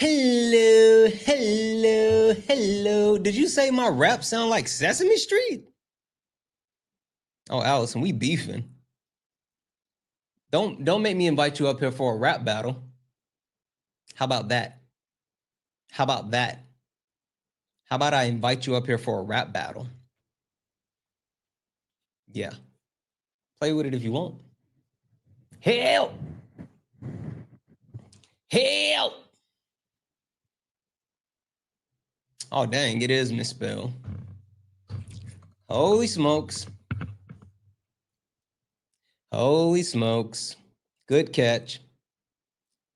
Hello, hello, hello. Did you say my rap sound like Sesame Street? Oh, Allison, we beefing. Don't make me invite you up here for a rap battle. How about that? How about that? How about I invite you up here for a rap battle? Yeah. Play with it if you want. Help! Help! Oh, dang, it is misspelled. Holy smokes. Holy smokes. Good catch.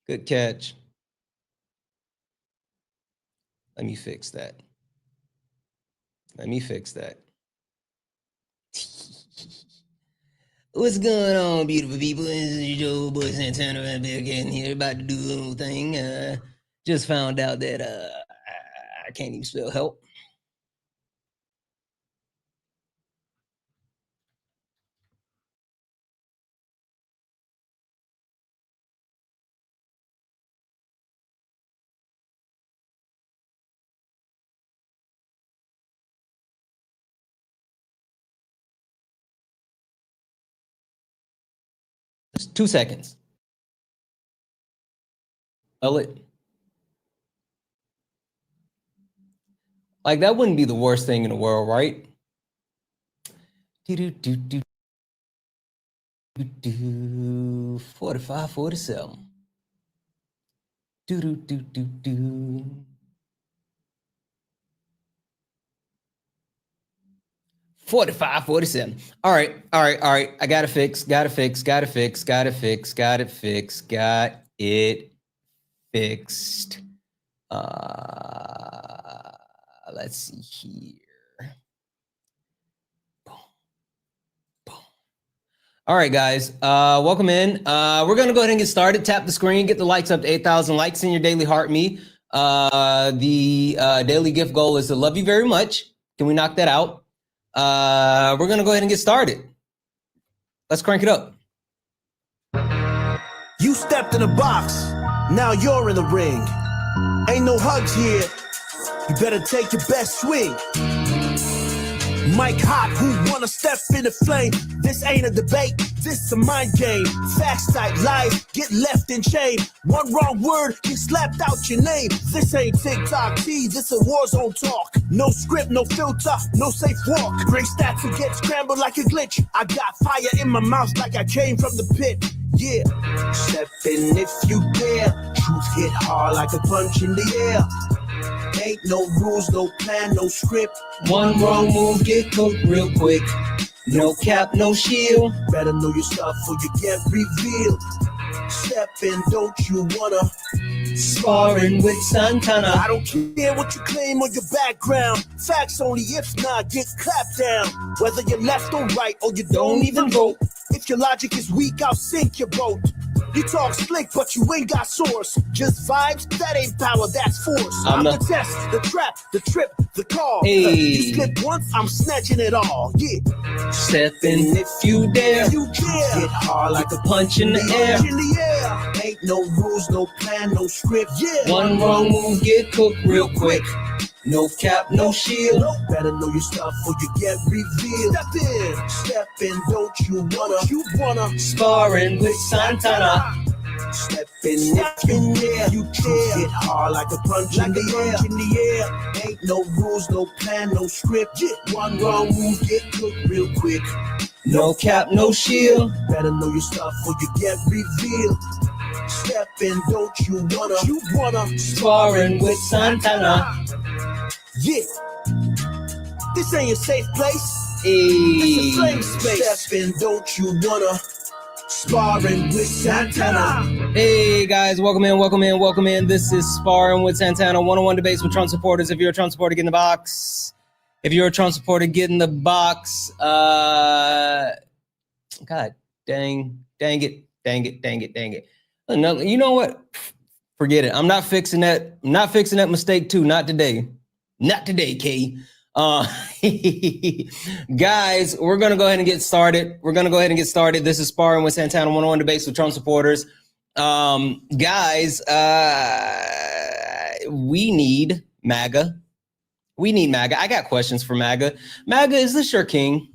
Good catch. Let me fix that. Let me fix that. What's going on, beautiful people? This is your boy Santana right back in here, about to do a little thing. Just found out that I can't even spell help. Just 2 seconds. Like, that wouldn't be the worst thing in the world, right? 45, 47. 45, 47. All right. I got it fixed. Got it fixed. Let's see here. Boom. All right, guys, welcome in. We're gonna go ahead and get started. Tap the screen, get the likes up to 8,000 likes in your daily heart me. The daily gift goal is to love you very much. Can we knock that out? We're gonna go ahead and get started. Let's crank it up. You stepped in the box, now you're in the ring. Ain't no hugs here, you better take your best swing. Mike Hot, who wanna step in the flame? This ain't a debate, this a mind game. Facts type lies, get left in shame. One wrong word, get slapped out your name. This ain't TikTok T, this a war zone talk. No script, no filter, no safe walk. Bring stats and get scrambled like a glitch. I got fire in my mouth like I came from the pit. Yeah, step in if you dare. Truth hit hard like a punch in the air. Ain't no rules, no plan, no script. One wrong move, get cooked real quick. No cap, no shield. Better know your stuff or you get revealed. Step in, don't you wanna? Sparring with Santana. I don't care what you claim or your background. Facts only, if not, get clapped down. Whether you're left or right or you don't even vote. If your logic is weak, I'll sink your boat. You talk slick, but you ain't got source. Just vibes, that ain't power, that's force. I'm the test, the trap, the trip, the call. Hey. You slip once, I'm snatching it all. Yeah. Step in if you dare. You dare. Get hard like a punch in the air. In the air. Ain't no rules, no plan, no script. Yeah. One wrong move, get cooked real quick. No cap, no shield. Better know your stuff or you get revealed. Step in, don't you wanna? Sparring with Santana. Step in if you dare. You dare. Get hard like a punch in the air. Ain't no rules, no plan, no script. One wrong move, get cooked real quick. No cap, no shield. Better know your stuff or you get revealed. Step in, don't you wanna? Sparring with Santana. Yeah. This ain't a safe place. Hey. This a flame space. Step in, don't you wanna? Sparring with Santana. Hey guys, welcome in. This is Sparring with Santana, one-on-one debates with Trump supporters. If you're a Trump supporter, get in the box. If you're a Trump supporter, get in the box. God dang it. No, you know what? Forget it. I'm not fixing that mistake too. Not today, K. Guys, we're going to go ahead and get started. This is Sparring with Santana, one-on-one debates with Trump supporters. Guys, we need MAGA. We need MAGA. I got questions for MAGA. MAGA, is this your king?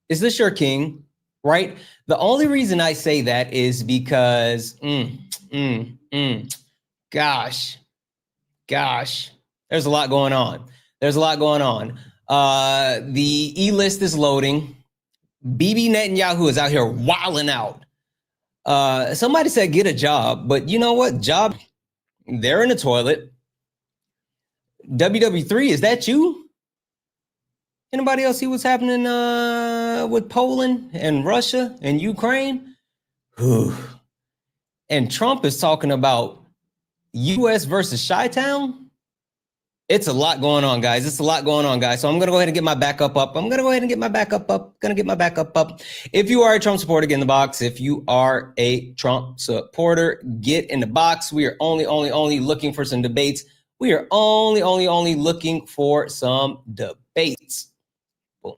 Is this your king? Right? The only reason I say that is because, gosh, there's a lot going on. There's a lot going on. The E-list is loading. Bibi Netanyahu is out here wilding out. Somebody said get a job, but you know what? Job, they're in the toilet. WWIII, is that you? Anybody else see what's happening with Poland and Russia and Ukraine? And Trump is talking about U.S. versus Chi-Town. It's a lot going on, guys. It's a lot going on, guys. So I'm going to go ahead and get my backup up. If you are a Trump supporter, get in the box. If you are a Trump supporter, get in the box. We are only looking for some debates. We are only looking for some debates. Boom.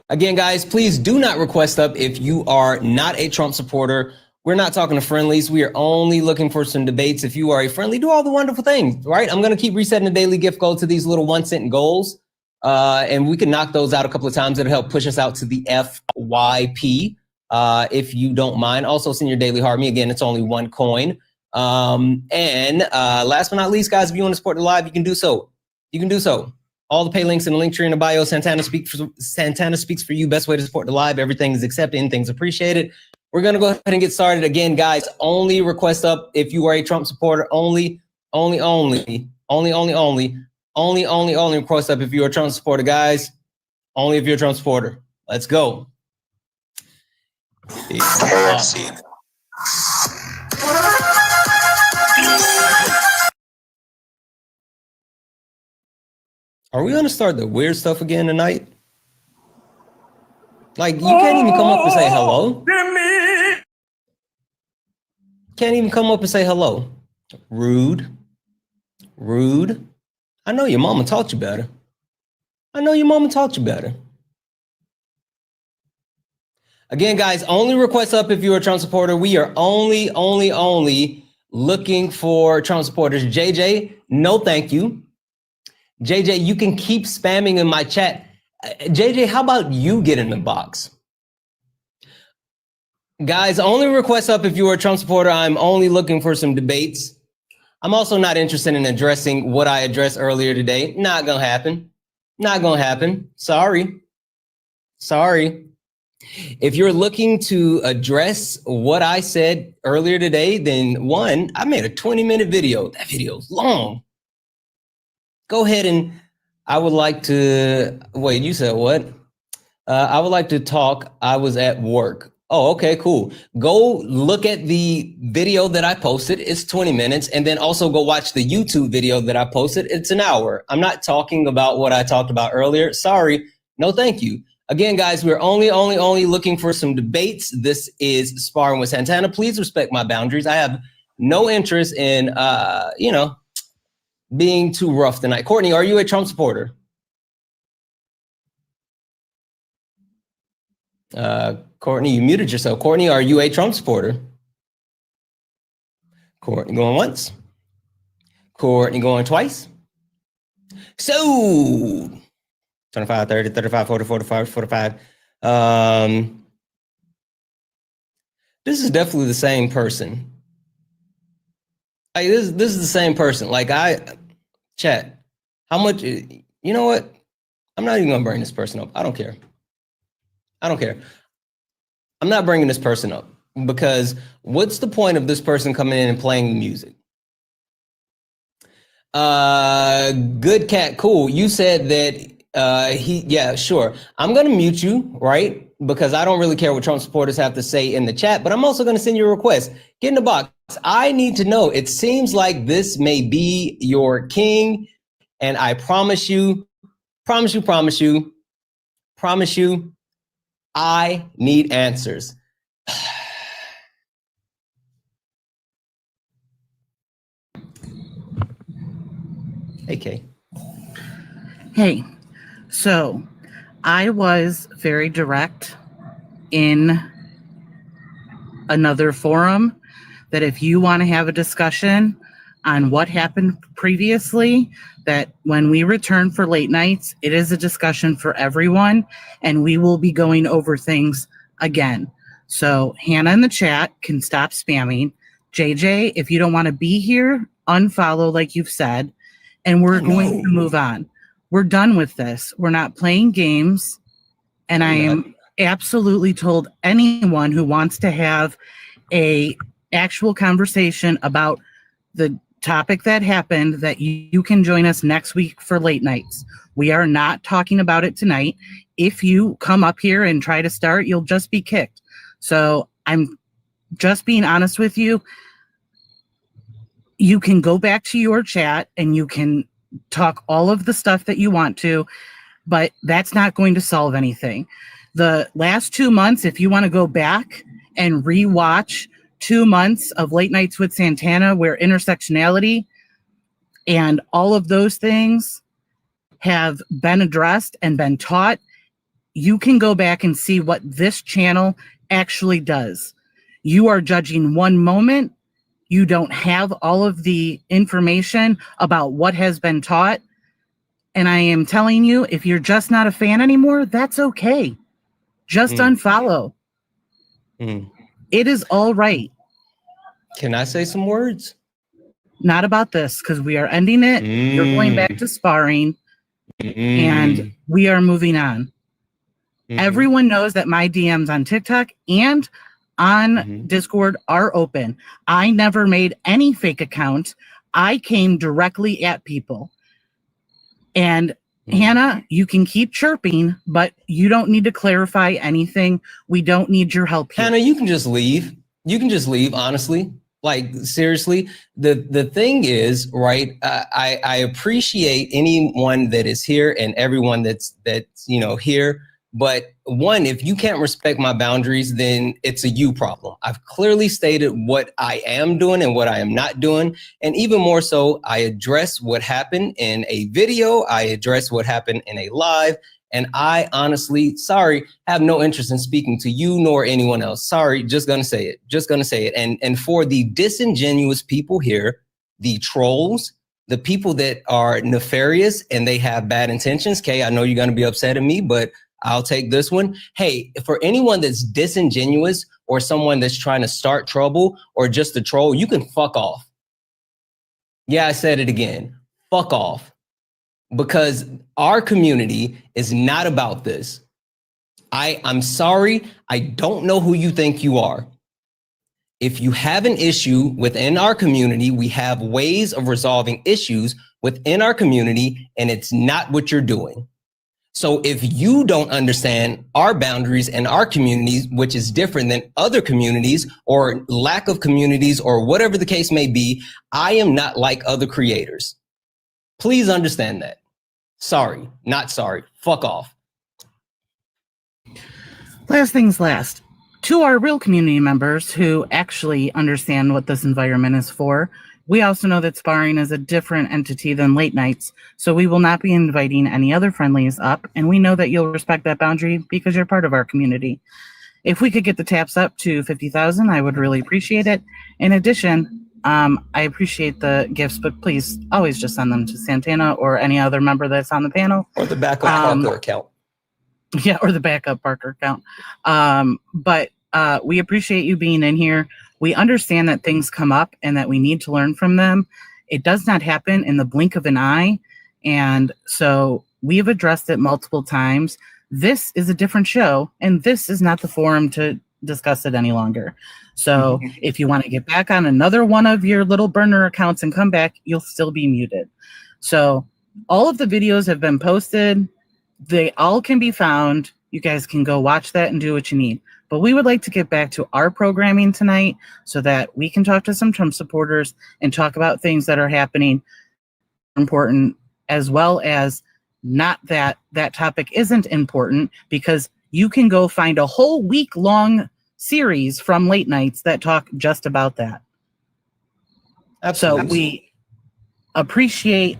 Again, guys, please do not request up if you are not a Trump supporter. We're not talking to friendlies. We are only looking for some debates. If you are a friendly, do all the wonderful things, right? I'm going to keep resetting the daily gift goal to these little 1 cent goals. And we can knock those out a couple of times. It'll help push us out to the FYP, if you don't mind. Also, send your daily heart me. Again, it's only 1 coin. And last but not least, guys, if you want to support the live, you can do so. All the pay links in the link tree in the bio. Santana speaks for you. Best way to support the live. Everything is accepted. Anything's appreciated. We're going to go ahead and get started. Again, guys, only request up if you are a Trump supporter. Only request up if you're a Trump supporter, guys. Only if you're a Trump supporter. Let's go. KFC. Are we going to start the weird stuff again tonight? Like, you can't even come up and say hello. Can't even come up and say hello. Rude. I know your mama taught you better. Again, guys, only request up if you're a Trump supporter. We are only looking for Trump supporters. JJ, no thank you. JJ, you can keep spamming in my chat. JJ, how about you get in the box? Guys, only request up if you are a Trump supporter. I'm only looking for some debates. I'm also not interested in addressing what I addressed earlier today. Not gonna happen. Sorry. If you're looking to address what I said earlier today, then one, I made a 20-minute video. That video's long. Go ahead and I would like to, wait, you said what? I would like to talk. I was at work. Oh, okay, cool. Go look at the video that I posted. It's 20 minutes. And then also go watch the YouTube video that I posted. It's an hour. I'm not talking about what I talked about earlier. Sorry. No, thank you. Again, guys, we're only looking for some debates. This is Sparring with Santana. Please respect my boundaries. I have no interest in, being too rough tonight. Courtney, are you a Trump supporter? Courtney, you muted yourself. Courtney, are you a Trump supporter? Courtney going once. Courtney going twice. So 25, 30, 35, 40, 45, 45. This is definitely the same person. Like this is the same person. Like chat, how much, you know what? I'm not even gonna bring this person up. I don't care. I'm not bringing this person up because what's the point of this person coming in and playing music? Good cat, cool. You said that yeah, sure. I'm gonna mute you, right? Because I don't really care what Trump supporters have to say in the chat, but I'm also gonna send you a request. Get in the box. I need to know. It seems like this may be your king, and I promise you, I need answers. Hey, Kay. Hey, so I was very direct in another forum that if you want to have a discussion on what happened previously, that when we return for late nights, it is a discussion for everyone, and we will be going over things again. So Hannah in the chat can stop spamming. JJ, if you don't want to be here, unfollow like you've said, and we're going to move on. We're done with this. We're not playing games, and I am absolutely told anyone who wants to have a actual conversation about the topic that happened that you can join us next week for late nights. We are not talking about it tonight. If you come up here and try to start, you'll just be kicked. So I'm just being honest with you. You can go back to your chat and you can talk all of the stuff that you want to, but that's not going to solve anything. The last 2 months, if you want to go back and rewatch 2 months of Late Nights with Santana, where intersectionality and all of those things have been addressed and been taught, you can go back and see what this channel actually does. You are judging one moment. You don't have all of the information about what has been taught. And I am telling you, if you're just not a fan anymore, that's okay. Just unfollow. It is all right. Can I say some words? Not about this, because we are ending it. You're going back to sparring, and we are moving on. Everyone knows that my DMs on TikTok and on Discord are open. I never made any fake account. I came directly at people. And Hannah, you can keep chirping, but you don't need to clarify anything. We don't need your help here. Hannah, you can just leave. You can just leave, honestly. Like, seriously, the thing is, right, I appreciate anyone that is here and everyone that's here. But one, if you can't respect my boundaries, then it's a you problem. I've clearly stated what I am doing and what I am not doing. And even more so, I address what happened in a video. I address what happened in a live. And I honestly, sorry, have no interest in speaking to you nor anyone else. Sorry, just gonna say it. Just gonna say it. And for the disingenuous people here, the trolls, the people that are nefarious and they have bad intentions, Kay, I know you're gonna be upset at me, but I'll take this one. Hey, for anyone that's disingenuous or someone that's trying to start trouble or just a troll, you can fuck off. Yeah, I said it again. Fuck off. Because our community is not about this. I'm sorry. I don't know who you think you are. If you have an issue within our community, we have ways of resolving issues within our community, and it's not what you're doing. So if you don't understand our boundaries and our communities, which is different than other communities or lack of communities or whatever the case may be, I am not like other creators. Please understand that. Sorry, not sorry. Fuck off. Last things last. To our real community members who actually understand what this environment is for, we also know that Sparring is a different entity than Late Nights, so we will not be inviting any other friendlies up, and we know that you'll respect that boundary because you're part of our community. If we could get the taps up to 50,000, I would really appreciate it. In addition, I appreciate the gifts, but please always just send them to Santana or any other member that's on the panel. Or the backup Parker account. Yeah, or the backup Parker account. But we appreciate you being in here. We understand that things come up and that we need to learn from them. It does not happen in the blink of an eye. And so we have addressed it multiple times. This is a different show, and this is not the forum to discuss it any longer. So if you want to get back on another one of your little burner accounts and come back, you'll still be muted. So all of the videos have been posted. They all can be found. You guys can go watch that and do what you need. But we would like to get back to our programming tonight so that we can talk to some Trump supporters and talk about things that are happening important, as well as not that that topic isn't important, because you can go find a whole week-long series from Late Nights that talk just about that. Absolutely. So we appreciate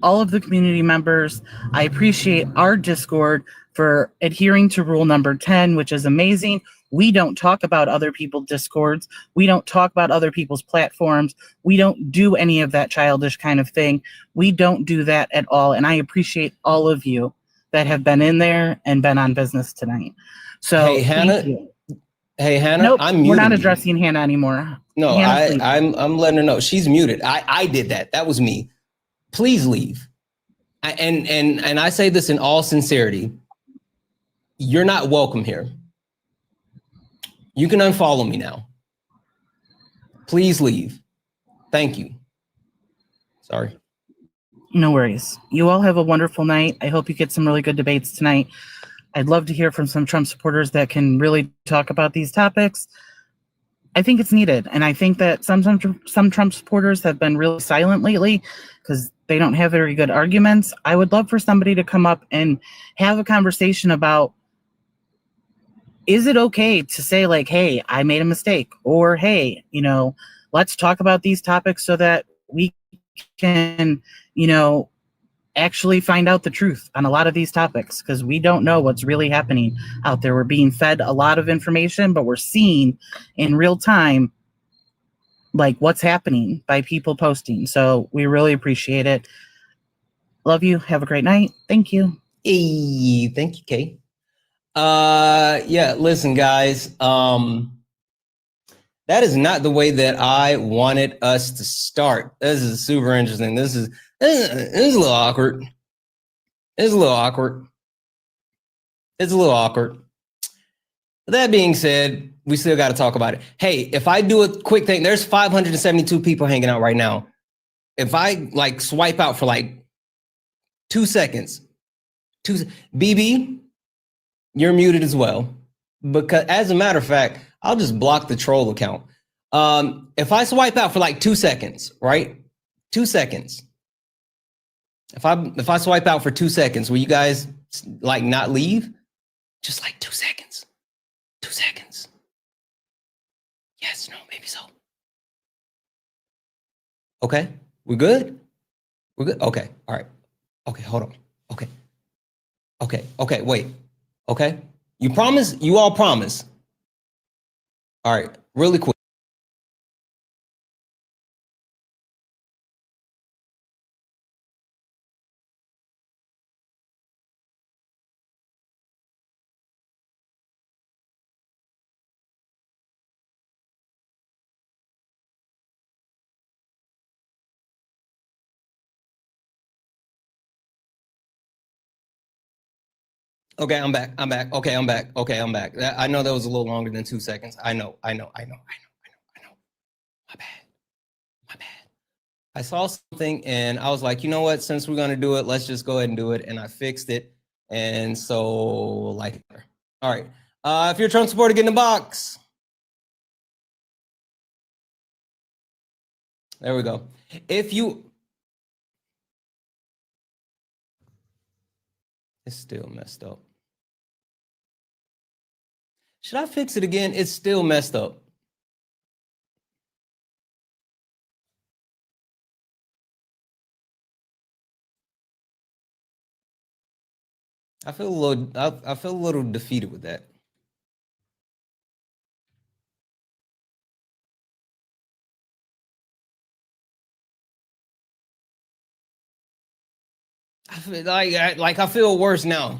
all of the community members. I appreciate our Discord for adhering to rule number 10, which is amazing. We don't talk about other people's discords. We don't talk about other people's platforms. We don't do any of that childish kind of thing. We don't do that at all. And I appreciate all of you that have been in there and been on business tonight. So Hey, Hannah. thank you. Hey, Hannah. Nope, I'm muted. we're not addressing Hannah anymore. No, Hannah's I'm letting her know she's muted. I did that. That was me. Please leave. And I say this in all sincerity. You're not welcome here. You can unfollow me now. Please leave. Thank you. Sorry. No worries. You all have a wonderful night. I hope you get some really good debates tonight. I'd love to hear from some Trump supporters that can really talk about these topics. I think it's needed. And I think that some Trump supporters have been really silent lately because they don't have very good arguments. I would love for somebody to come up and have a conversation about, is it okay to say like, hey, I made a mistake, or hey, let's talk about these topics so that we can, actually find out the truth on a lot of these topics, because we don't know what's really happening out there. We're being fed a lot of information, but we're seeing in real time like what's happening by people posting. So we really appreciate it. Love you. Have a great night. Thank you. Hey, thank you, Kay. Yeah, listen, guys. That is not the way that I wanted us to start. This is super interesting. This is a little awkward. It's a little awkward. That being said, we still got to talk about it. Hey, if I do a quick thing, there's 572 people hanging out right now. If I like swipe out for like 2 seconds, BB, you're muted as well. Because as a matter of fact, I'll just block the troll account. If I swipe out for like 2 seconds, right? 2 seconds. If I swipe out for 2 seconds, will you guys like not leave? Just like 2 seconds. 2 seconds. Yes, no, maybe so. Okay, we're good? We're good? Okay, all right. Okay, hold on. Okay, wait. Okay, you promise? You all promise? All right, really quick. Okay, I'm back. Okay, I'm back. I know that was a little longer than 2 seconds. I know. My bad. I saw something and I was like, you know what? Since we're gonna do it, let's just go ahead and do it. And I fixed it. And so, like, all right. If you're a Trump supporter, get in the box. There we go. If you, it's still messed up. Should I fix it again? It's still messed up. I feel a little defeated with that. I feel like I feel worse now.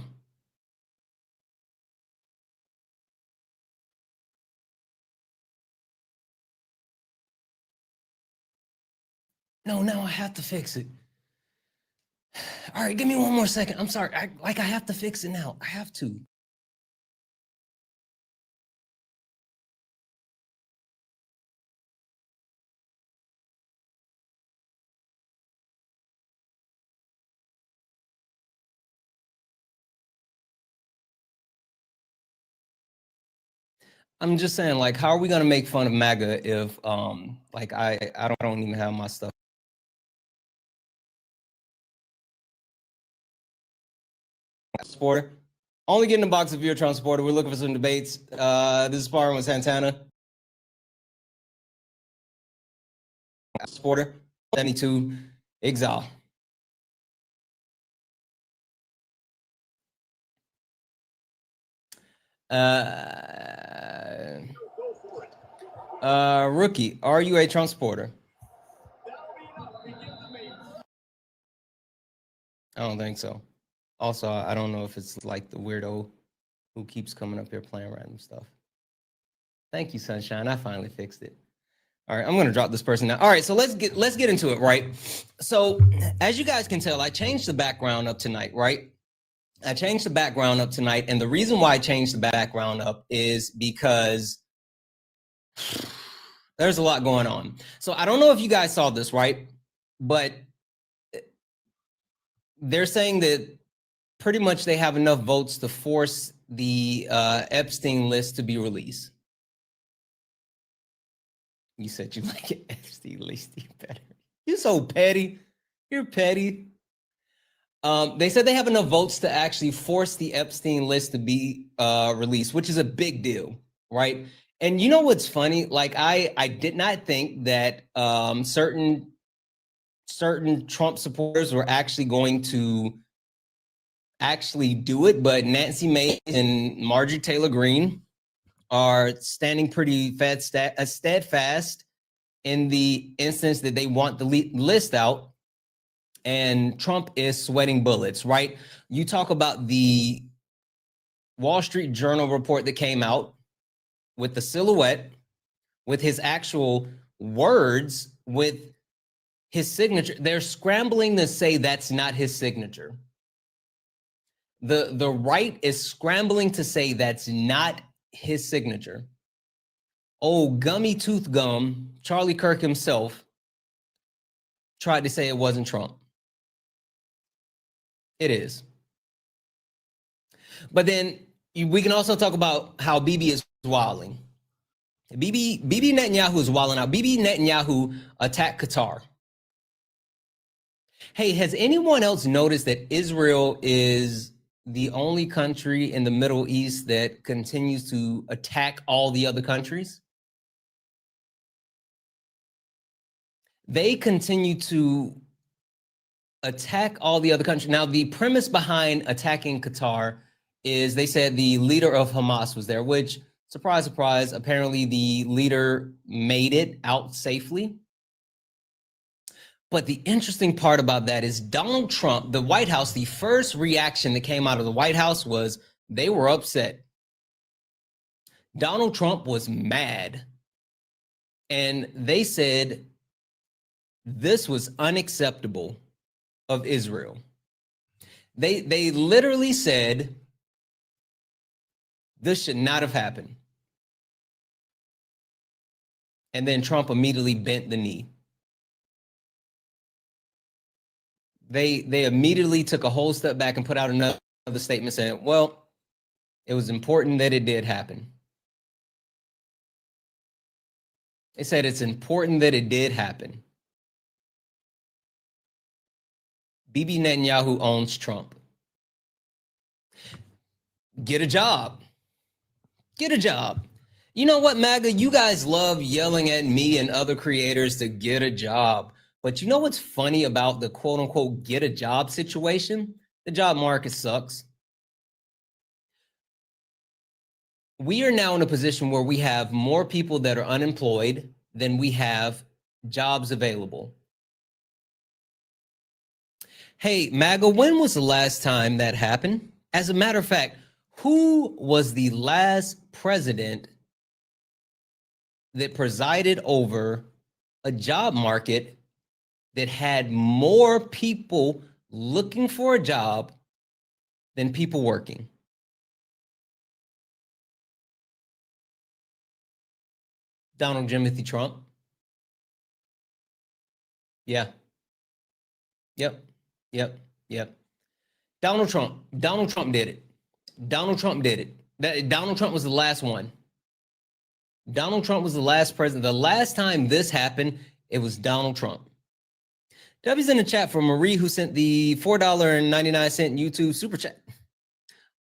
No, now I have to fix it. All right, give me one more second. I'm sorry. I have to fix it now. I have to. I'm just saying, like, how are we gonna make fun of MAGA if like I don't even have my stuff. Supporter. Only get in the box if you're a Trump supporter. We're looking for some debates. This is Sparring with Santana. Supporter. 72. Exile. Rookie, are you a Trump supporter? I don't think so. Also, I don't know if it's like the weirdo who keeps coming up here playing random stuff. Thank you, Sunshine. I finally fixed it. All right, I'm gonna drop this person now. All right, so let's get into it, right? So as you guys can tell, I changed the background up tonight, right? I changed the background up tonight, and the reason why I changed the background up is because there's a lot going on. So I don't know if you guys saw this, right? But they're saying that pretty much they have enough votes to force the Epstein list to be released. You said you like it, Epstein list better. You're so petty. You're petty. They said they have enough votes to actually force the Epstein list to be released, which is a big deal, right? And you know what's funny? Like I did not think that certain Trump supporters were actually going to actually do it, but Nancy Mace and Marjorie Taylor Greene are standing pretty steadfast in the instance that they want the list out, and Trump is sweating bullets, right? You talk about the Wall Street Journal report that came out with the silhouette, with his actual words, with his signature. They're scrambling to say that's not his signature. The right is scrambling to say that's not his signature. Oh, gummy tooth gum, Charlie Kirk himself tried to say it wasn't Trump. It is. But then we can also talk about how Bibi is wilding. Bibi Netanyahu is wilding out. Bibi Netanyahu attacked Qatar. Hey, has anyone else noticed that Israel is the only country in the Middle East that continues to attack all the other countries? They continue to attack all the other countries. Now, the premise behind attacking Qatar is they said the leader of Hamas was there, which, surprise, surprise, apparently the leader made it out safely. But the interesting part about that is Donald Trump, the White House, the first reaction that came out of the White House was they were upset. Donald Trump was mad. And they said this was unacceptable of Israel. They literally said this should not have happened. And then Trump immediately bent the knee. They immediately took a whole step back and put out another statement saying, well, it was important that it did happen. They said it's important that it did happen. Bibi Netanyahu owns Trump. Get a job. Get a job. You know what, MAGA? You guys love yelling at me and other creators to get a job. But you know what's funny about the quote unquote get a job situation? The job market sucks. We are now in a position where we have more people that are unemployed than we have jobs available. Hey, MAGA, when was the last time that happened? As a matter of fact, who was the last president that presided over a job market that had more people looking for a job than people working? Donald Timothy Trump. Yeah. Yep. Donald Trump did it. Donald Trump was the last one. Donald Trump was the last president. The last time this happened, it was Donald Trump. W's in the chat for Marie, who sent the $4.99 YouTube super chat.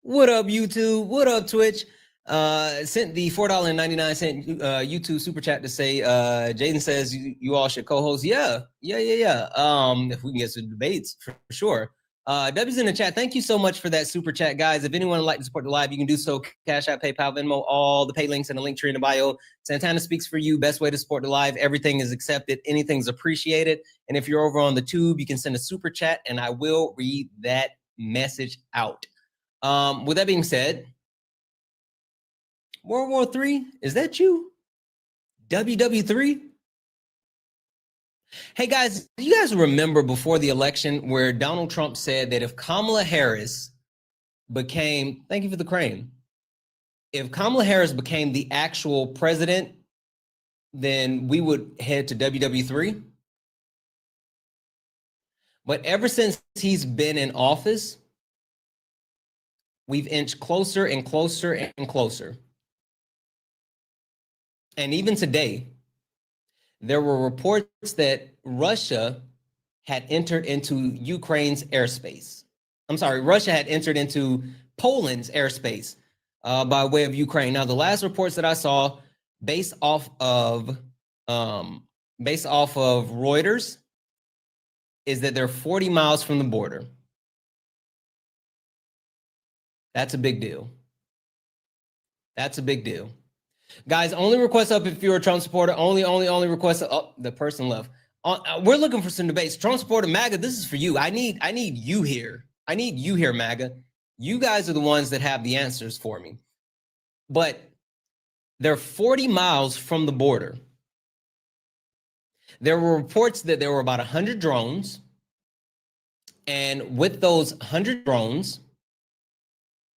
What up, YouTube? What up, Twitch? Sent the $4.99 YouTube super chat to say, Jaden says you all should co-host. Yeah. If we can get some debates, for sure. W's in the chat. Thank you so much for that super chat, guys. If anyone would like to support the live, you can do so. Cash App, PayPal, Venmo, all the pay links in the link tree in the bio. Santana speaks for you. Best way to support the live. Everything is accepted. Anything's appreciated. And if you're over on the tube, you can send a super chat, and I will read that message out. With that being said, World War III, is that you? WW3? Hey guys, do you guys remember before the election where Donald Trump said that if Kamala Harris became, thank you for the crane, if Kamala Harris became the actual president, then we would head to WW3? But ever since he's been in office, we've inched closer and closer and closer. And even today, there were reports that Russia had entered into Ukraine's airspace. I'm sorry, Russia had entered into Poland's airspace by way of Ukraine. Now, the last reports that I saw, based off of Reuters, is that they're 40 miles from the border. That's a big deal. That's a big deal. Guys, only request up if you're a Trump supporter. Only request up. Oh, the person left. We're looking for some debates. Trump supporter, MAGA, this is for you. I need you here. I need you here, MAGA. You guys are the ones that have the answers for me. But they're 40 miles from the border. There were reports that there were about 100 drones. And with those 100 drones,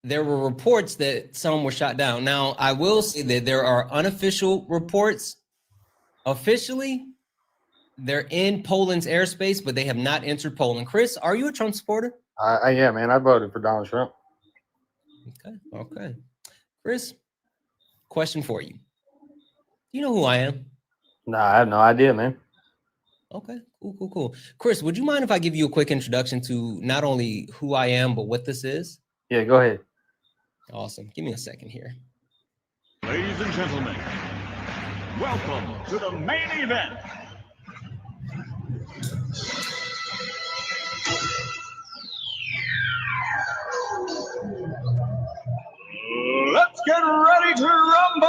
there were reports that some were shot down. Now, I will say that there are unofficial reports. Officially, they're in Poland's airspace, but they have not entered Poland. Chris, are you a Trump supporter? Yeah, man. I voted for Donald Trump. Okay. Chris, question for you. Do you know who I am? No, I have no idea, man. Okay, cool. Chris, would you mind if I give you a quick introduction to not only who I am, but what this is? Yeah, go ahead. Awesome. Give me a second here. Ladies and gentlemen, welcome to the main event. Let's get ready to rumble!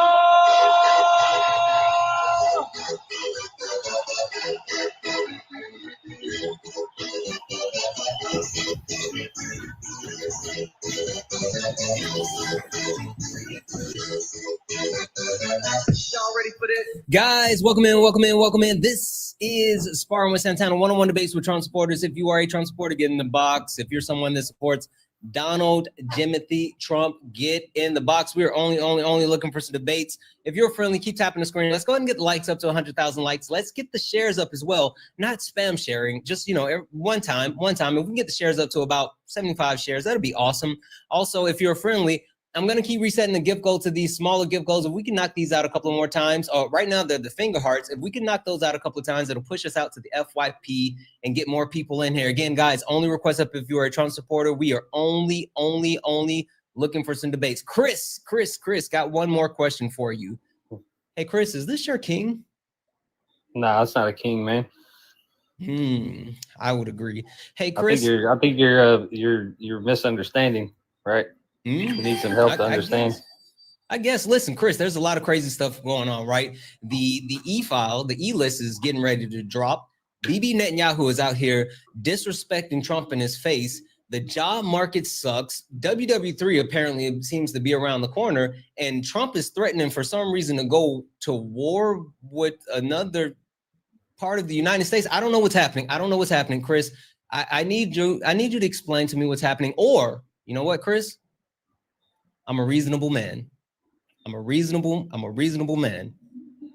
Y'all ready for this? Guys, welcome in. This is Sparring with Santana, one-on-one debates with Trump supporters. If you are a Trump supporter, get in the box. If you're someone that supports Donald Timothy Trump, get in the box. We are only looking for some debates. If you're friendly, keep tapping the screen. Let's go ahead and get the likes up to 100,000 likes. Let's get the shares up as well. Not spam sharing, just, one time. If we can get the shares up to about 75 shares, that'd be awesome. Also, if you're friendly, I'm going to keep resetting the gift goal to these smaller gift goals. If we can knock these out a couple more times, right now they're the finger hearts. If we can knock those out a couple of times, it'll push us out to the FYP and get more people in here. Again, guys, only request up if you're a Trump supporter. We are only looking for some debates. Chris, got one more question for you. Hey, Chris, is this your king? No, it's not a king, man. I would agree. Hey, Chris, I think you're misunderstanding, right? You need some help to understand. I guess. Listen, Chris, there's a lot of crazy stuff going on, right? The e-file, the e-list is getting ready to drop. Bibi Netanyahu is out here disrespecting Trump in his face. The job market sucks. WW3 apparently seems to be around the corner, and Trump is threatening for some reason to go to war with another part of the United States. I don't know what's happening. Chris. I need you to explain to me what's happening. Or, you know what, Chris? I'm a reasonable man. I'm a reasonable man.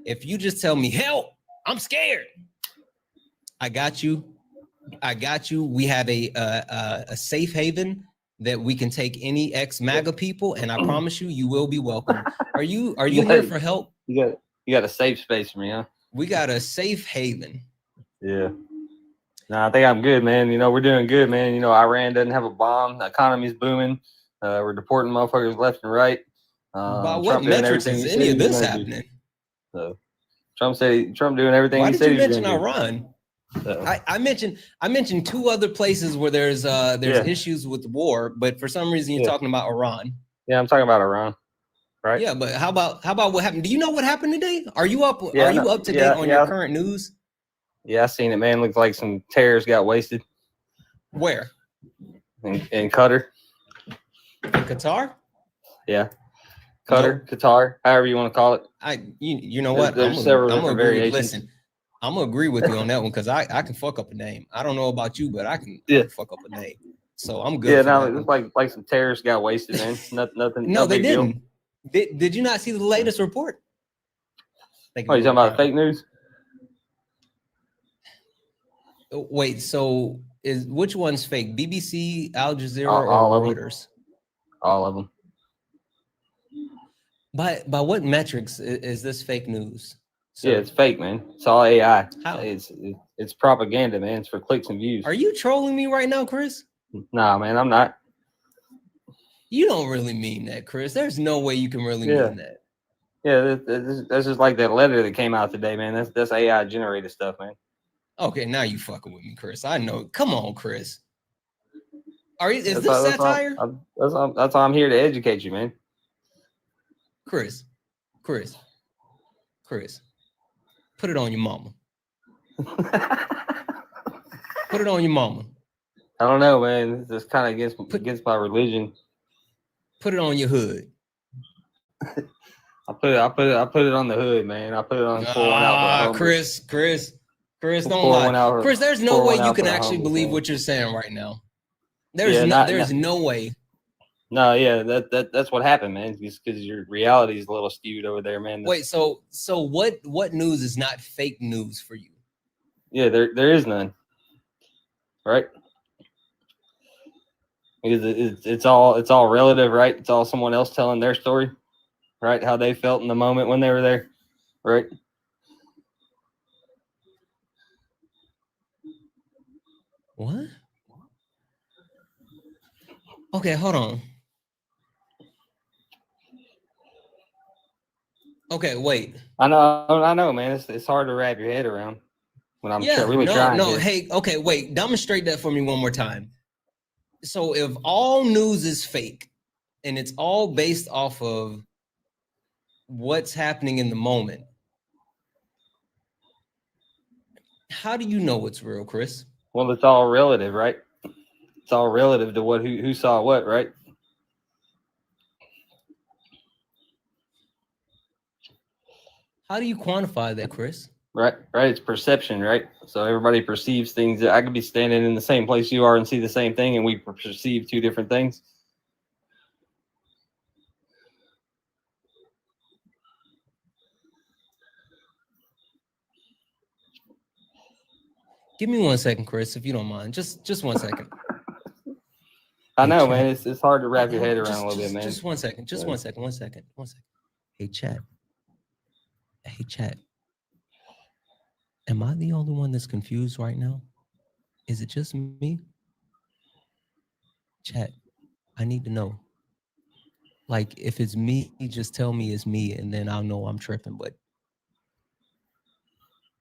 If you just tell me, help, I'm scared. I got you. We have a safe haven that we can take any ex-MAGA people, and I promise you will be welcome. Are you here for help? You got a safe space for me, huh? We got a safe haven. Yeah. No, I think I'm good, man. We're doing good, man. Iran doesn't have a bomb. The economy's booming. We're deporting motherfuckers left and right. By what metrics is any of this happening? So Trump doing everything Why he did said you he was mention gonna do. Iran? So, I mentioned two other places where there's issues with war, but for some reason you're talking about Iran. yeah, I'm talking about Iran, right? Yeah, but how about what happened? Do you know what happened today? Are you up? Yeah, are you up to date on your current news? Yeah, I seen it, man. Looks like some terrorists got wasted. Where? In Qatar. In Qatar? Yeah. Qatar, Qatar, however you want to call it. You know what? There's several different variations. Listen, I'm gonna agree with you on that one because I can fuck up a name. I don't know about you, but I can fuck up a name. So I'm good. Yeah, no, it's like some terrorists got wasted, man. Nothing. No, no they big didn't. Did you not see the latest report? Oh, you talking about fake news? Wait, so which one's fake? BBC, Al Jazeera, all or of Reuters? All of them. By what metrics is this fake news? So, yeah, it's fake, man. It's all AI. How? It's propaganda, man. It's for clicks and views. Are you trolling me right now, Chris? Nah, man, I'm not. You don't really mean that, Chris. There's no way you can really mean that. Yeah, that's just like that letter that came out today, man. That's AI generated stuff, man. Okay, now you fucking with me, Chris. I know. Come on, Chris. Is this satire? That's why I'm here to educate you, man. Chris, put it on your mama. Put it on your mama. I don't know, man. It's kind of against my religion. Put it on your hood. I put it on the hood, man. I put it on. Chris, don't lie. Chris, there's no way you can actually believe what you're saying right now. There's no way. No, yeah, that's what happened, man. Just because your reality is a little skewed over there, man. Wait, so what news is not fake news for you? Yeah, there is none, right? Because it's all relative, right? It's all someone else telling their story, right? How they felt in the moment when they were there, right? What? Okay, hold on. Okay, wait. I know, man. It's hard to wrap your head around when I'm really trying. No, hey, okay, wait. Demonstrate that for me one more time. So if all news is fake and it's all based off of what's happening in the moment, how do you know what's real, Chris? Well, it's all relative, right? It's all relative to who saw what, right? How do you quantify that, Chris? Right. It's perception, right? So everybody perceives things. I could be standing in the same place you are and see the same thing, and we perceive two different things. Give me 1 second, Chris, if you don't mind. Just 1 second. I know, man. It's hard to wrap your head around a little bit, man. Just 1 second. Just 1 second. 1 second. 1 second. Hey, chat. Am I the only one that's confused right now? Is it just me? Chat, I need to know. Like, if it's me, just tell me it's me, and then I'll know I'm tripping. But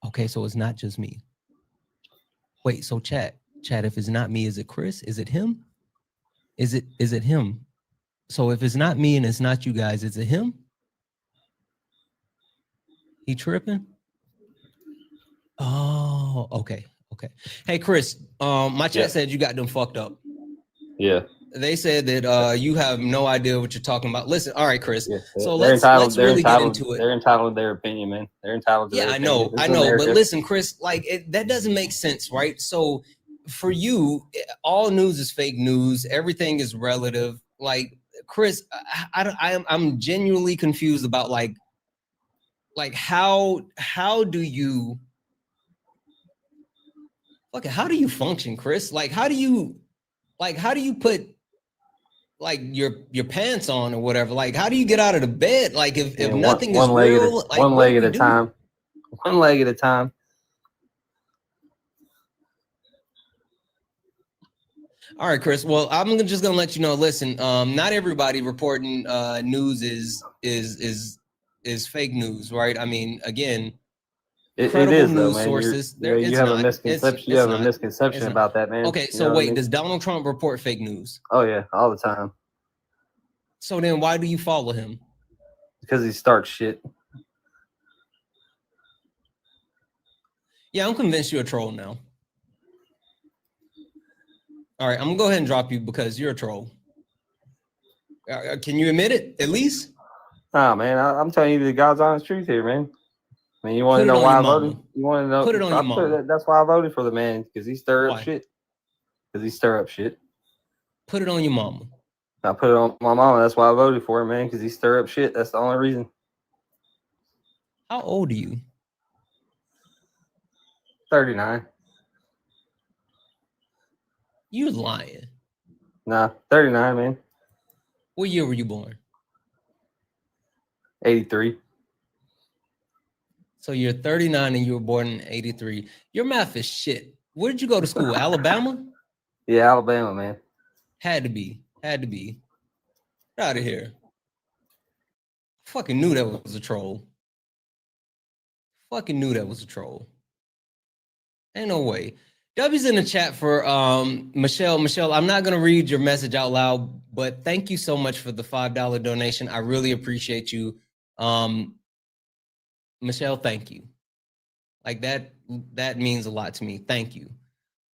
okay, so it's not just me. Wait, so chat, if it's not me, is it Chris? Is it him? Is it him? So if it's not me and it's not you guys, is it him? He tripping? Oh, okay. Hey, Chris, my chat said you got them fucked up. Yeah. They said that you have no idea what you're talking about. Listen, all right, Chris. Yeah. So let's really get into it. They're entitled to their opinion, man. They're entitled to their opinion. I know. But listen, Chris, like that doesn't make sense, right? So for you, all news is fake news. Everything is relative. Like, Chris, I'm genuinely confused about like how do you function, Chris? Like how do you put like your pants on or whatever? Like how do you get out of the bed? Like if nothing is real, like one leg at a time. One leg at a time. All right, Chris. Well, I'm just gonna let you know. Listen, not everybody reporting news is fake news, right? I mean, again, It credible is though, news man. sources. You have a misconception. You have a misconception about that, man. Okay, so wait, does Donald Trump report fake news? Oh yeah, all the time. So then, why do you follow him? Because he starts shit. Yeah, I'm convinced you're a troll now. All right, I'm gonna go ahead and drop you because you're a troll. Can you admit it at least? Nah, man, I'm telling you the God's honest truth here, man. I mean, you want to know why I voted? You want to know? Put it on your mama. That's why I voted for the man, because he stir up shit. Because he stir up shit. Put it on your mama. I put it on my mama. That's why I voted for him, man, because he stir up shit. That's the only reason. How old are you? 39. You lying. Nah, 39, man. What year were you born? 83. So you're 39 and you were born in 83. Your math is shit. Where did you go to school? Alabama? Yeah, Alabama, man. Had to be. Get out of here. Fucking knew that was a troll. Ain't no way. W's in the chat for Michelle. Michelle, I'm not gonna read your message out loud, but thank you so much for the $5 donation. I really appreciate you. Michelle, thank you. Like that means a lot to me. Thank you.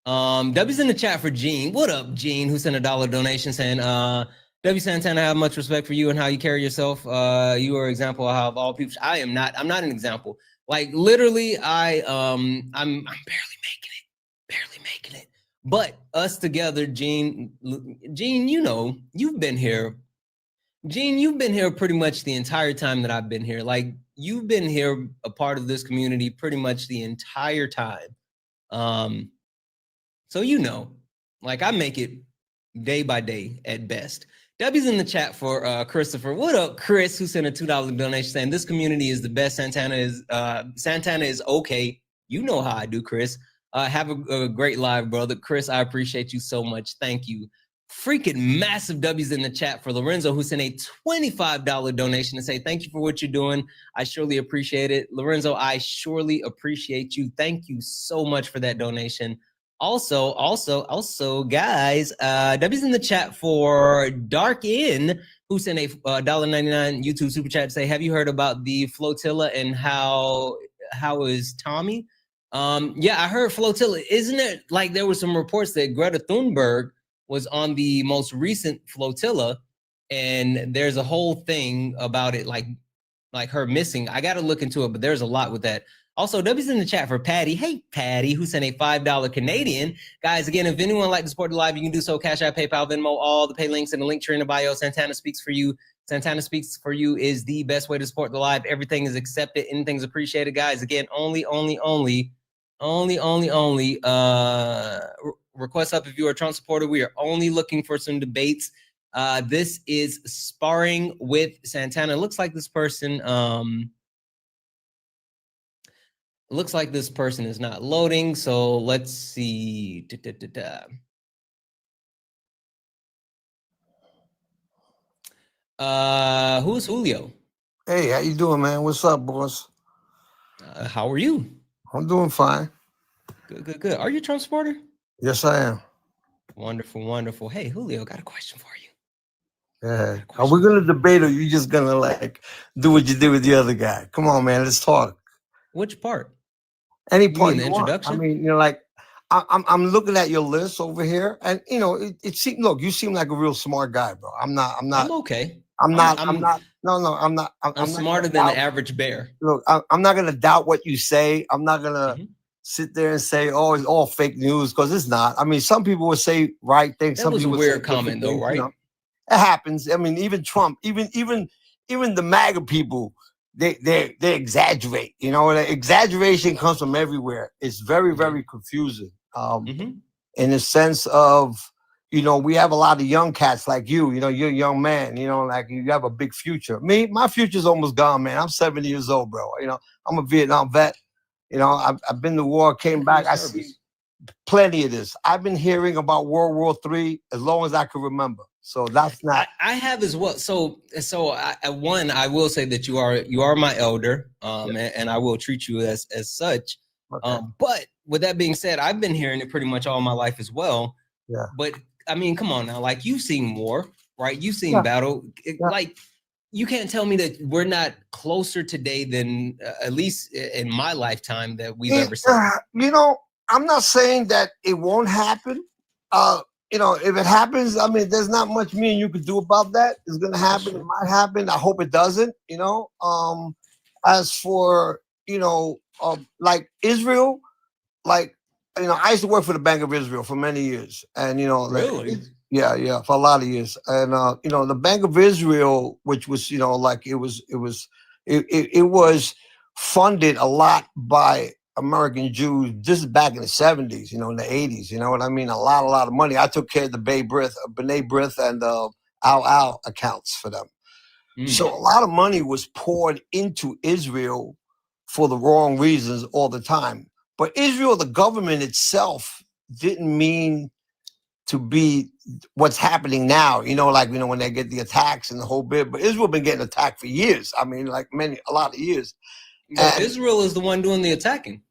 W's in the chat for Gene. What up, Gene, who sent a $1 donation saying, W. Santana, I have much respect for you and how you carry yourself. You are an example of how of all people. I'm not an example. Like literally, I'm barely making it. But us together, Gene, you know, you've been here. Gene, you've been here pretty much the entire time that I've been here. Like you've been here a part of this community pretty much the entire time. So you know, like I make it day by day at best. W's in the chat for Christopher. What up, Chris, who sent a $2 donation saying this community is the best. Santana is okay. You know how I do, Chris. Have a great live, brother. Chris, I appreciate you so much. Thank you. Freaking massive W's in the chat for Lorenzo, who sent a $25 donation to say thank you for what you're doing. I surely appreciate it. Lorenzo, I surely appreciate you. Thank you so much for that donation. Also, guys, W's in the chat for Dark Inn, who sent a $1.99 YouTube super chat to say, have you heard about the flotilla and how is Tommy? Yeah, I heard flotilla. Isn't it like there was some reports that Greta Thunberg was on the most recent flotilla, and there's a whole thing about it, like her missing. I got to look into it, but there's a lot with that. Also, W's in the chat for Patty. Hey, Patty, who sent a $5 Canadian. Guys, again, if anyone would like to support the live, you can do so. Cash App, PayPal, Venmo, all the pay links in the link tree in the bio. Santana Speaks for You. Santana Speaks for You is the best way to support the live. Everything is accepted. Anything's appreciated, guys. Again, only request up if you're a Trump supporter. We are only looking for some debates. This is Sparring with Santana. It looks like this person is not loading, so let's see. Who's Julio? Hey, how you doing, man? What's up, boss? How are you? I'm doing fine. Good. Are you a Trump supporter? Yes, I am. Wonderful. Hey, Julio, got a question for you. Yeah. Are we gonna debate, or you just gonna like do what you did with the other guy? Come on, man. Let's talk. Which part? Any part you mean the introduction? I mean, you know, like I'm looking at your list over here, and you know, it seems. Look, you seem like a real smart guy, bro. I'm okay. I'm not. I'm smarter than the average bear. Look, I'm not gonna doubt what you say. I'm not gonna sit there and say, "Oh, it's all fake news," because it's not. I mean, some people would say right things. That was a weird comment, though, right? You know? It happens. I mean, even Trump, even the MAGA people, they exaggerate. You know, the exaggeration comes from everywhere. It's very, very confusing. In the sense of, you know, we have a lot of young cats like you. You know, you're a young man. You know, like you have a big future. Me, my future's almost gone, man. I'm 70 years old, bro. You know, I'm a Vietnam vet. You know, I've been to war, came back. I see plenty of this. I've been hearing about World War III as long as I can remember. So that's not. I have as well. So I will say that you are my elder, and I will treat you as such. Okay. But with that being said, I've been hearing it pretty much all my life as well. Yeah. But I mean, come on now, like you've seen war, right? You've seen battle. Like you can't tell me that we're not closer today than at least in my lifetime that we've ever seen. You know, I'm not saying that it won't happen. You know, if it happens, I mean, there's not much me and you could do about that. It's gonna happen. Sure. It might happen. I hope it doesn't. You know. As for like Israel, like I used to work for the Bank of Israel for many years, and really, yeah, for a lot of years, and the Bank of Israel, which was like it was funded a lot by American Jews. This is back in the 70s, in the 80s, you know what I mean? A lot of money. I took care of the B'nai B'rith and Al accounts for them. So a lot of money was poured into Israel for the wrong reasons all the time. But Israel, the government itself, didn't mean to be what's happening now, when they get the attacks and the whole bit. But Israel been getting attacked for years. I mean, like a lot of years. But Israel is the one doing the attacking.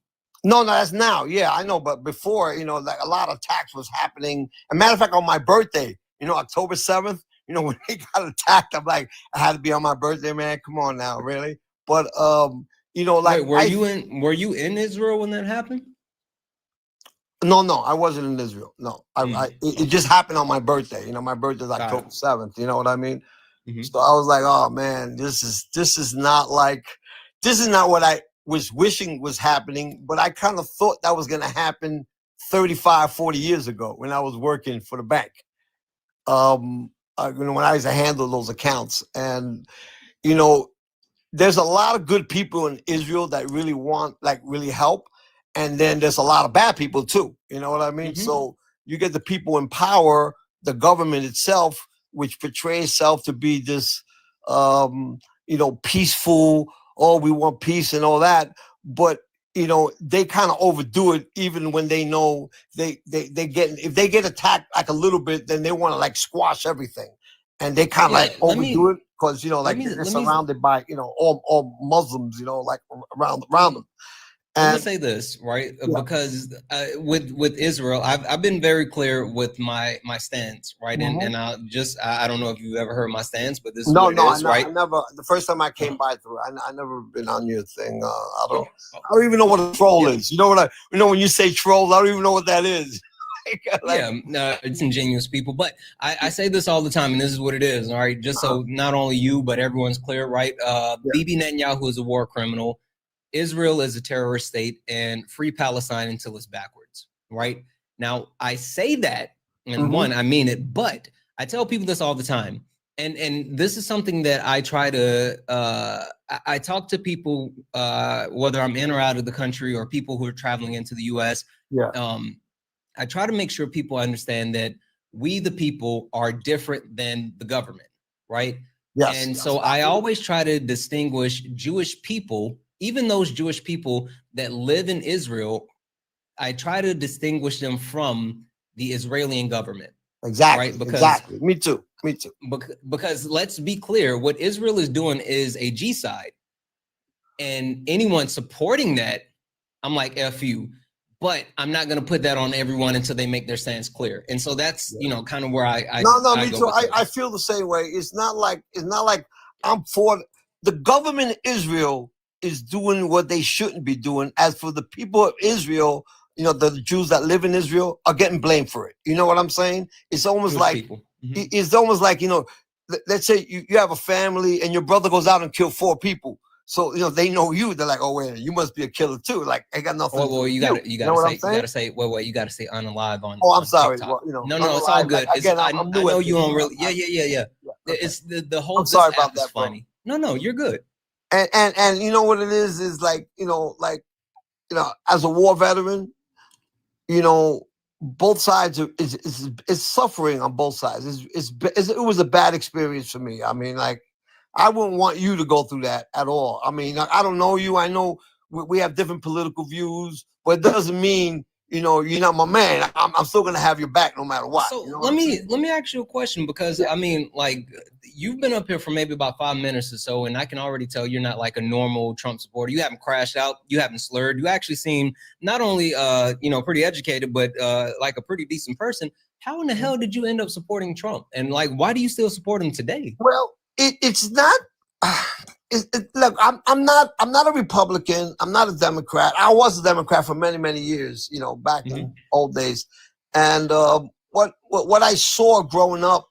No, that's now. Yeah, I know. But before, like a lot of attacks was happening. As a matter of fact, on my birthday, October 7th, when they got attacked, I'm like, I had to be on my birthday, man. Come on now, really? But like, wait, were you in Israel when that happened? No, I wasn't in Israel. No, it just happened on my birthday. My birthday is October 7th. You know what I mean? Mm-hmm. So I was like, oh man, this is not what I was wishing was happening, but I kind of thought that was going to happen 35, 40 years ago when I was working for the bank. When I used to handle those accounts, and there's a lot of good people in Israel that really want, really help, and then there's a lot of bad people too. You know what I mean? Mm-hmm. So you get the people in power, the government itself, which portrays itself to be this, peaceful. Oh, we want peace and all that, but they kind of overdo it. Even when they know if they get attacked like a little bit, then they want to squash everything, and they kind of overdo it because they're surrounded by all Muslims, around them. I'm gonna say this, right? Yeah. Because with Israel, I've been very clear with my stance, right? Mm-hmm. And I don't know if you've ever heard my stance, but this is what it is, right? I never. The first time I came by through, I never been on your thing. I don't even know what a troll is. You know what when you say trolls, I don't even know what that is. It's ingenuous people, but I say this all the time, and this is what it is, all right? Just so not only you, but everyone's clear, right? Bibi Netanyahu is a war criminal. Israel is a terrorist state, and free Palestine until it's backwards, right? Now, I say that, and one, I mean it, but I tell people this all the time, and this is something that I try to, I talk to people, whether I'm in or out of the country or people who are traveling into the U.S. Yeah. I try to make sure people understand that we, the people, are different than the government, right? Yes. And so I always try to distinguish Jewish people. Even those Jewish people that live in Israel, I try to distinguish them from the Israeli government. Exactly. Right? Exactly. Me too. Because let's be clear, what Israel is doing is a G-side. And anyone supporting that, I'm like, F you. But I'm not going to put that on everyone until they make their stance clear. And so that's, kind of where I me too. I feel the same way. It's not like I'm for the government of Israel is doing what they shouldn't be doing. As for the people of Israel, the Jews that live in Israel are getting blamed for it. You know what I'm saying? It's almost it's almost like, let's say you have a family and your brother goes out and kills 4 people. So, they know you. They're like, oh, wait, you must be a killer too. Like, I got nothing. Well, you gotta say unalive on. Oh, I'm sorry. Well, no, it's all good. Again, I know you don't really. Yeah. Okay. It's the whole. I'm sorry about that. Funny. Bro. No, you're good. And you know what it is as a war veteran, both sides is suffering on both sides. It was a bad experience for me. I mean, I wouldn't want you to go through that at all. I mean, I don't know you. I know we have different political views, but it doesn't mean, you're not my man. I'm still gonna have your back no matter what. So you know let me ask you a question, because I mean, like, you've been up here for maybe about 5 minutes or so, and I can already tell you're not like a normal Trump supporter. You haven't crashed out, you haven't slurred. You actually seem not only pretty educated, but like a pretty decent person. How in the hell did you end up supporting Trump? And like, why do you still support him today? Well, it's not. Look, I'm not a Republican. I'm not a Democrat. I was a Democrat for many years. Back in old days, and what I saw growing up,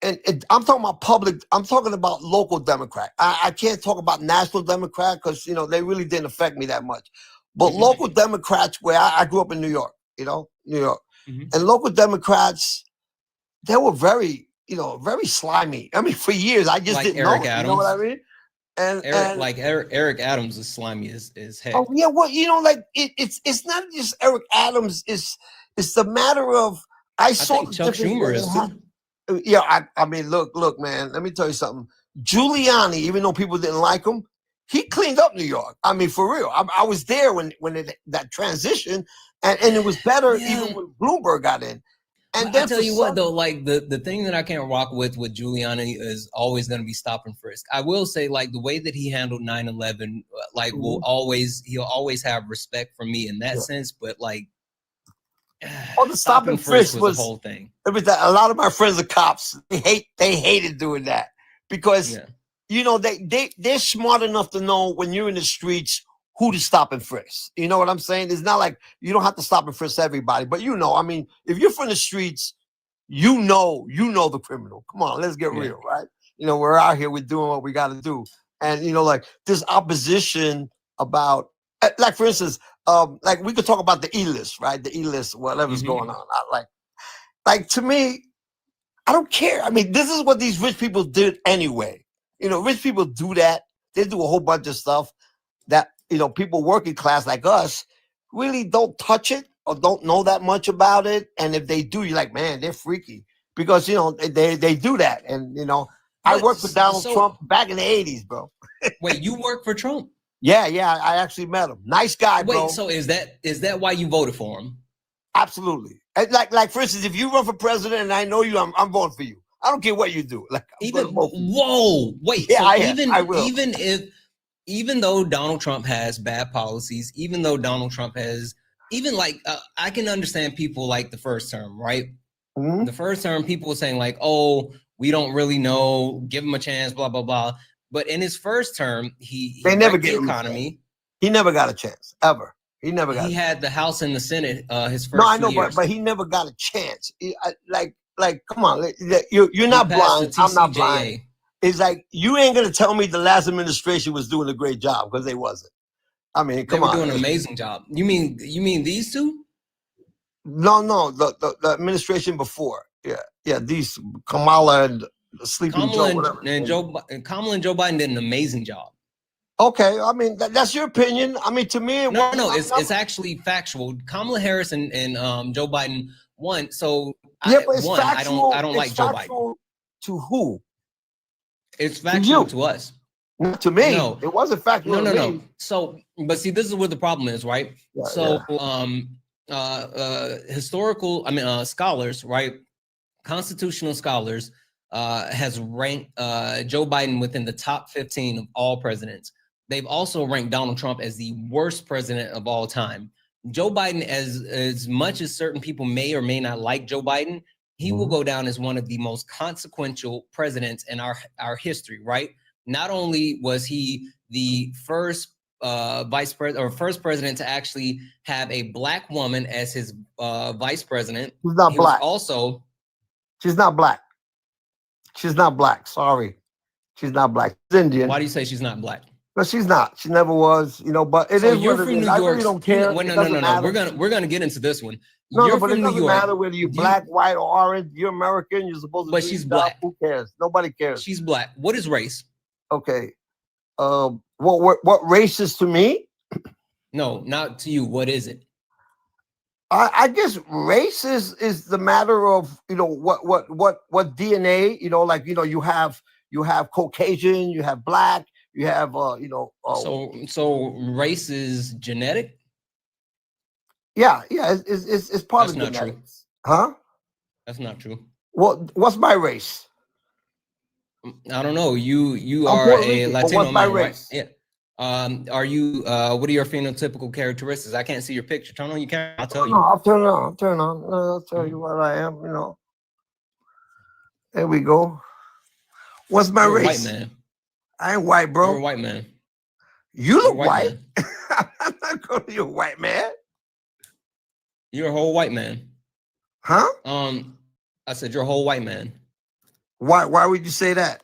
and I'm talking about public. I'm talking about local Democrat. I can't talk about national Democrat because they really didn't affect me that much. But local Democrats, where I grew up in New York, New York, and local Democrats, they were very slimy. I mean, for years I just Like didn't Eric know. Adams. You know what I mean? And Eric Adams is slimy as heck. Oh yeah, well, it's not just Eric Adams. It's the matter of I saw think Chuck Schumer is too. Yeah, I mean, look, man. Let me tell you something. Giuliani, even though people didn't like him, he cleaned up New York. I mean, for real. I was there when that transition, and it was better even when Bloomberg got in. And I tell you what, though, like the thing that I can't rock with Giuliani is always going to be stop and frisk. I will say, like, the way that he handled 9/11, like, he'll always have respect from me in that sense. But like, the stop and frisk was the whole thing. A lot of my friends are cops. They hated doing that because they're smart enough to know when you're in the streets who to stop and frisk. You know what I'm saying? It's not like you don't have to stop and frisk everybody, but I mean, if you're from the streets, you know the criminal. Come on, let's get real, right? We're out here, we're doing what we got to do. And, like this opposition about, like, for instance, like we could talk about the E-list, right? The E-list, whatever's going on. Like to me, I don't care. I mean, this is what these rich people did anyway. Rich people do that. They do a whole bunch of stuff that, people working class like us really don't touch it or don't know that much about it. And if they do, you're like, man, they're freaky because, they do that. And, I worked for Donald Trump back in the 80s, bro. Wait, you worked for Trump? Yeah, I actually met him. Nice guy, bro. Wait, so is that why you voted for him? Absolutely. Like for instance, if you run for president and I know you, I'm voting for you. I don't care what you do. Like, whoa, wait. Yeah, so I will. Even though Donald Trump has bad policies, even though Donald Trump has, I can understand people like the first term, right? Mm-hmm. The first term, people were saying like, oh, we don't really know, give him a chance, blah, blah, blah. But in his first term, they never get the economy. He never got a chance, ever. He never got. He had the House and the Senate his first. No, I know, 2 years. but he never got a chance. Like, come on, you're not blind. I'm not blind. It's like you ain't gonna tell me the last administration was doing a great job because they wasn't. I mean, come on, they were doing an amazing job. You mean these two? No, the administration before. Yeah, these Kamala and Sleeping Joe, whatever. Kamala and Joe Biden did an amazing job. Okay, I mean that's your opinion. I mean, to me, it's actually factual. Kamala Harris and Joe Biden won. So but it's factual. I don't like Joe Biden. To who? It's factual to us. Not to me. No, it wasn't factual. No. So, but see, this is where the problem is, right? Scholars, right? Constitutional scholars has ranked Joe Biden within the top 15 of all presidents. They've also ranked Donald Trump as the worst president of all time. Joe Biden, as much as certain people may or may not like Joe Biden, he will go down as one of the most consequential presidents in our history, right? Not only was he the first vice president or first president to actually have a black woman as his vice president. She's not black. She's not black. She's not black. Sorry. She's not black. She's Indian. Why do you say she's not black? But she's not. She never was, but it is you're what from it is. New York. I really don't care. No. We're gonna get into this one. No, but it doesn't matter whether you're black, white, or orange. You're American. You're supposed to. But she's black. Who cares? Nobody cares. She's black. What is race? Okay. What race is to me? No, not to you. What is it? I guess race is the matter of what DNA. You have Caucasian. You have black. You have So race is genetic? Yeah, it's part That's of not true. genetics. Huh? That's not true. Well, what's my race? I don't know. You I'm are Puerto a Rican, but Latino what's my man, right? race? Yeah. Are you? What are your phenotypical characteristics? I can't see your picture. Turn on your camera. I'll tell you. No, I'll turn on. No, I'll tell you what I am. You know. There we go. What's my You're a race? white man. I ain't white, bro. You're a white man. You You're a look white. man. I'm not calling you a white man. You're a whole white man. Huh? I said you're a whole white man. Why would you say that?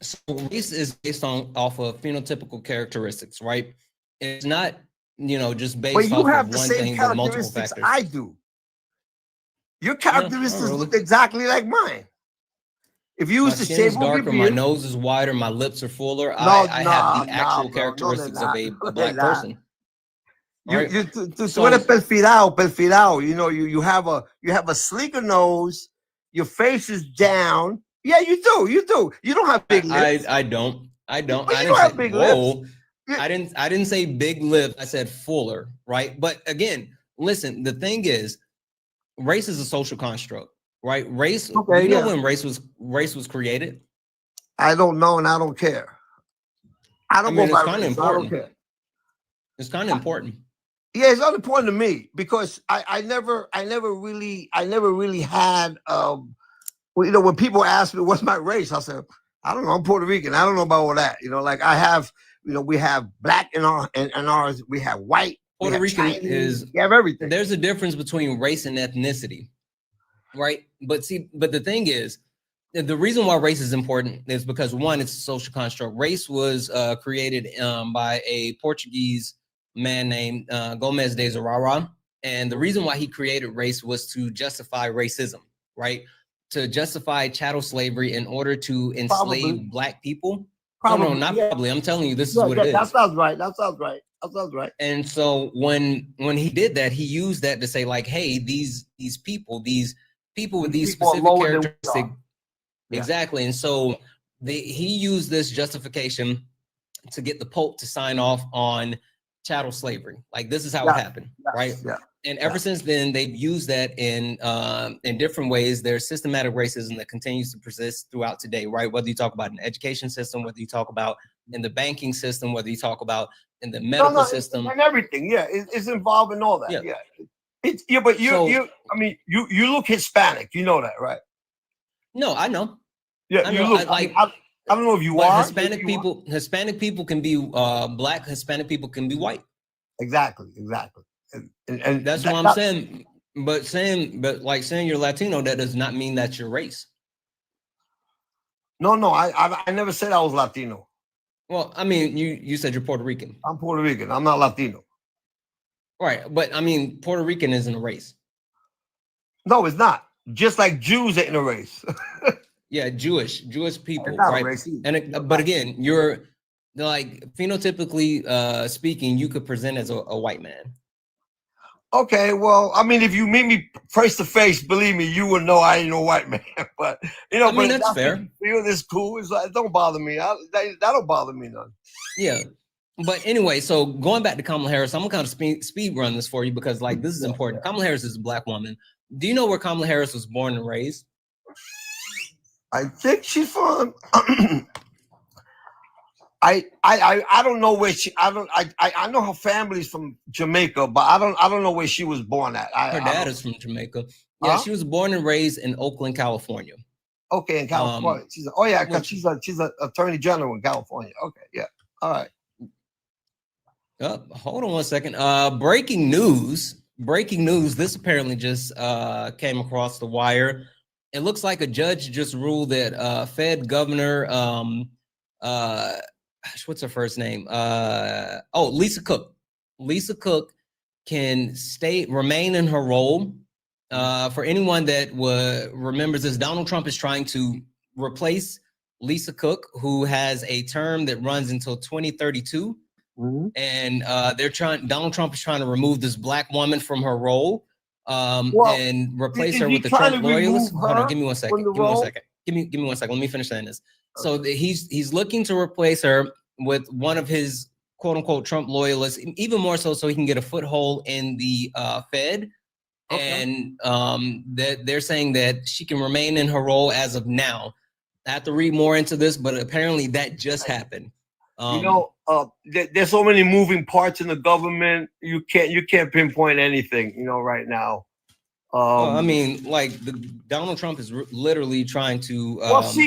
So race is based off of phenotypical characteristics, right? It's not, just based But you off have of the one same thing, but multiple characteristics factors. I do. Your not characteristics really. look exactly like mine. If you My was to skin shave is off your darker, my beard, nose is wider, my lips are fuller. no, I have the no, actual bro, no, they're characteristics of not. a No, they're black not. person. Right? Tú So- eres perfilado. You know, you have a sleeker nose. Your face is down. Yeah, you do. You don't have big lips. I don't. But I you didn't don't have say big whoa. lips. You- I didn't say big lips. I said fuller, right? But again, listen, the thing is, race is a social construct, right? Race, Okay, you know yeah. when race was created? I don't know, and I don't care. I don't I mean, go it's by kinda race. I don't important. care. It's kind of important. Yeah, it's unimportant to me because I never really had when people ask me what's my race, I said, I don't know, I'm Puerto Rican. I don't know about all that. Like I have, we have black in ours, we have white, we Puerto have Rican Chinese, is we have everything. There's a difference between race and ethnicity, right? But the thing is, the reason why race is important is because one, it's a social construct. Race was created by a Portuguese man named Gomez de Zurara, and the reason why he created race was to justify racism, right? To justify chattel slavery in order to enslave Probably. black people. Probably, No, not yeah. probably. I'm telling you, this is Yeah, what it is. that sounds right. That sounds right. And so when he did that, he used that to say like, hey, these people with these People are specific lower than we characteristics. are. Yeah. Exactly. And so he used this justification to get the Pope to sign off on chattel slavery. Like this is how it happened, right? Yeah. And ever since then, they've used that in different ways. There's systematic racism that continues to persist throughout today, right? Whether you talk about an education system, whether you talk about in the banking system, whether you talk about in the medical system, and everything. Yeah, it's involved in all that. Yeah. Yeah. But So- you look Hispanic. You know that, right? no, I know. Yeah, I you know, look. I don't know if you But are. Hispanic people can be black. Hispanic people can be white. Exactly. And That's what I'm saying. But saying you're Latino, that does not mean that's your race. No, I never said I was Latino. Well, I mean, you said you're Puerto Rican, I'm Puerto Rican. I'm not Latino. right? But I mean, Puerto Rican isn't a race. No, it's not. Just like Jews ain't a race. Yeah, Jewish people, It's not a right? race either. And but again, you're like phenotypically speaking, you could present as a white man. Okay, well, I mean, if you meet me face to face, believe me, you will know I ain't no white man. But I mean, that's fair. Feel this cool. It's like, don't bother me. That don't bother me none. Yeah. But anyway, so going back to Kamala Harris, I'm gonna kind of speed run this for you because like this is important. Kamala Harris is a black woman. Do you know where Kamala Harris was born and raised? I think she's from. I don't know where she. I know her family's from Jamaica, but I don't know where she was born at. Her dad is from Jamaica. Yeah, she was born and raised in Oakland, California. Okay, in California. Because she's a attorney general in California. Okay, yeah. All right. Hold on one second. Breaking news. This apparently just came across the wire. It looks like a judge just ruled that Fed governor, what's her first name? Lisa Cook. Lisa Cook can remain in her role. For anyone that remembers this, Donald Trump is trying to replace Lisa Cook, who has a term that runs until 2032. Mm-hmm. And Donald Trump is trying to remove this black woman from her role and replace her with a Trump loyalist. Hold on, give me one second. Give me one second. Let me finish saying this. So he's looking to replace her with one of his quote unquote Trump loyalist, even more so he can get a foothold in the Fed. Okay. And that they're saying that she can remain in her role as of now. I have to read more into this, but apparently that just happened. There's so many moving parts in the government. You can't pinpoint anything, right now. I mean, like Donald Trump is literally trying to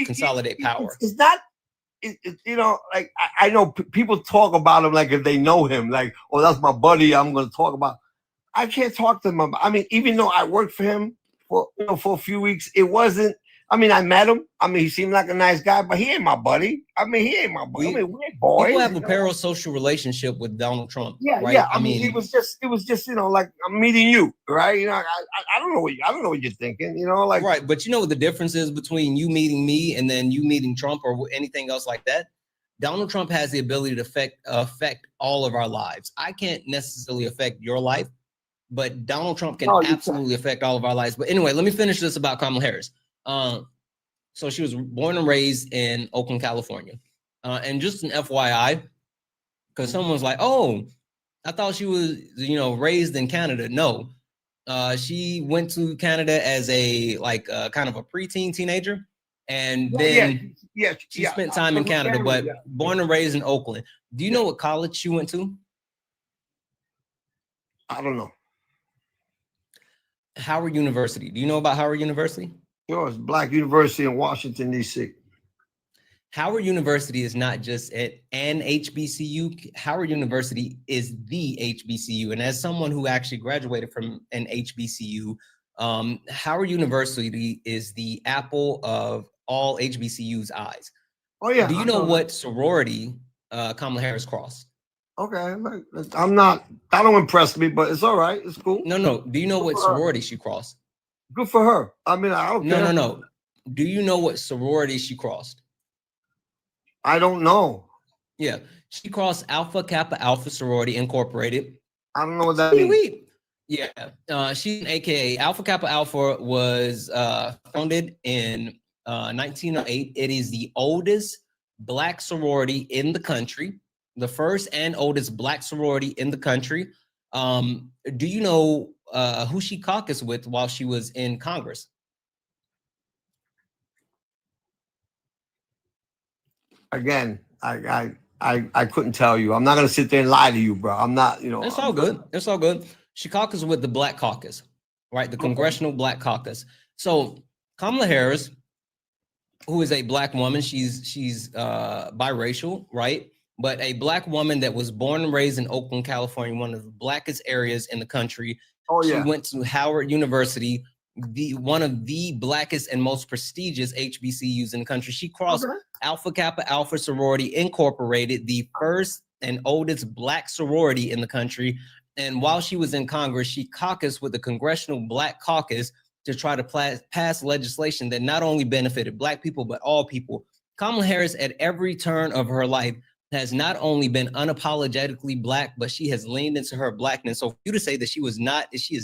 consolidate power. It's not, like I know people talk about him like if they know him, like, oh, that's my buddy, I'm going to talk about. I can't talk to him about. I mean, even though I worked for him for a few weeks, it wasn't. I mean, I met him. I mean, he seemed like a nice guy, but he ain't my buddy. He ain't my buddy. We're boys. People have a parasocial relationship with Donald Trump. Yeah, right? yeah. I mean, it was just, like I'm meeting you, right? I don't know what you're thinking, like. Right, but you know what the difference is between you meeting me and then you meeting Trump or anything else like that? Donald Trump has the ability to affect all of our lives. I can't necessarily affect your life, but Donald Trump can absolutely affect all of our lives. But anyway, let me finish this about Kamala Harris. So she was born and raised in Oakland, California. And just an FYI, because someone's like, oh, I thought she was, raised in Canada. No, she went to Canada as a kind of a preteen teenager. And then she spent time in Canada, but born and raised in Oakland. Do you know what college she went to? I don't know. Howard University. Do you know about Howard University? Sure, it's Black University in Washington, D.C. Howard University is not just an HBCU. Howard University is the HBCU. And as someone who actually graduated from an HBCU, Howard University is the apple of all HBCU's eyes. Oh, yeah. Do you know what sorority Kamala Harris crossed? Okay. That don't impress me, but it's all right. It's cool. No. Do you know what sorority she crossed? Good for her. I mean, I don't care. No. Do you know what sorority she crossed? I don't know. Yeah. She crossed Alpha Kappa Alpha Sorority Incorporated. I don't know what that means. Yeah. She's an AKA. Alpha Kappa Alpha was founded in 1908. It is the oldest Black sorority in the country. The first and oldest Black sorority in the country. Do you know who she caucused with while she was in Congress? Again, I couldn't tell you. I'm not gonna sit there and lie to you, bro. I'm not, It's all good. It's all good. She caucused with the Black Caucus, right? The Congressional Black Caucus. So Kamala Harris, who is a Black woman, she's biracial, right? But a Black woman that was born and raised in Oakland, California, one of the blackest areas in the country. Oh, yeah. She went to Howard University, one of the blackest and most prestigious HBCUs in the country. She crossed Alpha Kappa Alpha Sorority Incorporated, the first and oldest Black sorority in the country. And while she was in Congress, she caucused with the Congressional Black Caucus to try to pass legislation that not only benefited Black people, but all people. Kamala Harris, at every turn of her life, has not only been unapologetically Black, but she has leaned into her Blackness. So for you to say that she is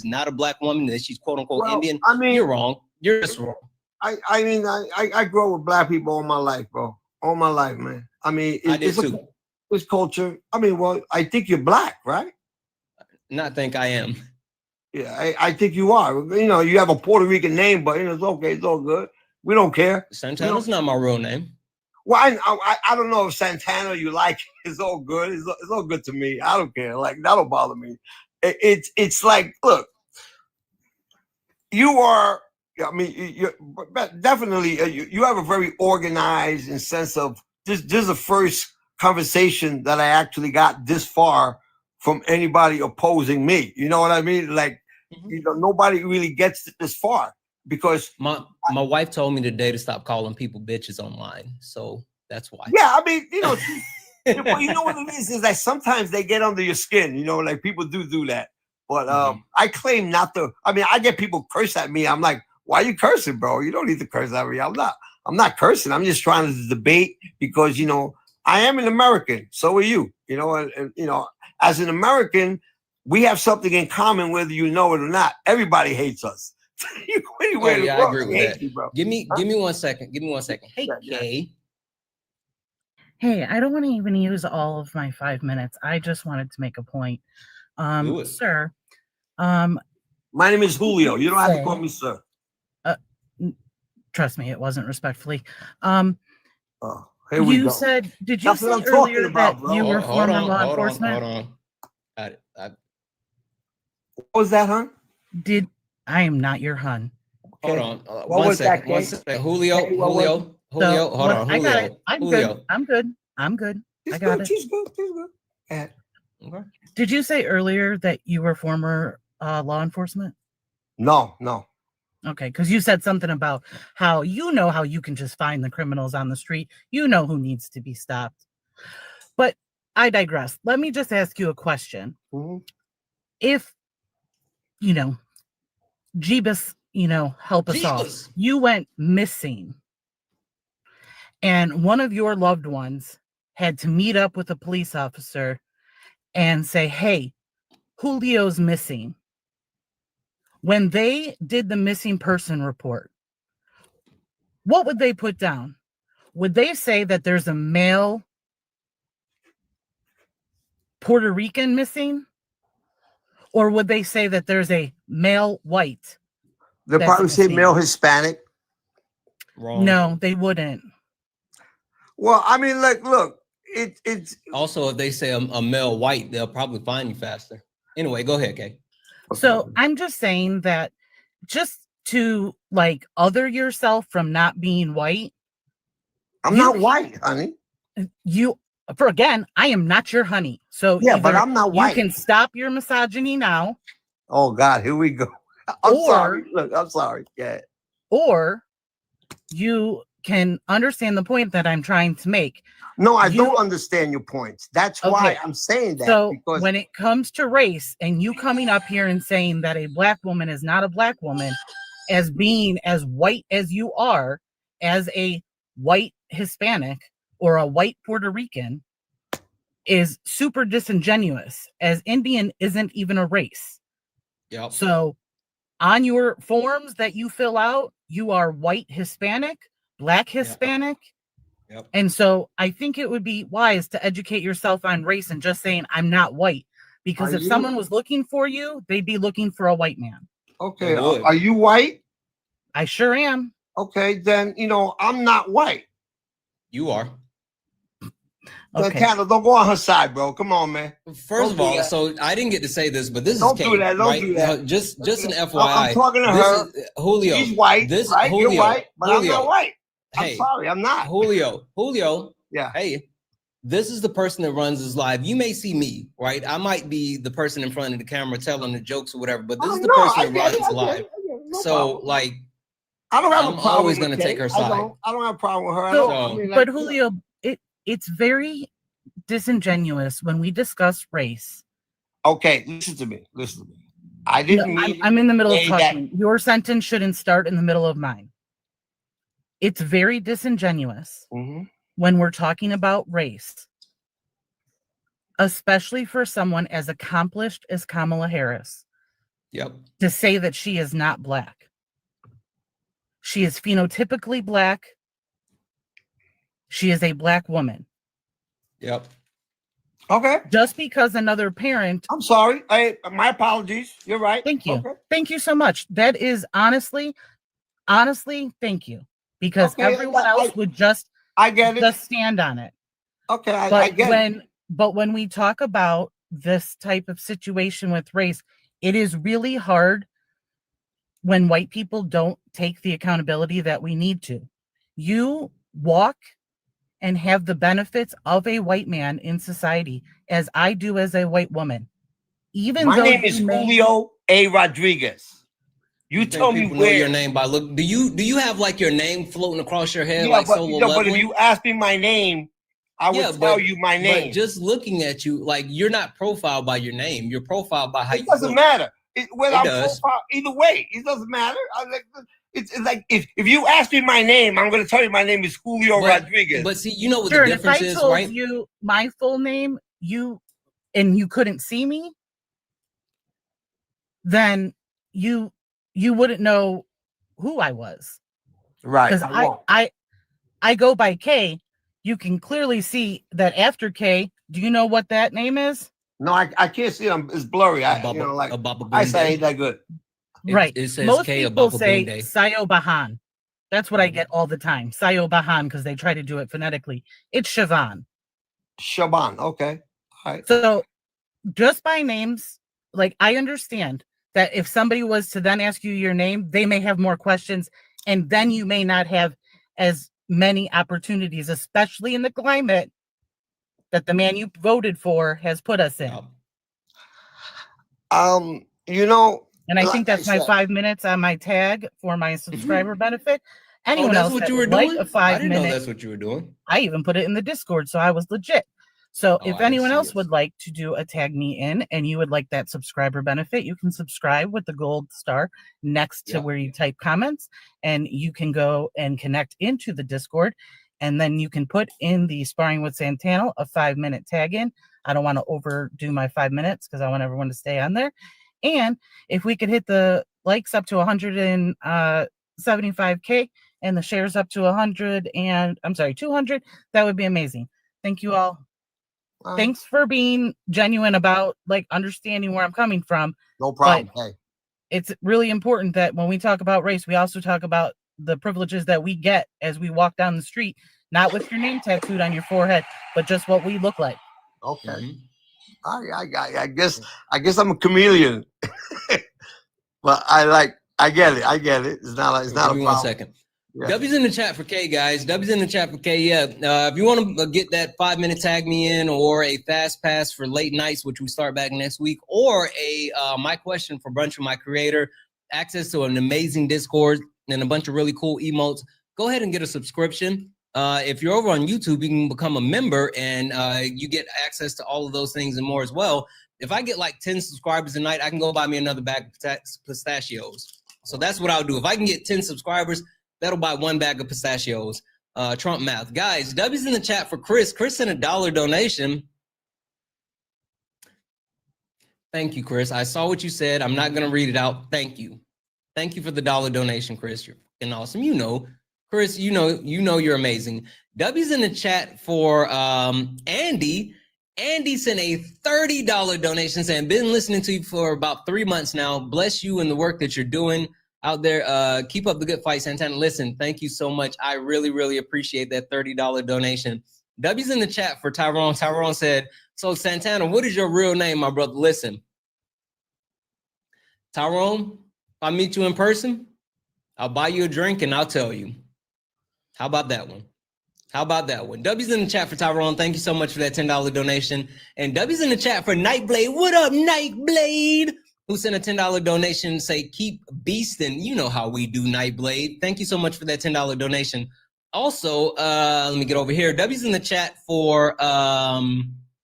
not a Black woman, that she's quote unquote Indian, I mean, you're wrong. You're just wrong. I grew up with Black people all my life, bro. All my life, man. I mean, it's culture. I mean, well, I think you're Black, right? Not think I am. Yeah, I think you are. You have a Puerto Rican name, but it's okay. It's all good. We don't care. Santana's not my real name. Well, I don't know if Santana you like. It's all good. It's all good to me. I don't care. Like, that don't bother me. It's like, look, you are. I mean, you definitely you have a very organized and sense of this. This is the first conversation that I actually got this far from anybody opposing me. You know what I mean? Like, nobody really gets this far. Because my wife told me today to stop calling people bitches online, so that's why. Yeah, I mean, but you know what it is that sometimes they get under your skin. Like people do that. But I claim not to. I mean, I get people curse at me. I'm like, why are you cursing, bro? You don't need to curse at me. I'm not cursing. I'm just trying to debate because I am an American. So are you. And as an American, we have something in common whether you know it or not. Everybody hates us. I agree with that. Give me 1 second. Hey, Kay. Hey, I don't want to even use all of my 5 minutes. I just wanted to make a point. Do it. Sir, My name is Julio. You don't have to say- call me sir. trust me, it wasn't respectfully. Oh, here we You go. said, did you That's say what I'm talking earlier about, that bro. you were Hold former on, law hold on, enforcement? hold on. What was that, huh? I am not your hun. Hold Okay. on. What One was that, second. One Kay? second. Julio. Kay, what was Julio. Julio. So, Hold on. I got Julio. it. I'm Julio. good. I'm good. I'm good. She's I got good. it. She's good. She's good. Yeah. Okay. Did you say earlier that you were former law enforcement? No. Okay, because you said something about how you can just find the criminals on the street. You know who needs to be stopped. But I digress. Let me just ask you a question. Mhm. If, Jeebus, help us all. Jeebus. You went missing and one of your loved ones had to meet up with a police officer and say, hey, Julio's missing. When they did the missing person report, what would they put down? Would they say that there's a male Puerto Rican missing? Or would they say that there's a male white? They'll That's probably say missing. male Hispanic. Wrong. No, they wouldn't. Well, I mean, look, it's Also, if they say a male white, they'll probably find you faster. Anyway, go ahead, Kay. So I'm just saying that just to other yourself from not being white. I'm not white, honey. I am not your honey. So Yeah, but I'm not white. You can stop your misogyny now. Oh God, here we go. I'm sorry. Look, I'm sorry. Yeah. Or you can understand the point that I'm trying to make. No, I don't understand your points. That's why I'm saying that. So because when it comes to race and you coming up here and saying that a black woman is not a black woman, as being as white as you are, as a white Hispanic or a white Puerto Rican, is super disingenuous, as Indian isn't even a race. Yep. So on your forms that you fill out, you are white Hispanic, black Hispanic. Yep. And so I think it would be wise to educate yourself on race and just saying, I'm not white. Because if someone was looking for you, they'd be looking for a white man. Okay. Are you white? I sure am. Okay. Then, I'm not white. You are. Okay. Santana, don't go on her side, bro. Come on, man. First of all, so I didn't get to say this, but this Don't is Kay, do that. Don't right? do that. Just an FYI. I'm talking to this her. Is, Julio. She's white. Right? Julio, You're white, but Julio. I'm not white. Hey, I'm sorry, I'm not. Julio. Yeah. Hey, this is the person that runs this live. You may see me, right? I might be the person in front of the camera telling the jokes or whatever, but this is the person that runs live. So, I don't have a I'm problem. always going to take her side. I don't have a problem with her. So, but Julio, it's very disingenuous when we discuss race. Okay, listen to me. I didn't mean. I'm in the middle of talking. Your sentence shouldn't start in the middle of mine. It's very disingenuous when we're talking about race, especially for someone as accomplished as Kamala Harris. Yep. To say that she is not black. She is phenotypically black. She is a black woman. Yep. Okay. Just because another parent. I'm sorry. My apologies. You're right. Thank you. Okay. Thank you so much. That is honestly, thank you. Because everyone else would just stand on it. Okay, I get it. But when we talk about this type of situation with race, it is really hard when white people don't take the accountability that we need to. You walk and have the benefits of a white man in society, as I do as a white woman. Even my name is Julio A. Rodriguez. You tell me where know your name by look. Do you have your name floating across your head but if you ask me my name, I would tell you my name. But just looking at you, you're not profiled by your name. You're profiled by how you. It doesn't matter. Whether I'm does. profiled, either way, it doesn't matter. It's like if you ask me my name, I'm going to tell you my name is Julio Rodriguez. But see, you know what the difference is, right? If I told you my full name, you couldn't see me, then you wouldn't know who I was. Right. Because I go by K, you can clearly see that after K. Do you know what that name is? No, I can't see them. It's blurry. Eyesight ain't that good. Right. It says Most K people Ababa say Binde. Sayo Bahan. That's what I get all the time. Sayo Bahan, because they try to do it phonetically. It's Siobhan. Shaban. Okay. All right. So just by names, like I understand that if somebody was to then ask you your name, they may have more questions, and then you may not have as many opportunities, especially in the climate that the man you voted for has put us in. You know, And I like think that's I my said, 5 minutes on my tag for my subscriber benefit. Anyone that's else what that you were would like doing? a I didn't know 5-minute, that's what you were doing. I even put it in the Discord, so I was legit. So Oh, if I didn't anyone see else it. would like to do a tag me in and you would like that subscriber benefit, you can subscribe with the gold star next to Yep. where you type comments, and you can go and connect into the Discord, and then you can put in the Sparring with Santana a 5-minute tag in. I don't want to overdo my 5 minutes because I want everyone to stay on there. And if we could hit the likes up to 175K and the shares up to 200, that would be amazing. Thank you all. Thanks for being genuine about like understanding where I'm coming from. no problem. Hey, It's really important that when we talk about race, we also talk about the privileges that we get as we walk down the street, not with your name tattooed on your forehead, but just what we look like. okay. I guess I'm a chameleon. But I get it. It's not Give a me problem. 1 second. Yeah. W's in the chat for K, guys. W's in the chat for K. Yeah. If you want to get that 5-minute tag me in, or a fast pass for late nights, which we start back next week, or a my question for brunch with my creator, access to an amazing Discord and a bunch of really cool emotes, go ahead and get a subscription. If you're over on YouTube, you can become a member, and you get access to all of those things and more as well. If I get like 10 subscribers a night, I can go buy me another bag of pistachios. So that's what I'll do. If I can get 10 subscribers, that'll buy 1 bag of pistachios. Trump math. Guys, W's in the chat for Chris. Chris sent a $1 donation. Thank you, Chris. I saw what you said. I'm not going to read it out. Thank you. Thank you for the $1 donation, Chris. You're fucking awesome. You know, Chris, you know you're amazing. W's in the chat for Andy. Andy sent a $30 donation saying, been listening to you for about 3 months now. Bless you and the work that you're doing out there. Keep up the good fight, Santana. Listen, thank you so much. I really, really appreciate that $30 donation. W's in the chat for Tyrone. Tyrone said, so Santana, what is your real name, my brother? Listen, Tyrone, if I meet you in person, I'll buy you a drink and I'll tell you. How about that one? How about that one? W's in the chat for Tyrone. Thank you so much for that $10 donation. And W's in the chat for Nightblade. What up, Nightblade? Who sent a $10 donation, say, keep beasting. You know how we do, Nightblade. Thank you so much for that $10 donation. Also, let me get over here. W's in the chat for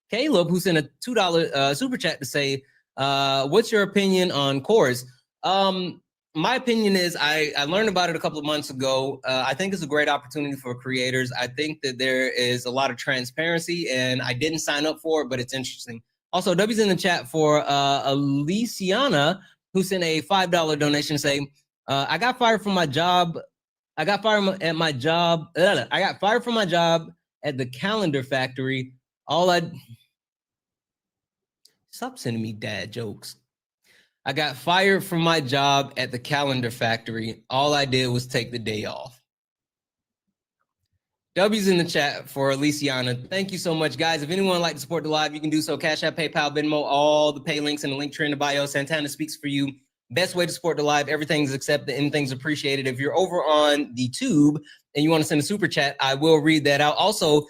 Caleb, who sent a $2 super chat to say, what's your opinion on chorus? My opinion is I learned about it a couple of months ago. I think it's a great opportunity for creators. I think that there is a lot of transparency, and I didn't sign up for it, but it's interesting. Also, W's in the chat for Aliciana, who sent a $5 donation saying, I got fired from my job. I got fired at my job. I got fired from my job at the calendar factory. Stop sending me dad jokes. I got fired from my job at the calendar factory. All I did was take the day off. W's in the chat for Aliciana. Thank you so much, guys. If anyone would like to support the live, you can do so. Cash App, PayPal, Venmo, all the pay links in the link tree in the bio. Santana speaks for you. Best way to support the live. Everything's accepted. Anything's appreciated. If you're over on the tube and you want to send a super chat, I will read that out. Also,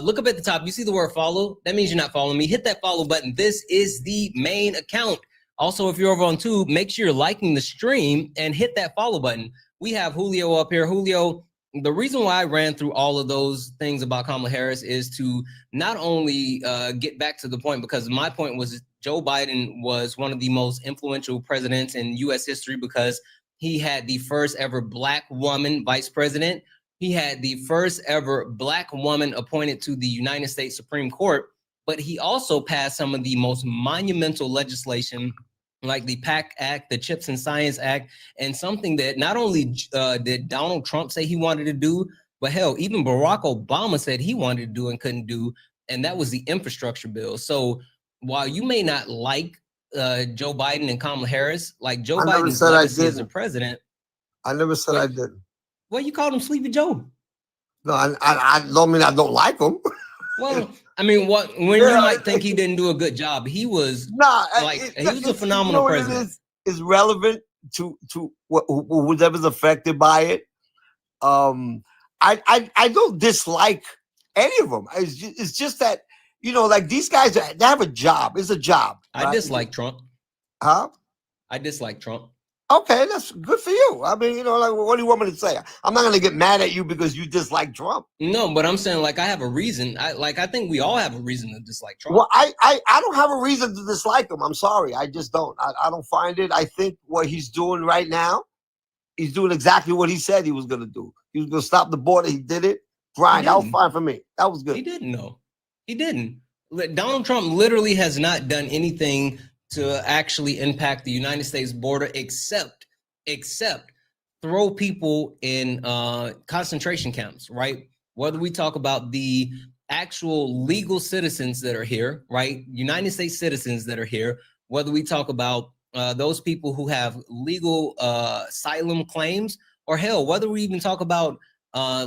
look up at the top. You see the word follow? That means you're not following me. Hit that follow button. This is the main account. Also, if you're over on tube, make sure you're liking the stream and hit that follow button. We have Julio up here. Julio, the reason why I ran through all of those things about Kamala Harris is to not only get back to the point, because my point was Joe Biden was one of the most influential presidents in U.S. history because he had the first ever Black woman vice president. He had the first ever Black woman appointed to the United States Supreme Court, but he also passed some of the most monumental legislation like the PAC Act, the Chips and Science Act, and something that not only did Donald Trump say he wanted to do, But hell, even Barack Obama said he wanted to do and couldn't do, and that was the infrastructure bill. So while you may not like Joe Biden and Kamala Harris, like Joe Biden's legacy as a president. I never said I didn't. Well, you called him Sleepy Joe. No, I don't mean I don't like him. Well, I mean, when you might think he didn't do a good job, he was he was a phenomenal president. Is relevant to whoever's affected by it. I don't dislike any of them. It's just that, you know, like these guys, they have a job. It's a job. I dislike Trump. Huh? I dislike Trump. Okay, that's good for you. I mean, you know, like, what do you want me to say? I'm not going to get mad at you because you dislike Trump. No, but I'm saying, like, I have a reason. I think we all have a reason to dislike Trump. Well, I don't have a reason to dislike him. I'm sorry. I just don't. I don't find it. I think what he's doing right now, he's doing exactly what he said he was going to do. He was going to stop the border. He did it. Brian, that was fine for me. That was good. He didn't, know. He didn't. Donald Trump literally has not done anything to actually impact the United States border except throw people in concentration camps, right? Whether we talk about the actual legal citizens that are here, right? United States citizens that are here, whether we talk about those people who have legal asylum claims, or hell, whether we even talk about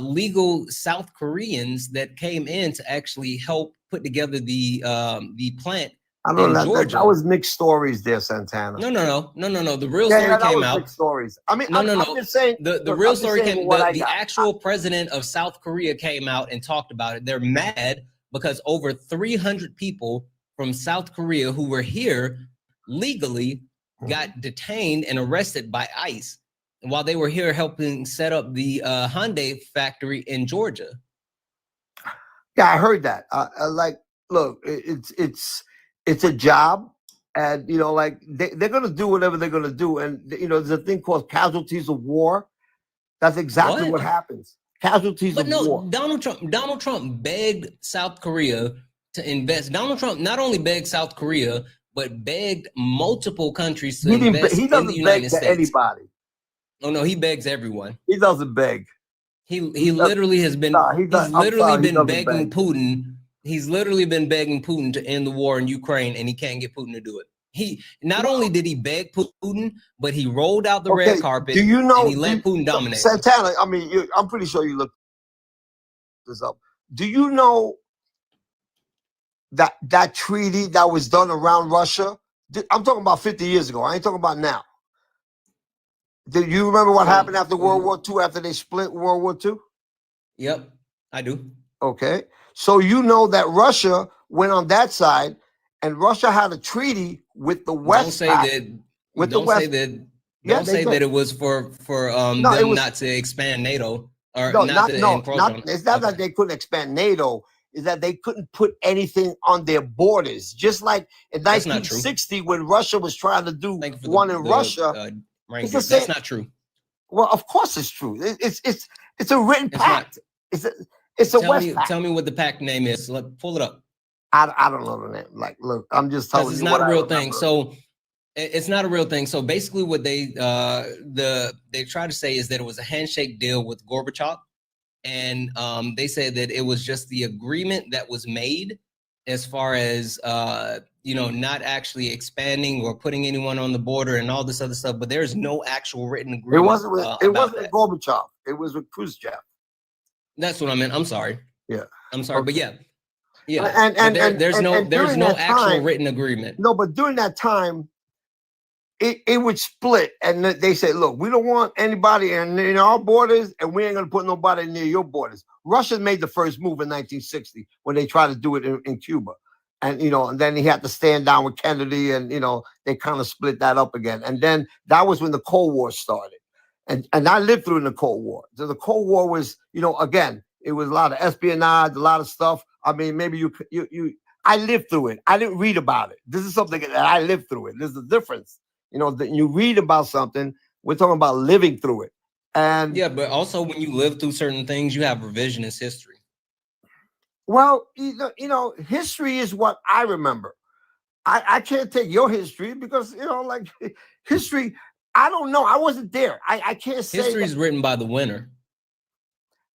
legal South Koreans that came in to actually help put together the plant. I don't know. That was mixed stories there, Santana. No. The real story came out. Mixed stories. I mean, I'm just saying the real story came. The actual president of South Korea came out and talked about it. They're mad because over 300 people from South Korea who were here legally got detained and arrested by ICE while they were here helping set up the Hyundai factory in Georgia. Yeah, I heard that. Like, look, it's a job, and you know, like they're gonna do whatever they're gonna do, and you know, there's a thing called casualties of war. That's exactly what happens. Casualties of war. Donald Trump begged South Korea to invest. Donald Trump not only begged South Korea, but begged multiple countries to invest in the United States. Anybody. Oh no, he begs everyone. He doesn't beg. He literally has been. He's literally been begging Putin. He's literally been begging Putin to end the war in Ukraine, and he can't get Putin to do it. He not only did he beg Putin, but he rolled out the red carpet. Do you know? And he let Putin dominate. Santana, I mean, I'm pretty sure you looked this up. Do you know that treaty that was done around Russia? I'm talking about 50 years ago. I ain't talking about now. Do you remember what happened after World War II, after they split World War II? Yep, I do. Okay. So you know that Russia went on that side, and Russia had a treaty with the West. Don't say that it was for them not to expand NATO or It's not that they couldn't expand NATO. Is that they couldn't put anything on their borders, just like in 1960 when Russia was trying to do one in Russia. That's not true. Well, of course it's true. It's a written pact. It's a West pact. Tell me what the pact name is. Pull it up. I don't know the name. Like, look, I'm just telling you. It's not a real thing. So it's not a real thing. So basically, what they try to say is that it was a handshake deal with Gorbachev, and they said that it was just the agreement that was made as far as not actually expanding or putting anyone on the border and all this other stuff. But there's no actual written agreement. It wasn't with Gorbachev. It was with Khrushchev. That's what I meant. I'm sorry. Yeah. I'm sorry, but yeah. And there's no actual written agreement. No, but during that time, it would split, and they said, "Look, we don't want anybody in our borders, and we ain't gonna put nobody near your borders." Russia made the first move in 1960 when they tried to do it in Cuba, and and then he had to stand down with Kennedy, and they kind of split that up again, and then that was when the Cold War started, and I lived through the Cold War. So the Cold War was, again, it was a lot of espionage, a lot of stuff. I mean, maybe I lived through it. I didn't read about it. This is something that I lived through it. There's a difference. That you read about something, we're talking about living through it. And yeah, but also when you live through certain things, you have revisionist history. Well, history is what I remember. I can't take your history because, like history, I don't know. I wasn't there. I can't say. History is written by the winner.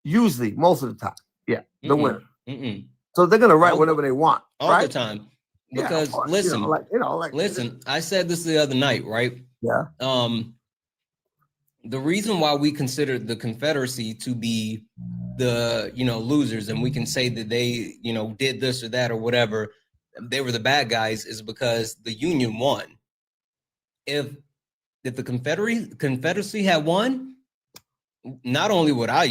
Usually, most of the time. Yeah, the winner. Mm-mm. So they're gonna write All- whatever they want, all right? the time. Yeah, of Because course. listen, like listen, I said this the other night, right? Yeah. The reason why we consider the Confederacy to be the, losers, and we can say that they, did this or that or whatever, they were the bad guys, is because the Union won. If the Confederacy had won, not only would I,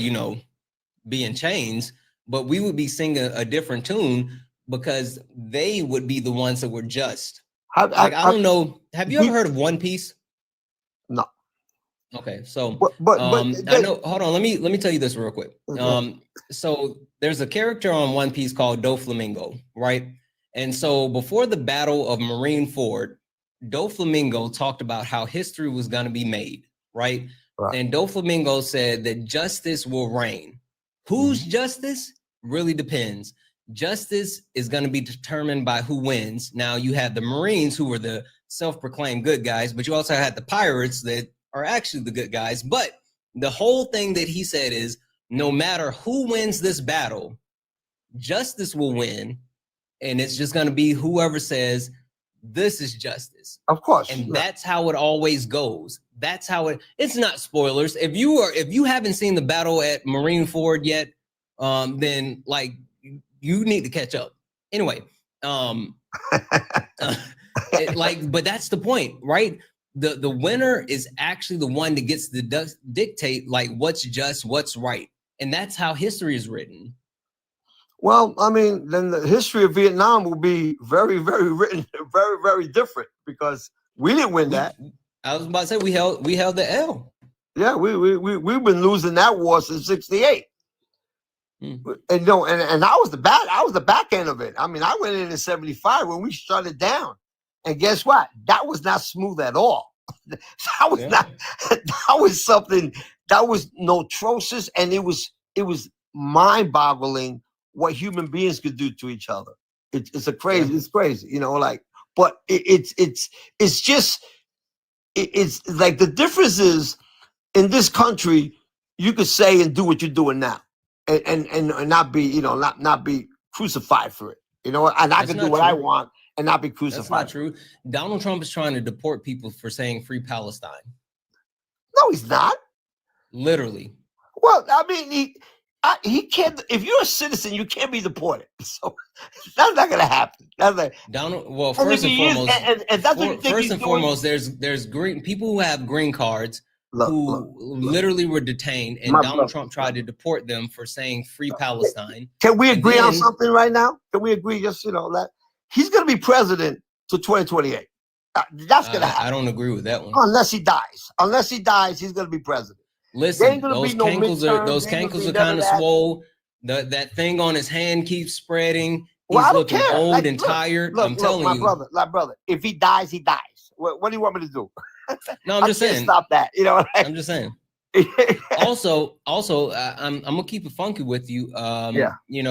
be in chains, but we would be singing a different tune because they would be the ones that were just. I don't know. Have you ever heard of One Piece? No. Okay, so but I know. Hold on, let me tell you this real quick. Okay. So there's a character on One Piece called Doflamingo, right? And so before the Battle of Marineford, Doflamingo talked about how history was going to be made, right? And Doflamingo said that justice will reign. Whose justice? Really depends. Justice is going to be determined by who wins. Now you have the Marines, who were the self-proclaimed good guys, but you also had the pirates that are actually the good guys. But the whole thing that he said is, no matter who wins this battle, justice will win. And it's just going to be whoever says, this is justice. Of course. And that's how it always goes. That's how it's not spoilers. If you haven't seen the battle at Marineford yet, then like you need to catch up. Anyway, but that's the point, right? The winner is actually the one that gets to dictate like what's just, what's right. And that's how history is written. Well, I mean, then the history of Vietnam will be very, very written, very, very different because we didn't win that. I was about to say we held the L. Yeah, we've been losing that war since '68. And and I was the back end of it. I mean, I went in '75 when we shut it down, and guess what? That was not smooth at all. That was not. That was something that was atrocious, and it was mind-boggling what human beings could do to each other. It's crazy, but it's just like the difference is in this country, you could say and do what you're doing now and not be, not be crucified for it. And I can do what I want and not be crucified. That's not true. Donald Trump is trying to deport people for saying free Palestine. No, he's not. Literally. Well, I mean, he can't. If you're a citizen, you can't be deported. So that's not going to happen. That's like Donald. Well, first and foremost, and that's what first and foremost, there's green people who have green cards who literally were detained, and Donald Trump tried to deport them for saying free Palestine. Can we agree on something right now? Can we agree? Just that he's going to be president to 2028. That's going to happen. I don't agree with that one. Unless he dies. Unless he dies, he's going to be president. Listen, those cankles are kind of swole. That thing on his hand keeps spreading. He's looking old and tired. I'm telling you, my brother. If he dies, he dies. What do you want me to do? No, I'm just saying. Stop that. I'm just saying. Also, I'm gonna keep it funky with you.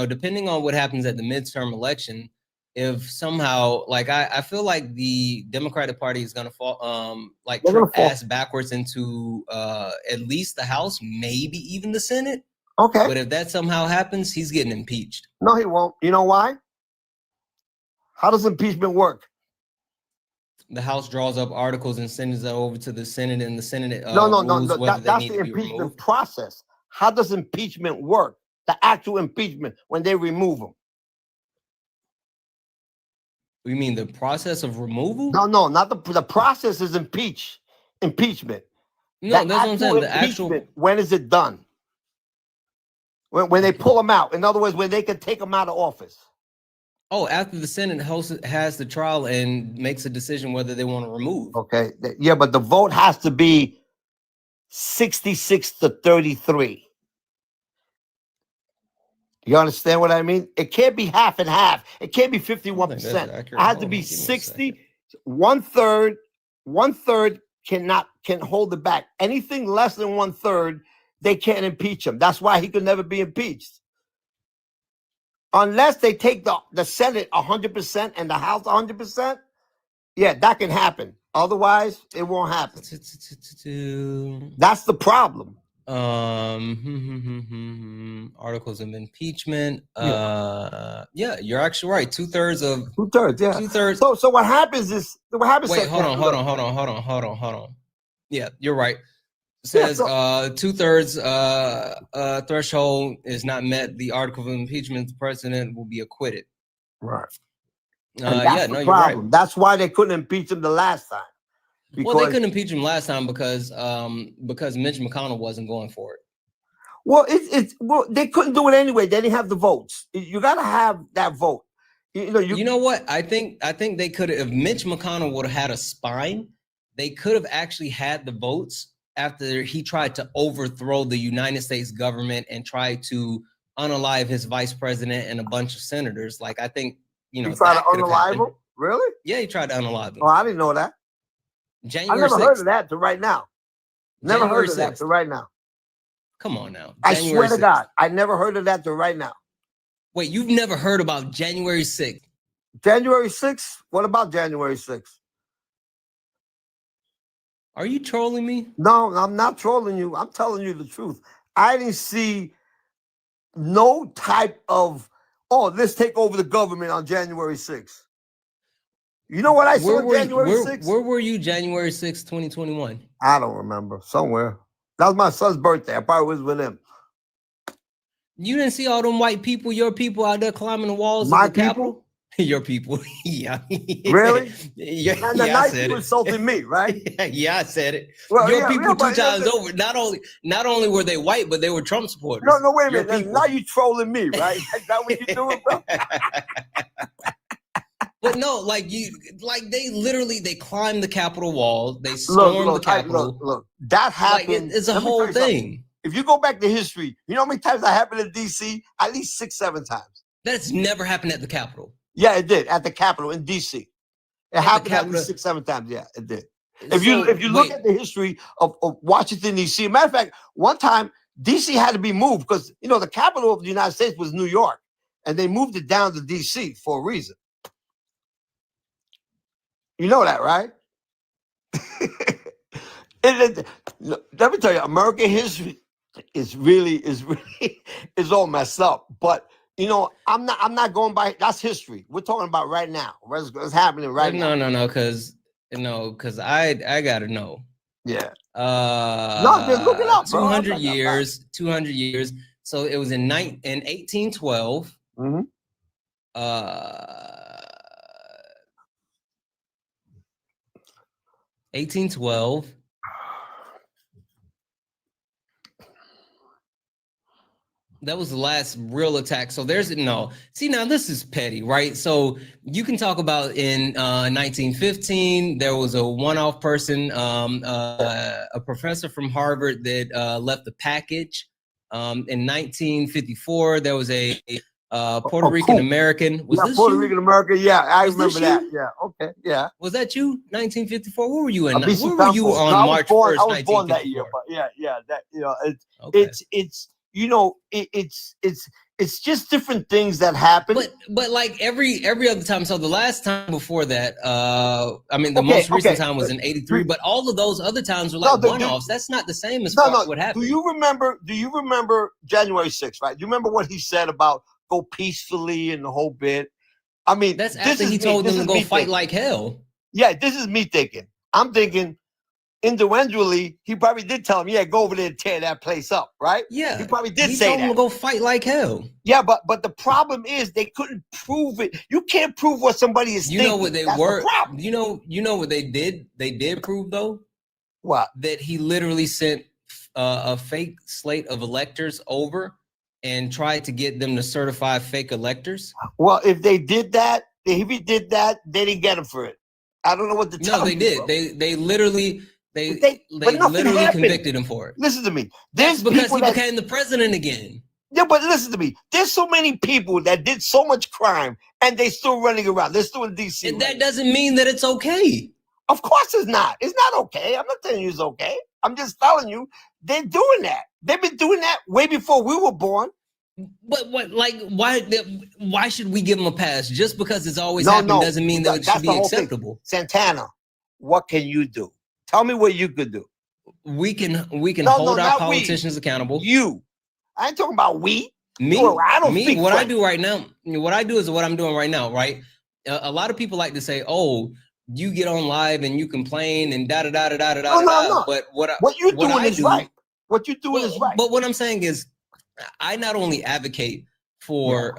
Depending on what happens at the midterm election, if somehow, like I feel like the Democratic Party is gonna fall, Trump ass backwards into at least the House, maybe even the Senate. Okay. But if that somehow happens, he's getting impeached. No, he won't. You know why? How does impeachment work? The House draws up articles and sends it over to the Senate, and the Senate no. That's the impeachment process. How does impeachment work? The actual impeachment when they remove them. You mean the process of removal? No, not the process is impeachment. No, that's what I'm saying. The actual. When is it done? When they pull them out. In other words, when they can take them out of office. Oh, after the Senate has the trial and makes a decision whether they want to remove. Okay. Yeah, but the vote has to be 66-33. You understand what I mean? It can't be half and half. It can't be 51%. It has to be 60. One third can hold it back. Anything less than 1/3, they can't impeach him. That's why he could never be impeached. Unless they take the Senate 100% and the House 100%, yeah, that can happen. Otherwise, it won't happen. That's the problem. Articles of impeachment. Yeah, you're actually right. 2/3 of 2/3. Yeah. 2/3. So what happens is Wait, hold on. Yeah, you're right. It says 2/3 threshold is not met. The article of impeachment, the president will be acquitted. Right. Yeah, no, you're right. That's why they couldn't impeach him the last time. Well, they couldn't impeach him last time because Mitch McConnell wasn't going for it. Well, well, they couldn't do it anyway. They didn't have the votes. You got to have that vote. You know what? I think they could have, if Mitch McConnell would have had a spine, they could have actually had the votes after he tried to overthrow the United States government and try to unalive his vice president and a bunch of senators. Like, I think, he tried to unalive him? Really? Yeah, he tried to unalive him. Oh, I didn't know that. January I never 6th. heard of that to right now. Never January heard of that 6th. to right now. Come on now. I swear to God, I never heard of that to right now. Wait, you've never heard about January 6th? January 6th? What about January 6th? Are you trolling me? No, I'm not trolling you. I'm telling you the truth. I didn't see no type of, let's take over the government on January 6th. You know what I saw January 6th? Where were you January 6th, 2021? I don't remember. Somewhere. That was my son's birthday. I probably was with him. You didn't see all them white people, your people out there climbing the walls My of the people? Capitol? Your people. Yeah. Really? Yeah, And the night you it. insulted me, right? Yeah, I said it. Well, your people but 2 times over. Not only were they white, but they were Trump supporters. No, wait a Your minute. people. Now you trolling me, right? Is that what you're doing, bro? But no, they literally climbed the Capitol wall. They stormed the Capitol. Look, that happened. It's a whole thing. If you go back to history, you know how many times that happened in DC? At least 6-7 times. That's never happened at the Capitol. Yeah, it did at the Capitol in DC. It happened at least 6-7 times. Yeah, it did. If you look at the history of Washington DC, matter of fact, one time DC had to be moved because the capital of the United States was New York, and they moved it down to DC for a reason. You know that, right? Let me tell you, American history is all messed up. But I'm not going by that's history. We're talking about right now. What's happening right now? No, because I gotta know. Yeah. No, just look it up, bro. 200 years. 200 years. So it was in 1812. Mm-hmm. 1812. That was the last real attack. So see, now this is petty, right? So you can talk about in 1915, there was a one-off person, a professor from Harvard that left a package. In 1954, there was a Puerto Rican American. Was this Puerto you? Rican American? Yeah, I remember that. Yeah, okay, yeah. Was that you? 1954. Where were you in? Where were you on March 1st? I was born that year, but yeah. That it's just different things that happen. But like every other time. So the last time before that, the most recent time was in 83. But all of those other times were like one-offs. That's not the same as what happened. Do you remember January 6th? Right? Do you remember what he said about go peacefully and the whole bit? I mean, that's after he told them to go fight like hell. Yeah, this is me thinking. I'm thinking individually, he probably did tell him, yeah, go over there and tear that place up, right? Yeah. He probably did say that. He told him to go fight like hell. Yeah, but the problem is they couldn't prove it. You can't prove what somebody is thinking. You know what they were? You know what they did? They did prove, though? What? That he literally sent a fake slate of electors over and tried to get them to certify fake electors. Well, if he did that, they didn't get him for it. I don't know what to tell you. No, they did. Bro. They literally convicted him for it. Listen to me. That's because he became the president again. Yeah, but listen to me. There's so many people that did so much crime and they still running around. They're still in DC. And that doesn't mean that it's okay. Of course it's not. It's not okay. I'm not telling you it's okay. I'm just telling you they're doing that. They've been doing that way before we were born. But why should we give them a pass? Just because it's always happened doesn't mean that it should be acceptable. Santana, what can you do? Tell me what you could do. we can No, hold our not politicians accountable. You. I ain't talking about we. Me, Well, I don't me. speak What I French. do right now, what I do is what I'm doing right now, right? A lot of people like to say, "Oh, you get on live and you complain and da da da da da da da." No. But what you're what doing I is do, right. What you're doing is right. But what I'm saying is, I not only advocate for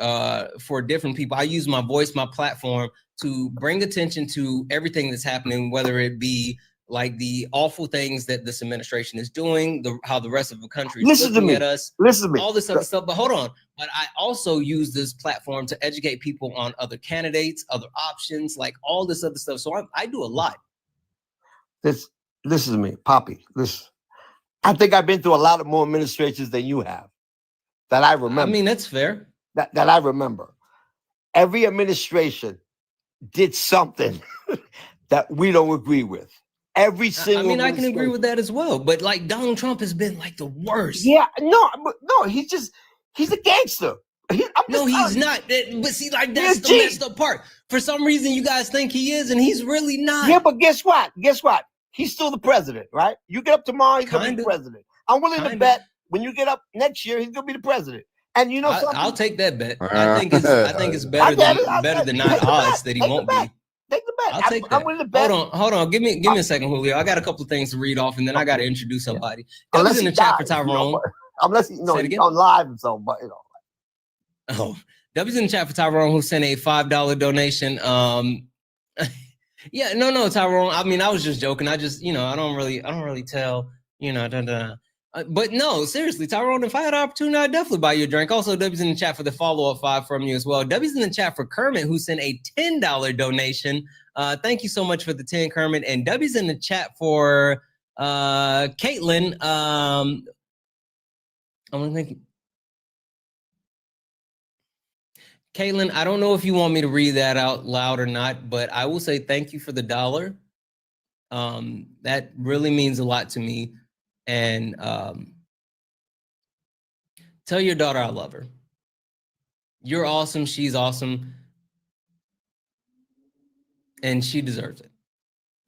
different people. I use my voice, my platform to bring attention to everything that's happening, whether it be like the awful things that this administration is doing, how the rest of the country is looking at us, all this other stuff. But hold on. But I also use this platform to educate people on other candidates, other options, like all this other stuff. So I do a lot. Listen to me, Poppy. Listen, I think I've been through a lot of more administrations than you have. That I remember. I mean, that's fair. That I remember. Every administration did something that we don't agree with. Every single. I mean, I can agree with that as well. But like Donald Trump has been like the worst. Yeah, no, he's a gangster. He's not. But see, like that's the messed up part. For some reason, you guys think he is, and he's really not. Yeah, but guess what? He's still the president, right? You get up tomorrow, he's gonna be the president. I'm willing to bet when you get up next year, he's gonna be the president. And you know something? I'll take that bet. I think it's better than not odds that he won't be. Take the bet. I'll take that. I'm willing to bet. Hold on. Give me a second, Julio. I got a couple of things to read off, and then I got to introduce somebody. Unless in the chat for Tyrone. Unless he's on live and so, but you know. Oh, W's in the chat for Tyrone, who sent a $5 donation. Yeah, no, Tyrone. I mean, I was just joking. I just, I don't really tell, but no, seriously, Tyrone, if I had an opportunity, I'd definitely buy you a drink. Also, W's in the chat for the follow-up 5 from you as well. W's in the chat for Kermit, who sent a $10 donation. Thank you so much for the 10, Kermit. And W's in the chat for Caitlin. I'm thinking. Caitlin, I don't know if you want me to read that out loud or not, but I will say thank you for the $1. That really means a lot to me. And tell your daughter I love her. You're awesome. She's awesome. And she deserves it.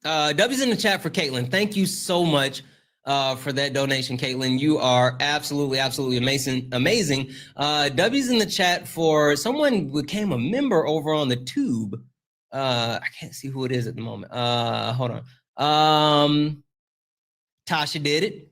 W's in the chat for Caitlin. Thank you so much for that donation, Caitlin. You are absolutely amazing. W's in the chat for someone who became a member over on the tube. I can't see who it is at the moment. Hold on. Tasha did it.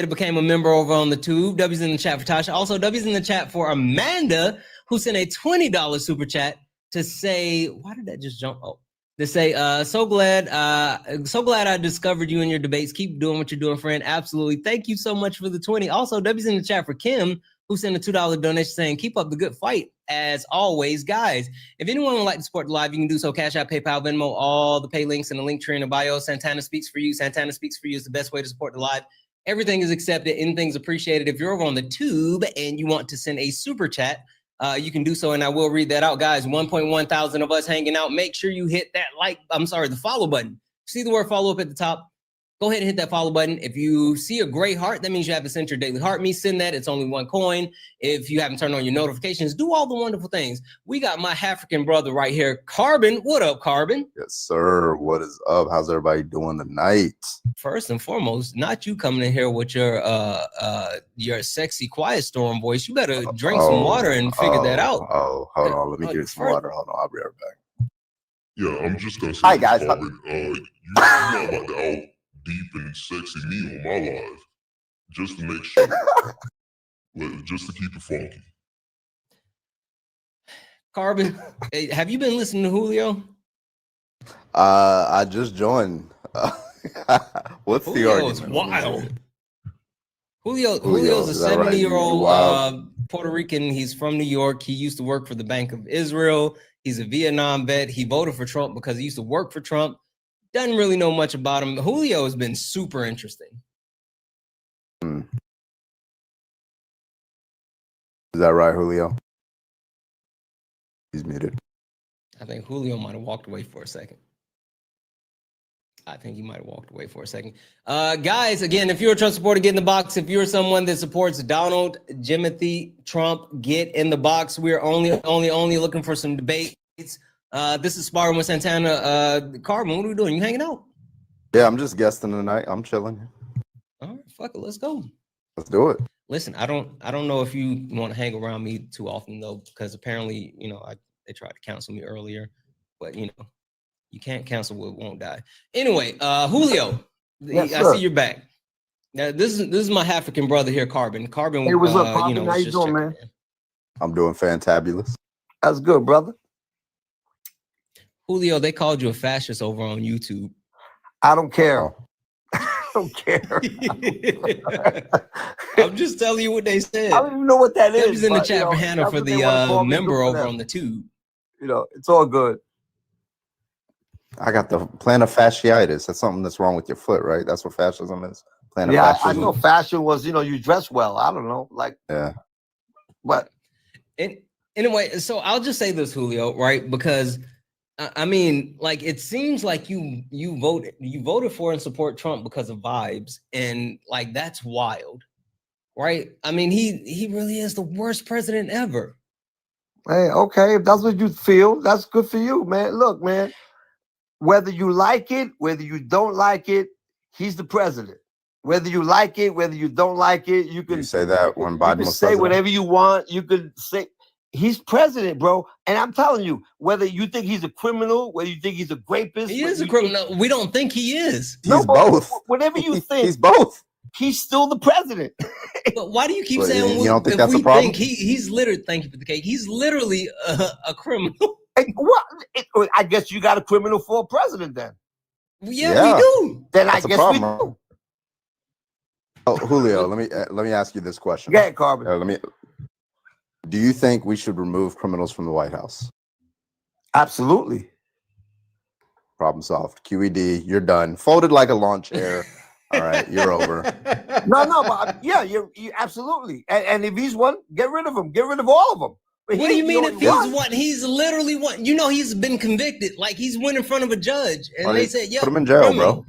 Became a member over on the tube. W's in the chat for Tasha. Also, W's in the chat for Amanda, who sent a $20 super chat to say, why did that just jump? Oh, to say, so glad I discovered you in your debates. Keep doing what you're doing, friend. Absolutely. Thank you so much for the 20. Also, W's in the chat for Kim, who sent a $2 donation saying, keep up the good fight. As always, guys, if anyone would like to support the live, you can do so. Cash App, PayPal, Venmo, all the pay links in the link tree in the bio. Santana Speaks for You. Santana Speaks for You is the best way to support the live. Everything is accepted. Anything's appreciated. If you're over on the tube and you want to send a super chat, you can do so, and I will read that out, guys. 1.1 thousand of us hanging out. Make sure you hit that the follow button. See the word follow up at the top? Go ahead and hit that follow button. If you see a gray heart, that means you haven't sent your daily heart. Me, send that. It's only 1 coin. If you haven't turned on your notifications, do all the wonderful things. We got my African brother right here, Carbon. What up, Carbon? Yes, sir. What is up? How's everybody doing tonight? First and foremost, not you coming in here with your sexy quiet storm voice. You better drink some water and figure that out. Oh, hold on. Let me get some water. Hold on. I'll be right back. Yeah, I'm just gonna say, hi guys. You know about to out deep and sexy me on my live, just to make sure, just to keep it funky. Carbon, hey, have you been listening to Julio? I just joined. What's the argument? Wild. Julio's a 70-year-old Puerto Rican. He's from New York. He used to work for the Bank of Israel. He's a Vietnam vet. He voted for Trump because he used to work for Trump. Doesn't really know much about him. Julio has been super interesting. Is that right, Julio? He's muted. I think Julio might have walked away for a second. Guys, again, if you're a Trump supporter, get in the box. If you're someone that supports Donald Jimothy Trump, get in the box. We're only looking for some debates. This is Sparring with Santana. Carbon, what are we doing? You hanging out? Yeah, I'm just guesting tonight. I'm chilling. fuck it, let's go. Let's do it. Listen, I don't know if you want to hang around me too often though, because apparently, they tried to cancel me earlier, but you can't cancel what won't die. Anyway, Julio, Yes, I sir. see you're back. Now this is my African brother here, Carbon. Carbon, Hey, what's up, Carbon? How was you just doing, checking man? in. I'm doing fantabulous. That's good, brother. Julio, they called you a fascist over on YouTube. I don't care. Oh. I don't care. I'm just telling you what they said. I don't even know what that That is. was in the but, chat for Hannah that's for what they the wanna call me, member good for over them. on the tube. It's all good. I got the plantar fasciitis. That's something that's wrong with your foot, right? That's what fascism is. Plantar Yeah, I fascism. know fashion was, you dress well. I don't know, Yeah. but And anyway, so I'll just say this, Julio, right? Because I mean, like, it seems like you voted for and support Trump because of vibes, and like that's wild, right? I mean, he really is the worst president ever. hey, okay, if that's what you feel, that's good for you, man. Look, man, whether you like it, whether you don't like it, he's the president. Whether you like it, whether you don't like it, you can say that when you Biden can was say president? whatever you want. You could say he's president, bro. And I'm telling you, whether you think he's a criminal, whether you think he's a rapist, He whether is a you criminal. We don't think he is. He's but both. Whatever you think, He's both. he's still the president. But why do you keep Well, saying you don't think if that's a we problem? think he's literally? Thank you for the cake. He's literally a criminal. Hey, I guess you got a criminal for a president then. Yeah, we do. Then That's I a guess we problem. do. Oh, Julio, let me ask you this question. Go ahead, Carbon. Do you think we should remove criminals from the White House? Absolutely. Problem solved. QED, you're done. Folded like a lawn chair. All right, you're over. No, but yeah, you absolutely. And if he's one, get rid of him. Get rid of all of them. But What do you mean if he's he's one? He's literally one. He's been convicted. Like he's went in front of a judge, and they said, "Yeah, put him in jail, bro.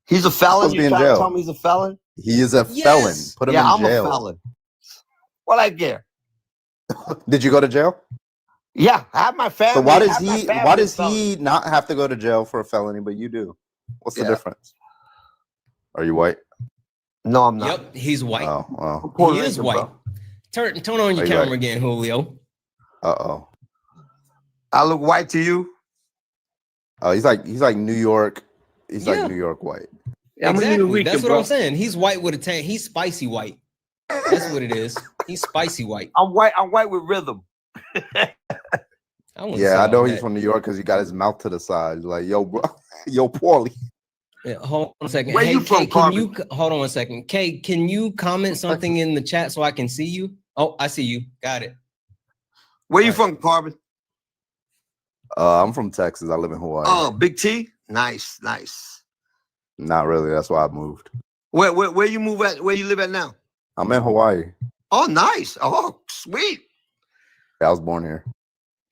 He's a felon. Supposed to You be in trying to jail. tell me he's a felon? He is a felon. Put him in I'm jail. a felon. What I care? Did you go to jail? Yeah, I have my family. So why does he not have to go to jail for a felony, but you do? What's the difference? Are you white? No, I'm not. Yep, he's white. Oh. He is white. Turn on your camera again, Julio. Uh-oh. I look white to you? Oh, he's like New York. He's like New York white. Yeah, exactly. That's what I'm saying. He's white with a tan. He's spicy white. That's what it is. He's spicy white. I'm white with rhythm. I know he's from New York because he got his mouth to the side. Like, yo, bro, yo, Paulie. Yeah, hold on a second. Where hey, you from, Kay, hold on 1 second. Kay, can you comment something in the chat so I can see you? Oh, I see you. Got it. Where you from, Carbon? I'm from Texas. I live in Hawaii. Oh, Big T? Nice. Not really. That's why I moved. Where you move at? Where you live at now? I'm in Hawaii. Oh, nice. Oh, sweet. I was born here.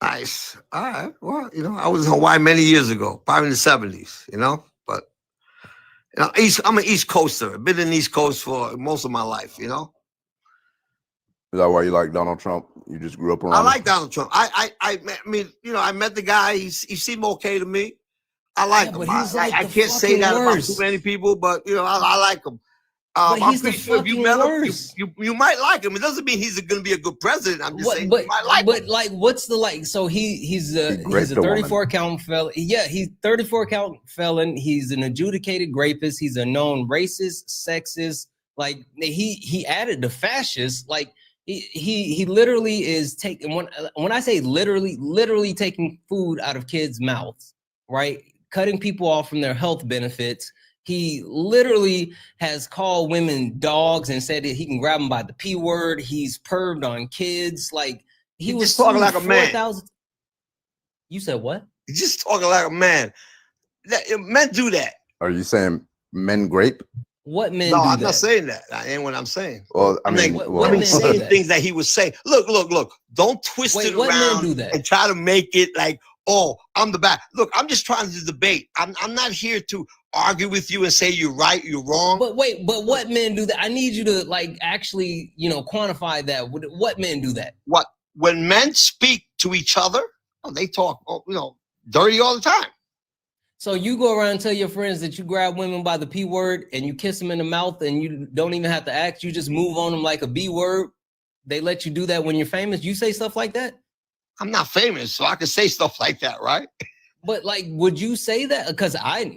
Nice. All right. Well, I was in Hawaii many years ago, probably in the 70s, but I'm an East Coaster. I've been in the East Coast for most of my life, Is that why you like Donald Trump? You just grew up around I him? like Donald Trump. I mean, I met the guy. He seemed okay to me. I like him. I can't say that about too many people, but I like him. But I'm he's pretty the sure if you fucking met worst. him, you might like him. It doesn't mean he's going to be a good president. I'm just saying you might like him. Like, what's the like? So he's a 34 count felon. Yeah, he's 34 count felon. He's an adjudicated rapist. He's a known racist, sexist. Like he added the fascist. Like he literally is taking when I say literally taking food out of kids' mouths, right? Cutting people off from their health benefits. He literally has called women dogs and said that he can grab them by the P word. He's perved on kids. Like he was just talking like a man. 4,000. You said what? He's just talking like a man. Men do that. Are you saying men grape? What men No, do I'm that? not saying that. That ain't what I'm saying. Well, I mean, saying things that he was saying. Look. Don't twist it what men around do that? and try to make it like, oh, I'm the bad. Look, I'm just trying to debate. I'm not here to argue with you and say you're right, you're wrong. But what men do that? I need you to actually, quantify that. What men do that? What? When men speak to each other, they talk, dirty all the time. So you go around and tell your friends that you grab women by the P word and you kiss them in the mouth and you don't even have to ask. You just move on them like a B word. They let you do that when you're famous. You say stuff like that? I'm not famous, so I can say stuff like that, right? But like, would you say that? Because I've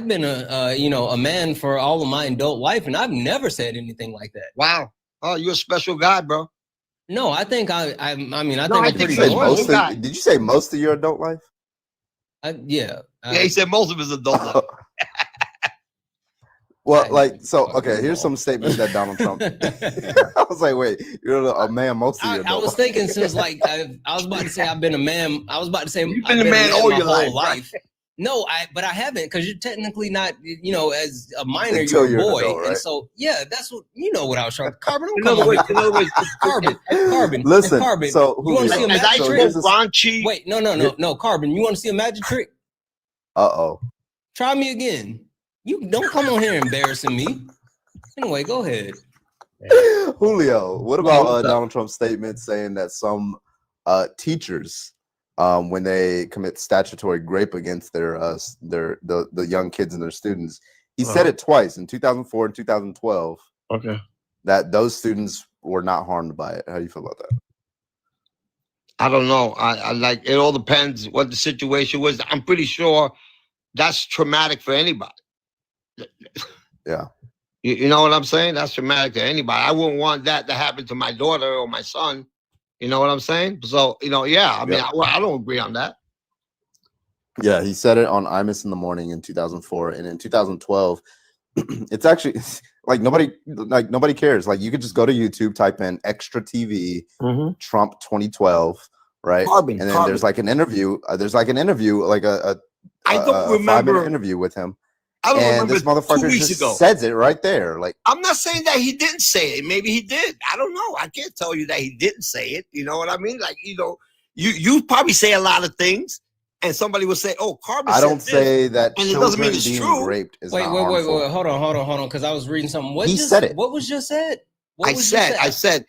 been a man for all of my adult life, and I've never said anything like that. Wow. Oh, you're a special guy, bro. No, I think I mean, I No, I think I'm think pretty so. normal. Most of- Did you say most of your adult life? Yeah, he said most of his adult life. Well, like, so, okay, here's some statements that Donald Trump. I was like, wait, you're a man most of your adult I was life. thinking since like I was about to say I've been a man. I was about to say You've I've been a man all my your whole life, right? No, but I haven't, because you're technically not, as a minor, Until you're a you're an boy. adult, right? And so, yeah, that's what, what I was trying to, Carbon, don't In come other on words, here. Carbon, Listen, Carbon, so you want to see a as I magic trick? spoke raunchy. Wait, no, Carbon, you want to see a magic trick? Uh-oh. Try me again. You don't come on here embarrassing me. Anyway, go ahead. Julio, what about Donald Trump's statement saying that some teachers, when they commit statutory rape against the young kids and their students, he said it twice in 2004 and 2012. Okay. That those students were not harmed by it. How do you feel about that? I don't know. I like, it all depends what the situation was. I'm pretty sure that's traumatic for anybody. Yeah. You know what I'm saying? That's traumatic to anybody. I wouldn't want that to happen to my daughter or my son. You know what I'm saying? So, yeah, I mean, I don't agree on that. Yeah, he said it on Imus in the Morning in 2004, and in 2012, it's actually like nobody cares. Like, you could just go to YouTube, type in extra TV Trump 2012, right? Carbon, and then there's like an interview. Like a I don't remember 5-minute interview with him. I don't and remember this motherfucker 2 weeks just ago. says it right there. Like, I'm not saying that he didn't say it. Maybe he did. I don't know. I can't tell you that he didn't say it. You know what I mean? Like, you probably say a lot of things, and somebody will say, "Oh, Carbon." I don't said say this, that and it doesn't mean children it's being true. raped is Wait, not harmful. hold on, because I was reading something. What He just said it. What was just said? I said,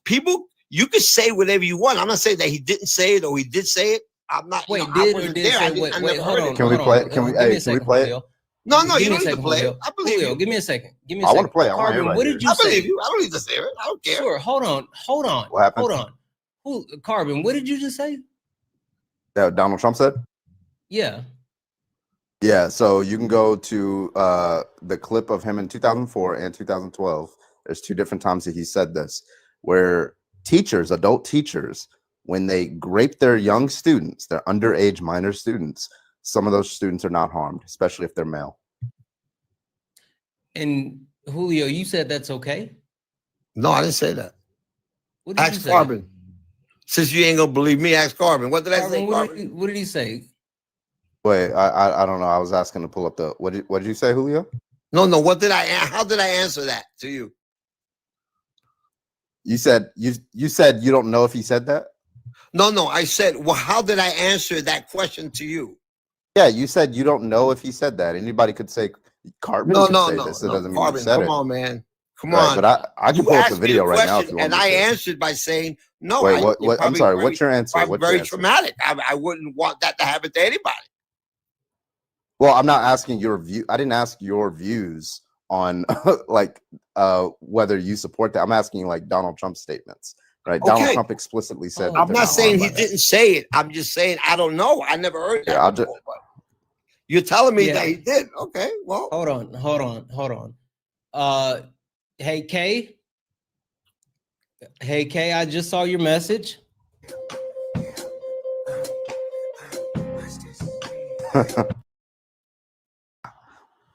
people, you can say whatever you want. I'm not saying that he didn't say it or he did say it. I'm not. Wait, I did or wasn't didn't there. say? Wait, never hold heard on. it. Can we play it? Can we? Hey, can we play it? No, Give you me don't a need to second, play Julio. it. I believe Julio, you. give me a second. I want to play it. I want to hear Carbon, about what it. did you I say? believe you. I don't need to say it. I don't care. Sure. Hold on. What happened? Hold on. Carbon, what did you just say? That Donald Trump said? Yeah. Yeah, so you can go to the clip of him in 2004 and 2012. There's 2 different times that he said this, where adult teachers, when they rape their young students, their underage minor students, some of those students are not harmed, especially if they're male. And Julio, you said that's okay? No, I didn't say that. What did you Ask say? Carbon. Since you ain't gonna believe me, ask Carbon. What did I say, Carbon? What did he say? Wait, I don't know. I was asking to pull up the what did you say, Julio? No. How did I answer that to you? You said you said you don't know if he said that? No. I said, well, how did I answer that question to you? Yeah, you said you don't know if he said that. Anybody could say Carbon could say this. It doesn't mean he Carbon, said come it. on, man. Come Right, on. but I can You pull up the asked me video right now if question, you want and me I to. answered by saying no. Wait, what? I'm sorry. What's your answer? Probably What's your very answer? traumatic. I wouldn't want that to happen to anybody. Well, I'm not asking your view. I didn't ask your views on like whether you support that. I'm asking like Donald Trump's statements, right? Okay. Donald Trump explicitly said. I'm not saying he didn't say it. I'm just saying I don't know. I never heard that. Yeah, before, but you're telling me that he did. Okay, well, hold on. Hey Kay. Hey Kay, I just saw your message.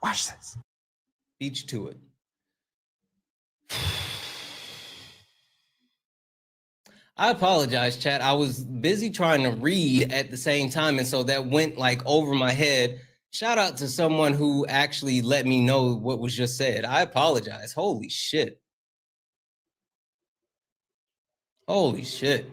Watch this. Beat you to it. I apologize, chat. I was busy trying to read at the same time, and so that went like over my head. Shout out to someone who actually let me know what was just said. I apologize. Holy shit. Holy shit.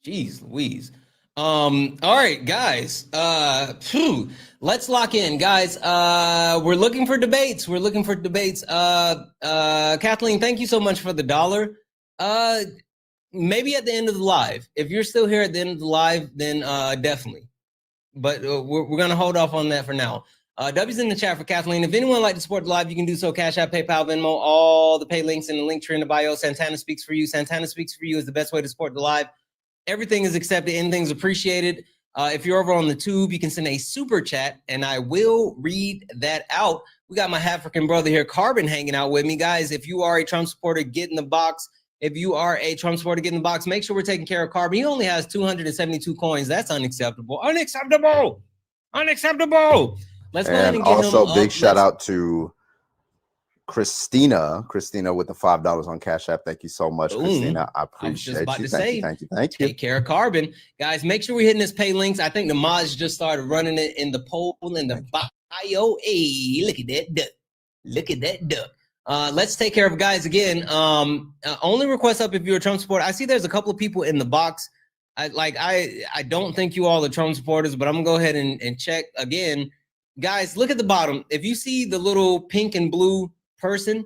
Jeez Louise. All right, guys. Let's lock in, guys. We're looking for debates. Kathleen, thank you so much for the $1. Maybe at the end of the live. If you're still here at the end of the live, then definitely. but we're gonna hold off on that for now. W's in the chat for Kathleen. If anyone would like to support the live, you can do so. Cash App, PayPal, Venmo, all the pay links in the link tree in the bio. Santana Speaks For You. Santana Speaks For You is the best way to support the live. Everything is accepted. Anything's appreciated. If you're over on the tube, you can send a super chat, and I will read that out. We got my African brother here, Carbon, hanging out with me. Guys, if you are a Trump supporter, get in the box. If you are a Trump supporter, get in the box. Make sure we're taking care of Carbon. He only has 272 coins. That's unacceptable. Unacceptable. Unacceptable. Let's go ahead and get also him big up. shout out to Christina with the $5 on Cash App. Thank you so much, Boom. Christina. I I was just appreciate about you. to Thank say, you. Thank you. Take care of Carbon. Guys, make sure we're hitting this pay links. I think the mods just started running it in the poll in the bio. Hey, look at that duck. Look at that duck. Let's take care of guys again. Only request up if you're a Trump supporter. I see there's a couple of people in the box. I don't think you all are Trump supporters, but I'm gonna go ahead and check again. Guys, look at the bottom. If you see the little pink and blue person,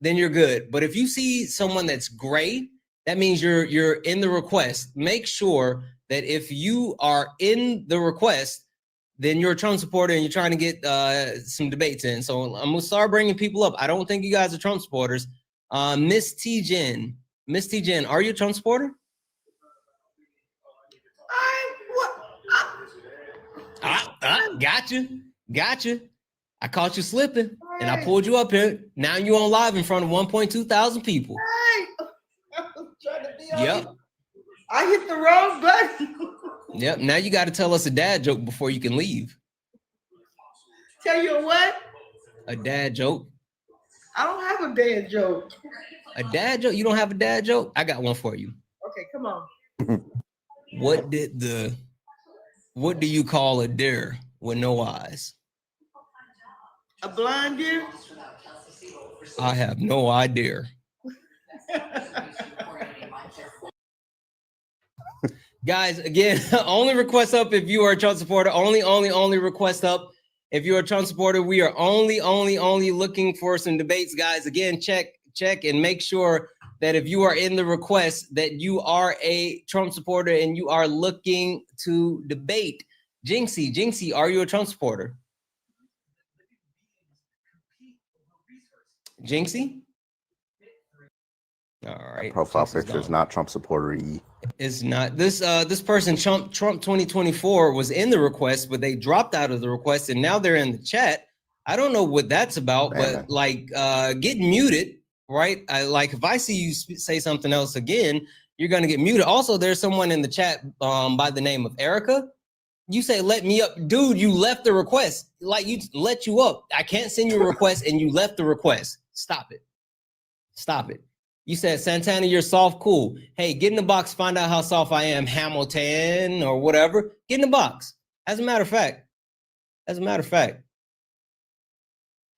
then you're good. But if you see someone that's gray, that means you're in the request. Make sure that if you are in the request, then you're a Trump supporter and you're trying to get some debates in. So I'm gonna start bringing people up. I don't think you guys are Trump supporters. Miss T Jen, are you a Trump supporter? Gotcha. I caught you slipping, and I pulled you up here. Now you on live in front of 1.2 thousand people. Yep. I hit the wrong button. Yep. Now you got to tell us a dad joke before you can leave. Tell you what? A dad joke. I don't have a dad joke. A dad joke? You don't have a dad joke? I got one for you. Okay, come on. What do you call a deer with no eyes? A blind deer? I have no idea. Guys, again, only request up if you are a Trump supporter. Only request up if you're a Trump supporter. We are only looking for some debates, guys. Again, check and make sure that if you are in the request that you are a Trump supporter and you are looking to debate. Jinxie, are you a Trump supporter? Jinxie? All right. Profile picture is not Trump supporter-y. It's not. This person, Trump 2024, was in the request, but they dropped out of the request, and now they're in the chat. I don't know what that's about, but like, get muted, right? If I see you say something else again, you're gonna get muted. Also, there's someone in the chat by the name of Erica. You say, let me up. Dude, you left the request. Like, you let you up. I can't send you a request, and you left the request. Stop it. You said, Santana, you're soft, cool. Hey, get in the box, find out how soft I am, Hamilton, or whatever. Get in the box. As a matter of fact,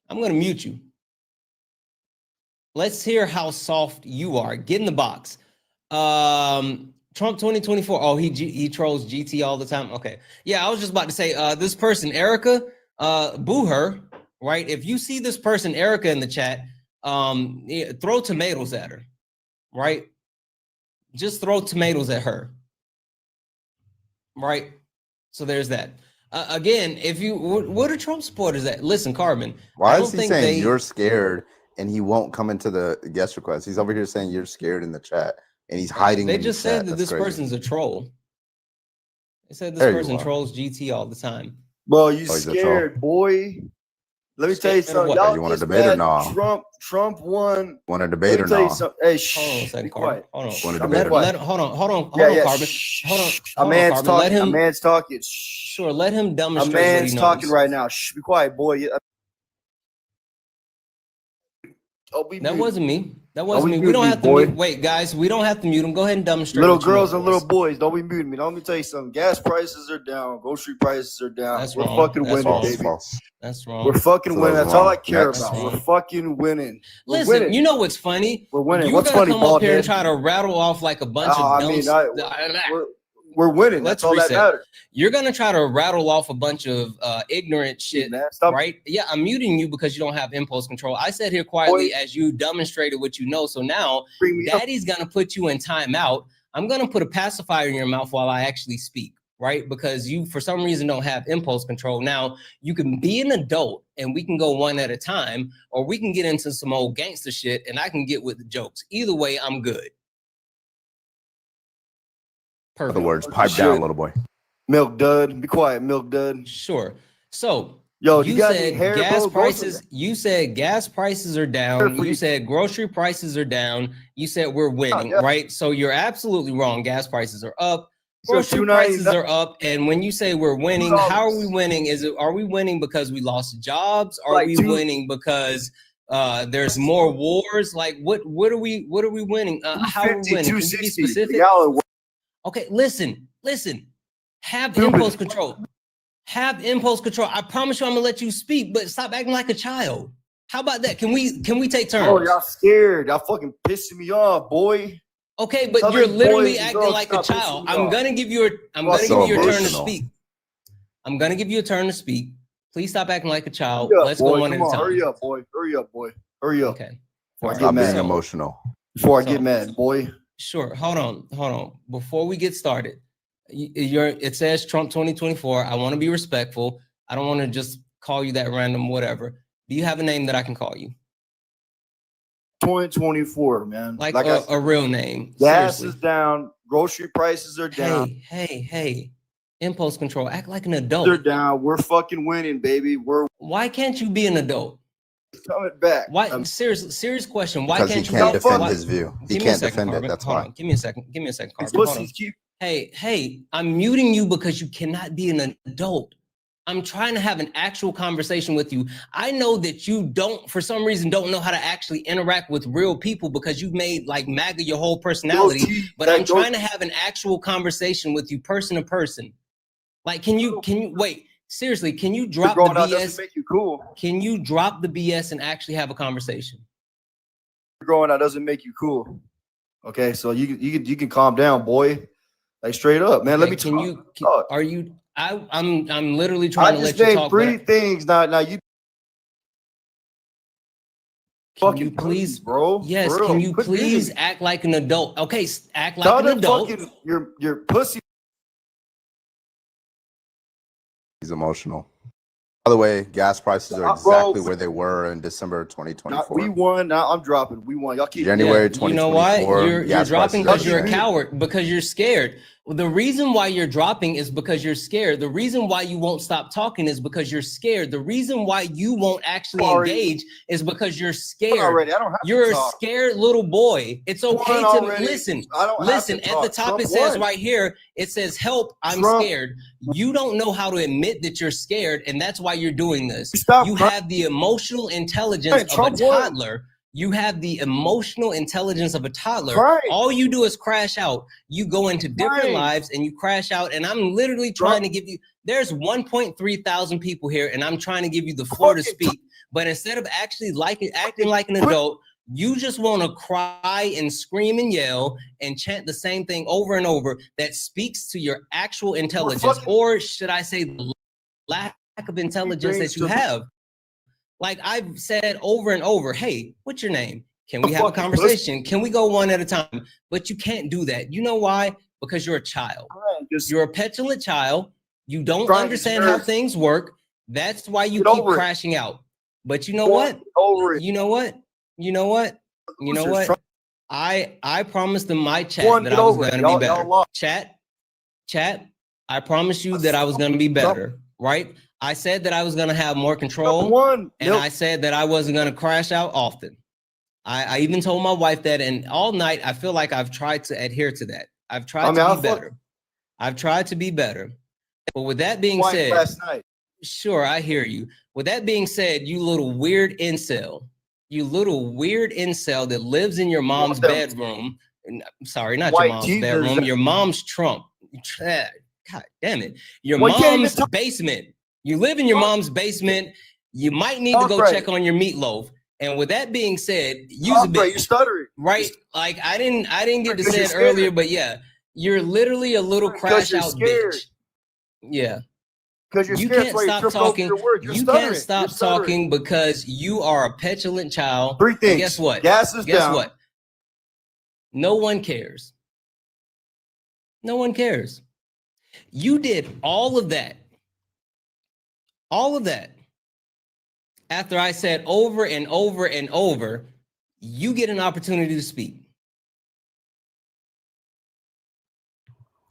I'm going to mute you. Let's hear how soft you are. Get in the box. Trump 2024. Oh, he trolls GT all the time. Okay. Yeah, I was just about to say, this person, Erica, boo her, right? If you see this person, Erica, in the chat, throw tomatoes at her, right? Just throw tomatoes at her, right? So there's that. Again, if you, what are Trump supporters at? Listen, Carbon. Why is he saying you're scared and he won't come into the guest request? He's over here saying you're scared in the chat. And he's hiding. They just said that this person's a troll. They said this person trolls GT all the time. Bro, you scared, boy. Let me tell you something. Y'all you want to debate or no? Trump won. Want to debate or no? Hey, hold on a second, Carbon. Hold on. Want to debate or no? Hold on, Carbon. Hold on. A man's talking. A man's talking. Sure, let him demonstrate. A man's talking right now. Shh, be quiet, boy. That wasn't me. That wasn't me. We don't have to mute. Wait, guys, we don't have to mute him. Go ahead and demonstrate. Little girls and little boys, don't be muting me. Let me tell you something. Gas prices are down. Grocery prices are down. That's We're wrong. fucking winning, baby. That's wrong. We're fucking winning. That's all I care about. We're fucking winning. Listen, you know what's funny? We're winning. You're gonna come up here and try to rattle off like a bunch of dumb we're winning. That's all that matters. You're gonna try to rattle off a bunch of ignorant shit, right? Yeah, I'm muting you because you don't have impulse control. I sat here quietly as you demonstrated what you know. So now Daddy's gonna put you in timeout. I'm gonna put a pacifier in your mouth while I actually speak. right? Because you, for some reason, don't have impulse control. Now, you can be an adult and we can go one at a time, or we can get into some old gangster shit and I can get with the jokes. Either way, I'm good. In Perfect. other words, pipe down, little boy. Milk dud. Be quiet, milk dud. Sure. So, Yo, you got said any hair, gas bro? prices. You said gas prices are down. You said grocery prices are down. You said we're winning, right? So you're absolutely wrong. Gas prices are up. Grocery prices are up. And when you say we're winning, how are we winning? Are we winning because we lost jobs? Are we winning because there's more wars? Like what are we winning? How are we winning? Can you be specific? Okay, listen. Have impulse control. Have impulse control. I promise you I'm gonna let you speak, but stop acting like a child. How about that? Can we take turns? Oh, y'all scared. Y'all fucking pissing me off, boy. Okay, but you're literally acting like a child. I'm gonna give you your turn to speak. I'm gonna give you a turn to speak. Please stop acting like a child. Let's go one at a time. Hurry up, boy. Hurry up, boy. Hurry up. Okay. Stop being emotional. Before I get mad, boy. Sure. Hold on. Before we get started, it says Trump 2024. I want to be respectful. I don't want to just call you that random whatever. Do you have a name that I can call you? 2024, man. Like a real name. Gas Seriously. is down. Grocery prices are down. Hey. Impulse control. Act like an adult. They're down. We're fucking winning, baby. Why can't you be an adult? Coming back. Why? Serious question. Why Because can't he can't you defend his view. He can't defend Carmen. it. That's Hold why. on. Give me a second, Carmen. Hey, I'm muting you because you cannot be an adult. I'm trying to have an actual conversation with you. I know that you don't, for some reason, don't know how to actually interact with real people because you've made like MAGA your whole personality. But I'm trying to have an actual conversation with you, person to person. Like, can you wait? Seriously, can you drop the BS? Make you cool. Can you drop the BS and actually have a conversation? Growing out doesn't make you cool. Okay, so you can calm down, boy. Like straight up, man. Okay, Let me talk. Are you? I'm literally trying to let you talk. I just named 3 things. Now you. Can you please, bro? Yes. Can you please act like an adult? Okay, act like an adult. Your pussy. He's emotional. By the way, gas prices are exactly where they were in December 2024. We won. Now I'm dropping. We won. Y'all keep January 2024. You know why? You're dropping because you're a down. coward, because you're scared. The reason why you're dropping is because you're scared. The reason why you won't stop talking is because you're scared. The reason why you won't actually engage is because you're scared. You're a scared little boy. It's okay to listen. Listen, at the top it says right here, it says, help, I'm scared. You don't know how to admit that you're scared, and that's why you're doing this. You have the emotional intelligence of a toddler. You have the emotional intelligence of a toddler. Right. All you do is crash out. You go into different lives and you crash out. And I'm literally trying to give you, there's 1.3 thousand people here and I'm trying to give you the floor to speak. But instead of actually acting like an adult, you just want to cry and scream and yell and chant the same thing over and over that speaks to your actual intelligence, or should I say the lack of intelligence that you have. Like I've said over and over, hey, what's your name? Can we have a conversation? Can we go one at a time? But you can't do that. You know why? Because you're a child. You're a petulant child. You don't understand how things work. That's why you keep crashing out. But you know what? You know what? You know what? You know what? I promised in my chat that I was going to be better. Chat, I promised you that I was going to be better, right? I said that I was going to have more control, and I said that I wasn't going to crash out often. I even told my wife that, and all night I feel like I've tried to adhere to that. I've tried to be better. I've tried to be better. But with that being said, sure, I hear you. With that being said, you little weird incel, that lives in your mom's bedroom. Sorry, not your mom's bedroom, your mom's trunk. God damn it. Your mom's basement. You live in your mom's basement. You might need to go check on your meatloaf. And with that being said, use a bit. You're stuttering, right? Like I didn't get to say it earlier, but yeah, you're literally a little crash out bitch. Yeah. Because you can't stop talking. You can't stop talking because you are a petulant child. 3 things. And guess what? Gas is down. Guess what? No one cares. No one cares. You did all of that. All of that. After I said over and over and over, you get an opportunity to speak.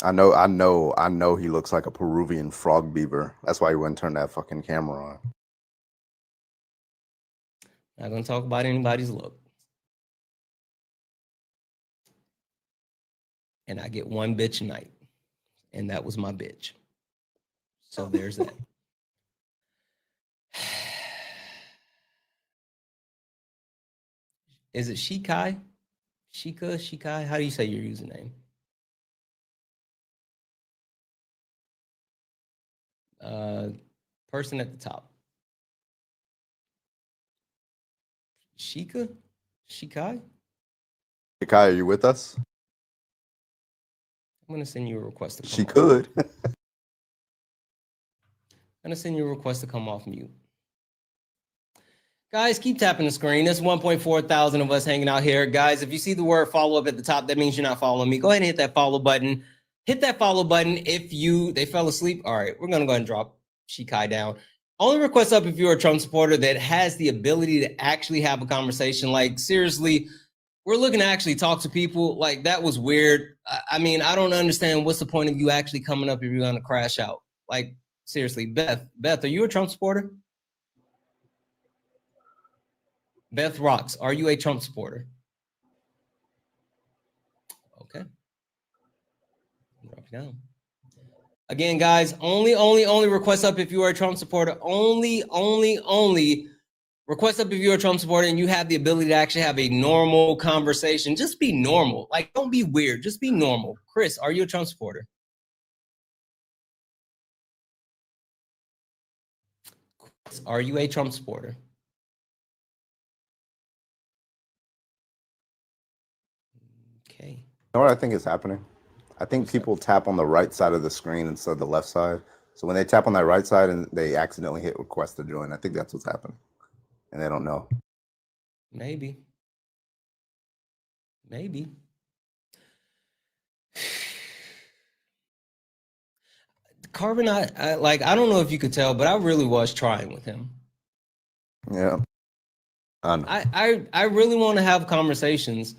I know he looks like a Peruvian frog beaver. That's why he wouldn't turn that fucking camera on. Not gonna talk about anybody's look. And I get one bitch a night. And that was my bitch. So there's that. Is it Shikai? Shikai? How do you say your username? Person at the top. Shikai? Shikai, are you with us? I'm gonna send you a request to come She off. could. I'm gonna send you a request to come off mute. Guys, keep tapping the screen. There's 1.4 thousand of us hanging out here. Guys, if you see the word follow up at the top, that means you're not following me. Go ahead and hit that follow button. Hit that follow button if they fell asleep. All right, we're gonna go ahead and drop Shikai down. Only request up if you're a Trump supporter that has the ability to actually have a conversation. Like, seriously, we're looking to actually talk to people. Like, that was weird. I mean, I don't understand what's the point of you actually coming up if you're gonna crash out. Like, seriously, Beth, are you a Trump supporter? Beth Rocks, are you a Trump supporter? Okay. Drop it down. Again, guys, only request up if you are a Trump supporter. Only request up if you're a Trump supporter and you have the ability to actually have a normal conversation. Just be normal. Like, don't be weird. Just be normal. Chris, are you a Trump supporter? Chris, are you a Trump supporter? Okay. You know what I think is happening? I think people tap on the right side of the screen instead of the left side. So when they tap on that right side and they accidentally hit request to join, I think that's what's happening. And they don't know. Maybe. Carbon, I don't know if you could tell, but I really was trying with him. Yeah. I really want to have conversations.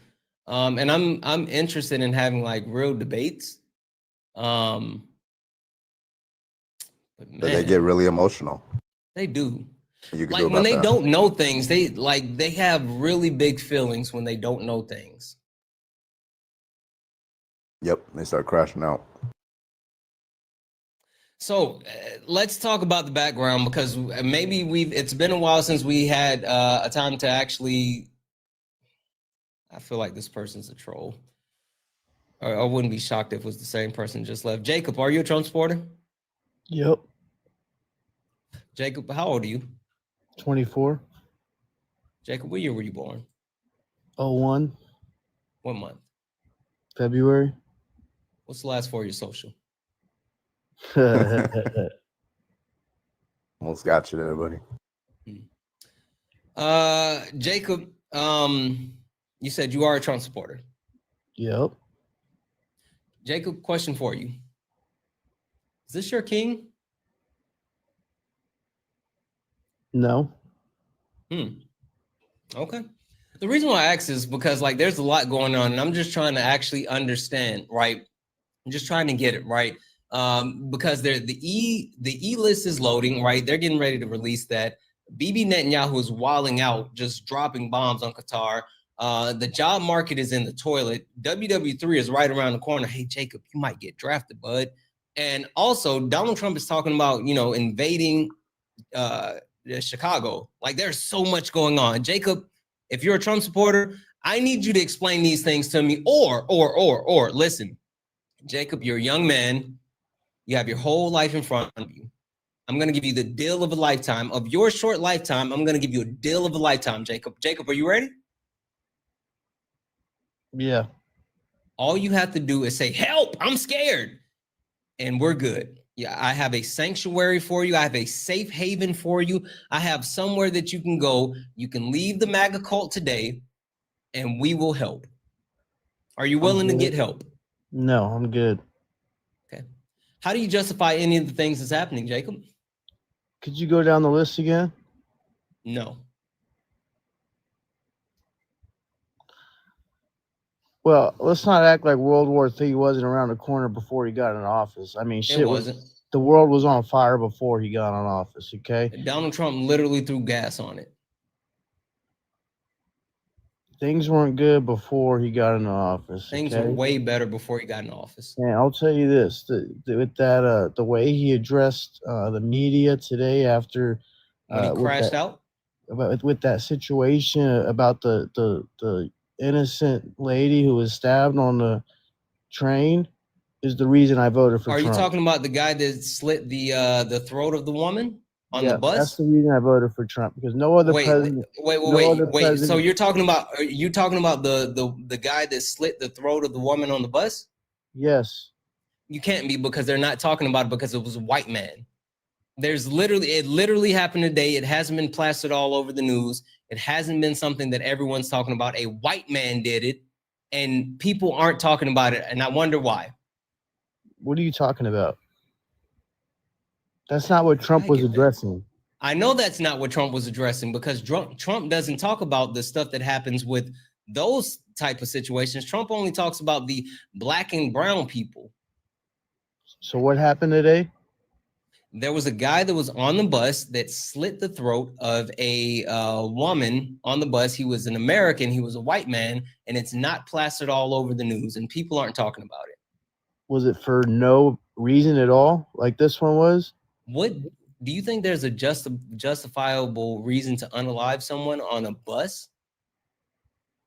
And I'm interested in having like real debates. But man, They get really emotional. They do. You can like do when about they that. don't know things, they have really big feelings when they don't know things. Yep, they start crashing out. So let's talk about the background, because maybe it's been a while since we had a time to actually. I feel like this person's a troll. I wouldn't be shocked if it was the same person just left. Jacob, are you a Trump supporter? Yep. Jacob, how old are you? 24. Jacob, what year were you born? 01. What month? February. What's the last four of your social? Almost got you there, buddy. Jacob, you said you are a Trump supporter. Yep. Jacob, question for you. Is this your king? No. Okay. The reason why I ask is because like there's a lot going on, and I'm just trying to actually understand, right? I'm just trying to get it right. Because the E list is loading, right? They're getting ready to release that. Bibi Netanyahu is wilding out, just dropping bombs on Qatar. The job market is in the toilet. WWIII is right around the corner. Hey, Jacob, you might get drafted, bud. And also, Donald Trump is talking about, invading Chicago. Like, there's so much going on. Jacob, if you're a Trump supporter, I need you to explain these things to me. Or listen, Jacob, you're a young man. You have your whole life in front of you. I'm going to give you the deal of a lifetime. Of your short lifetime, I'm going to give you a deal of a lifetime, Jacob. Jacob, are you ready? Yeah. All you have to do is say, help, I'm scared. And we're good. Yeah, I have a sanctuary for you. I have a safe haven for you. I have somewhere that you can go. You can leave the MAGA cult today, and we will help. Are you willing to get help? No, I'm good. Okay. How do you justify any of the things that's happening, Jacob? Could you go down the list again? No. Well, let's not act like World War III wasn't around the corner before he got in office. I mean, shit It wasn't. the world was on fire before he got in office, okay? Donald Trump literally threw gas on it. Things weren't good before he got into office. Things okay? were way better before he got in office. And I'll tell you this: with that, the way he addressed the media today after When he crashed out? with that situation about the innocent lady who was stabbed on the train, is the reason I voted for Are Trump. you talking about the guy that slit the throat of the woman on the bus? That's the reason I voted for Trump, because no other president. Wait. So you're talking about? Are you talking about the guy that slit the throat of the woman on the bus? Yes. You can't be, because they're not talking about it because it was a white man. It literally happened today. It hasn't been plastered all over the news. It hasn't been something that everyone's talking about. A white man did it, and people aren't talking about it. And I wonder why. What are you talking about? That's not what Trump was addressing. I know that's not what Trump was addressing, because Trump doesn't talk about the stuff that happens with those type of situations. Trump only talks about the black and brown people. So what happened today? There was a guy that was on the bus that slit the throat of a woman on the bus. He was an American. He was a white man, and it's not plastered all over the news, and people aren't talking about it. Was it for no reason at all, like this one was? What do you think? There's a justifiable reason to unalive someone on a bus?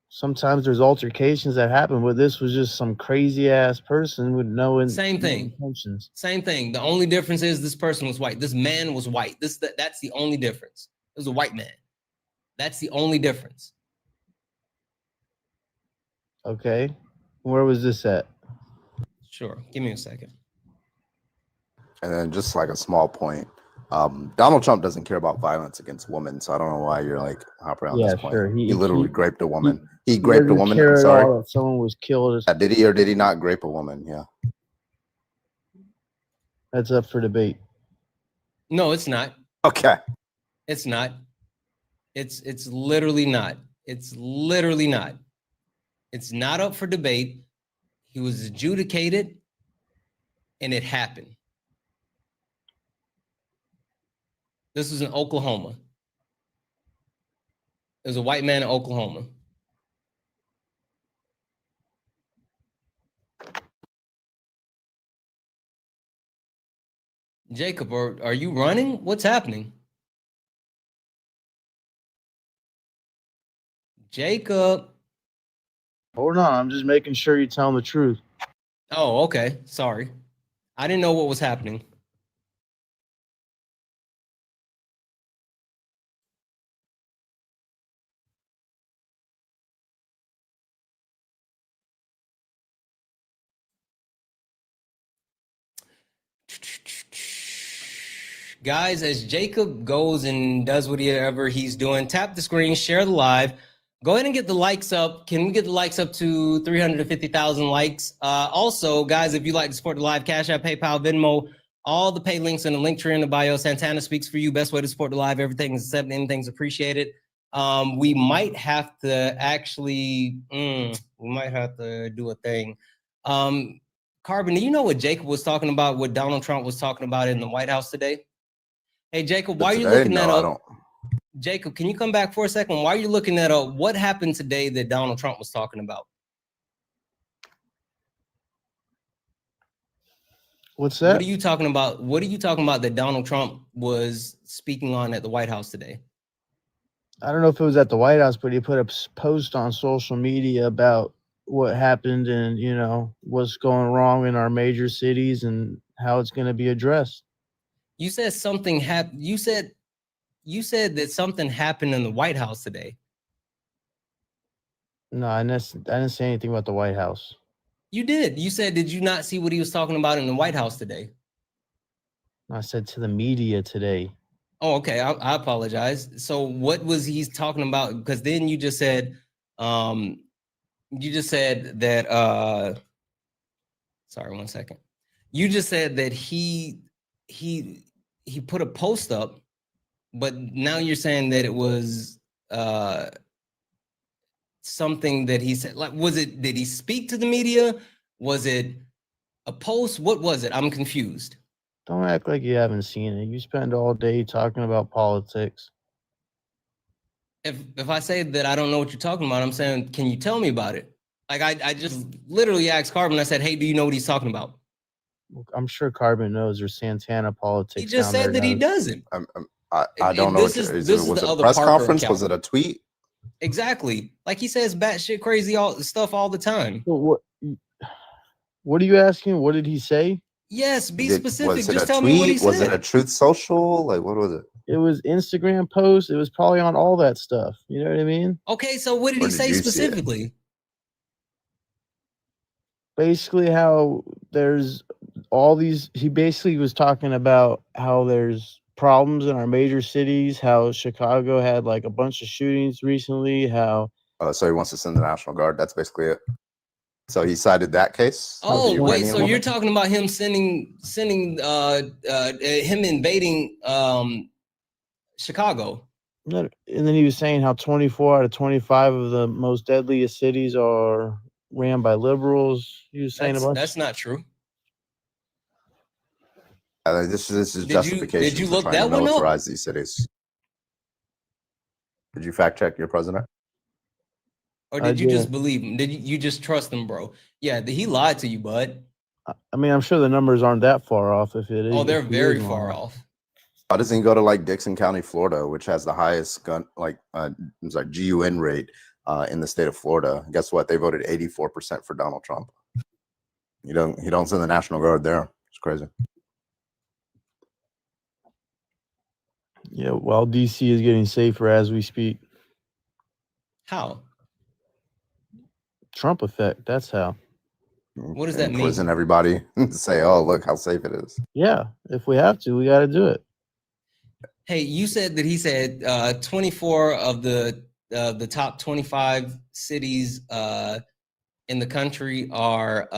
Sometimes there's altercations that happen, but this was just some crazy ass person with no Same thing. intentions. Same thing. The only difference is this person was white. This man was white. That's the only difference. It was a white man. That's the only difference. Okay. Where was this at? Sure. Give me a second. And then just like a small point, Donald Trump doesn't care about violence against women, so I don't know why you're like hopping around this point. Sure. He literally raped a woman. He raped a woman. Care I'm at sorry. all that someone was killed. Did he or did he not rape a woman? Yeah. That's up for debate. No, it's not. Okay. It's not. It's literally not. It's literally not. It's not up for debate. He was adjudicated, and it happened. This was in Oklahoma. There's a white man in Oklahoma. Jacob, are you running? What's happening? Jacob. Hold on, I'm just making sure you're telling the truth. Oh, okay. Sorry. I didn't know what was happening. Guys, as Jacob goes and does whatever he's doing, tap the screen, share the live. Go ahead and get the likes up. Can we get the likes up to 350,000 likes? Also, guys, if you'd like to support the live, Cash App, PayPal, Venmo, all the pay links in the link tree in the bio. Santana speaks for you. Best way to support the live. Everything is accepted. Anything's appreciated. We might have to actually, we might have to do a thing. Carbon, do you know what Jacob was talking about, what Donald Trump was talking about in the White House today? Hey, Jacob, why are you looking that up? Jacob, can you come back for a second? Why are you looking that up? What happened today that Donald Trump was talking about? What's that? What are you talking about? What are you talking about that Donald Trump was speaking on at the White House today? I don't know if it was at the White House, but he put a post on social media about what happened and, you know, what's going wrong in our major cities and how it's going to be addressed. You said something happened. You said that something happened in the White House today. No, I didn't say anything about the White House. You did. You said, did you not see what he was talking about in the White House today? I said to the media today. Oh, okay. I apologize. So what was he talking about? Because then you just said that, sorry, one second. You just said that he put a post up, but now you're saying that it was something that he said. Like, did he speak to the media? Was it a post? What was it? I'm confused. Don't act like you haven't seen it. You spend all day talking about politics. If I say that I don't know what you're talking about, I'm saying, can you tell me about it? Like, I just literally asked Carbon. I said, hey, do you know what he's talking about? I'm sure Carbon knows there's Santana politics. He just said that he doesn't. I don't know. This is was the it a other press Parker conference? account. Was it a tweet? Exactly. Like he says batshit crazy stuff all the time. What are you asking? What did he say? Yes, be specific. Was it Just a tell tweet? me what he said. Was it a Truth Social? Like, what was it? It was Instagram posts. It was probably on all that stuff. You know what I mean? Okay, so what did he say specifically? Basically, how there's all these. He basically was talking about how there's problems in our major cities. How Chicago had like a bunch of shootings recently. How So he wants to send the National Guard. That's basically it. So he cited that case. Oh wait, so you're talking about him sending him invading Chicago. And then he was saying how 24 out of 25 of the most deadliest cities are ran by liberals. He was saying that's not true. This is justification. Did you look for trying that to one up? militarize these cities. Did you fact check your president? Or did you just believe him? Did you just trust him, bro? Yeah, he lied to you, bud. I mean, I'm sure the numbers aren't that far off. If it is, oh, they're very far off. Why doesn't he go to like Dixon County, Florida, which has the highest gun GUN rate in the state of Florida? Guess what? They voted 84% for Donald Trump. He don't send the National Guard there. It's crazy. Yeah, while DC is getting safer as we speak. How? Trump effect. That's how. What does that mean? Prison everybody say, "Oh, look how safe it is." Yeah, if we have to, we got to do it. Hey, you said that he said 24 of the top 25 cities in the country are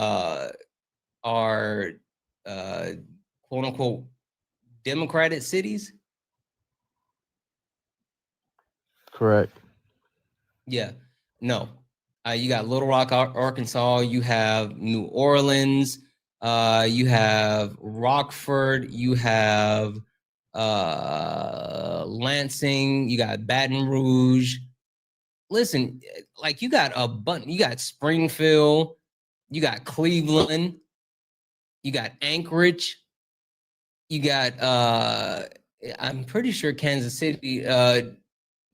quote unquote Democratic cities. Correct. Yeah. No. You got Little Rock, Arkansas. You have New Orleans. You have Rockford. You have Lansing. You got Baton Rouge. Listen, like you got a bunch. You got Springfield. You got Cleveland. You got Anchorage. You got I'm pretty sure Kansas City.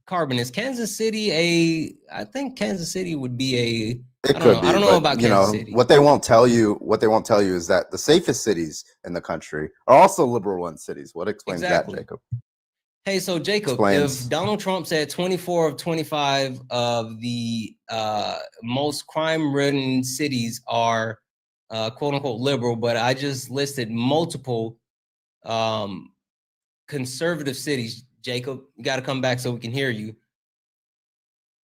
Carbon, is Kansas City I think Kansas City would be I don't know about Kansas City. What they won't tell you is that the safest cities in the country are also liberal run cities. What explains that, Jacob? Hey, so Jacob, if Donald Trump said 24 of 25 of the most crime-ridden cities are quote unquote liberal, but I just listed multiple conservative cities. Jacob, you got to come back so we can hear you.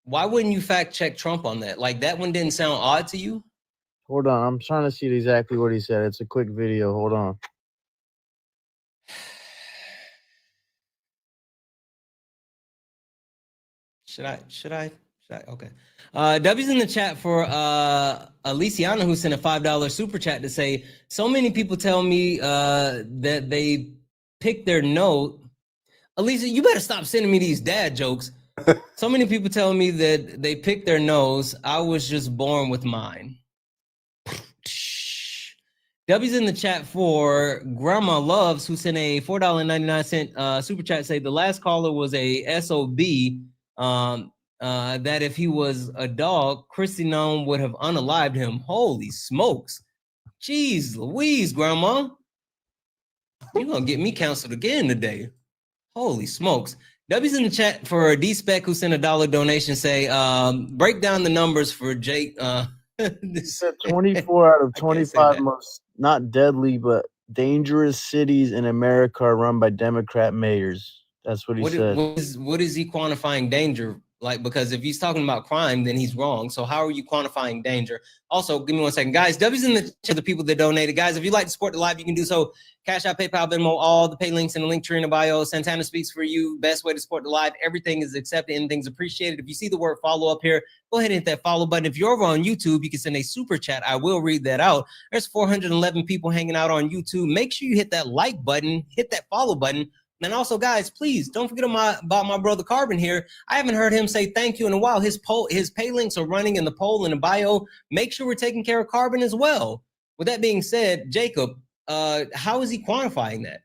Why wouldn't you fact check Trump on that? Like that one didn't sound odd to you? Hold on. I'm trying to see exactly what he said. It's a quick video. Hold on. Should I? Okay. W's in the chat for Aliciana, who sent a $5 super chat to say, so many people tell me that they picked their note. Alicia, you better stop sending me these dad jokes. So many people tell me that they picked their nose. I was just born with mine. W's in the chat for Grandma Loves, who sent a $4.99 super chat, say the last caller was a SOB. That if he was a dog, Christy Nome would have unalived him. Holy smokes. Jeez Louise, Grandma. You're going to get me canceled again today. Holy smokes. W's in the chat for D-Spec, who sent a $1 donation, say, break down the numbers for Jake. 24 out of 25 most, not deadly, but dangerous cities in America are run by Democrat mayors. That's what he said. What is he quantifying danger Like, because if he's talking about crime, then he's wrong. So how are you quantifying danger? Also, give me 1 second. Guys, W's in the chat to the people that donated. Guys, if you'd like to support the live, you can do so. Cash App, PayPal, Venmo, all the pay links in the link tree in the bio. Santana speaks for you. Best way to support the live. Everything is accepted. Anything's appreciated. If you see the word follow up here, go ahead and hit that follow button. If you're over on YouTube, you can send a super chat. I will read that out. There's 411 people hanging out on YouTube. Make sure you hit that like button, hit that follow button. And also, guys, please don't forget about my brother Carbon here. I haven't heard him say thank you in a while. His pay links are running in the poll in the bio. Make sure we're taking care of Carbon as well. With that being said, Jacob, how is he quantifying that?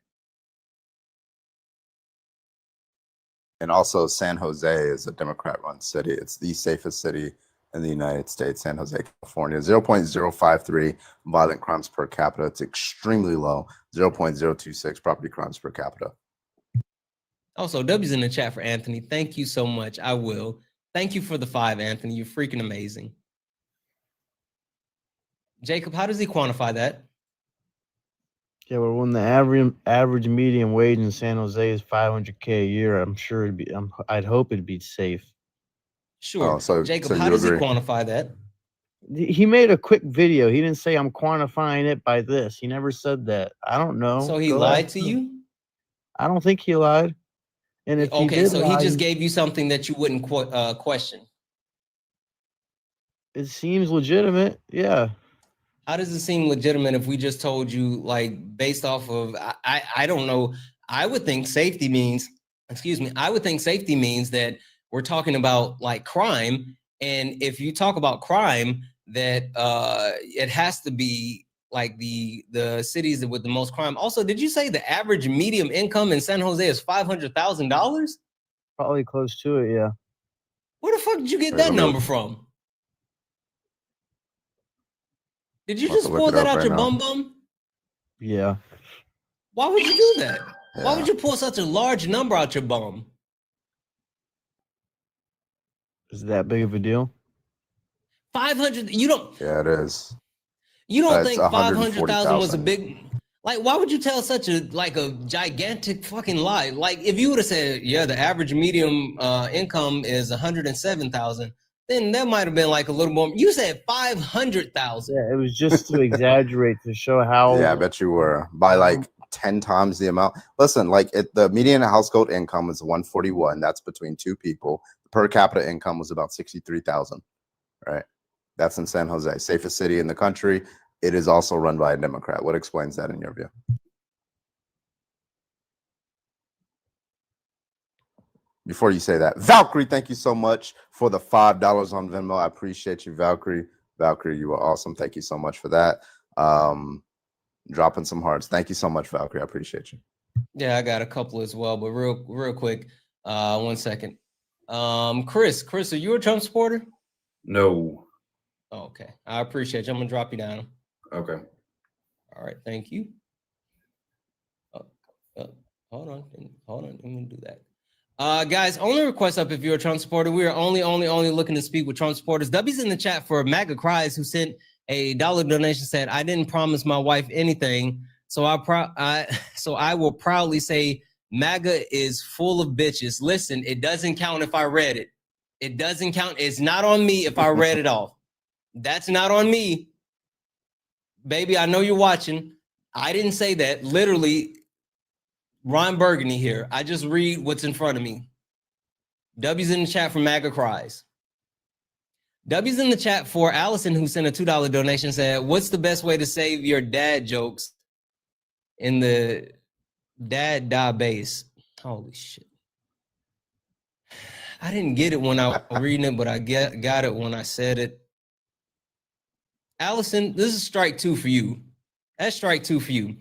And also, San Jose is a Democrat-run city. It's the safest city in the United States, San Jose, California. 0.053 violent crimes per capita. It's extremely low. 0.026 property crimes per capita. Also, W's in the chat for Anthony. Thank you so much. I will. Thank you for the 5, Anthony. You're freaking amazing. Jacob, how does he quantify that? Yeah, well, when the average median wage in San Jose is $500K a year, I'm sure it'd be. I'd hope it'd be safe. Sure. Oh, so Jacob, so how you does agree? he quantify that? He made a quick video. He didn't say I'm quantifying it by this. He never said that. I don't know. So he Go lied ask to him. you? I don't think he lied. And if he Okay, did so lie, he just gave you something that you wouldn't question. it seems legitimate. Yeah. How does it seem legitimate if we just told you, like, based off of, I don't know, I would think safety means, I would think safety means that we're talking about like crime. And if you talk about crime, that it has to be like the cities with the most crime. Also, did you say the average medium income in San Jose is $500,000? Probably close to it, yeah. Where the fuck did you get Wait, that let me number look. from? Did you I'm about just to look pull it that up out right your now. bum? Yeah. Why would you do that? Why Yeah. would you pull such a large number out your bum? Is it that big of a deal? 500, you don't Yeah, it is. It's think 500,000 was a 140,000. big, like, why would you tell such a gigantic fucking lie? Like, if you would have said, yeah, the average medium income is 107,000, then that might have been like a little more. You said 500,000. Yeah, it was just to exaggerate to show how. Yeah, I bet you were by like 10 times the amount. Listen, like the median household income is 141. That's between 2 people. The per capita income was about 63,000. Right. That's in San Jose, safest city in the country. It is also run by a Democrat. What explains that in your view? Before you say that, Valkyrie, thank you so much for the $5 on Venmo. I appreciate you, Valkyrie. Valkyrie, you are awesome. Thank you so much for that. Dropping some hearts. Thank you so much, Valkyrie. I appreciate you. Yeah, I got a couple as well, but real quick, 1 second. Chris, are you a Trump supporter? No. Okay, I appreciate you. I'm gonna drop you down. Okay. All right, thank you. Hold on, let me do that. Guys, only request up if you're a Trump supporter. We are only looking to speak with Trump supporters. W's in the chat for MAGA Cries, who sent a $1 donation, said, "I didn't promise my wife anything, so I will proudly say MAGA is full of bitches." Listen, it doesn't count if I read it. It doesn't count. It's not on me if I read it off. That's not on me. Baby, I know you're watching. I didn't say that. Literally, Ron Burgundy here. I just read what's in front of me. W's in the chat for MAGA Cries. W's in the chat for Allison, who sent a $2 donation, said, "What's the best way to save your dad jokes in the dad die base?" Holy shit. I didn't get it when I was reading it, but I got it when I said it. Allison, this is strike 2 for you. That's strike 2 for you.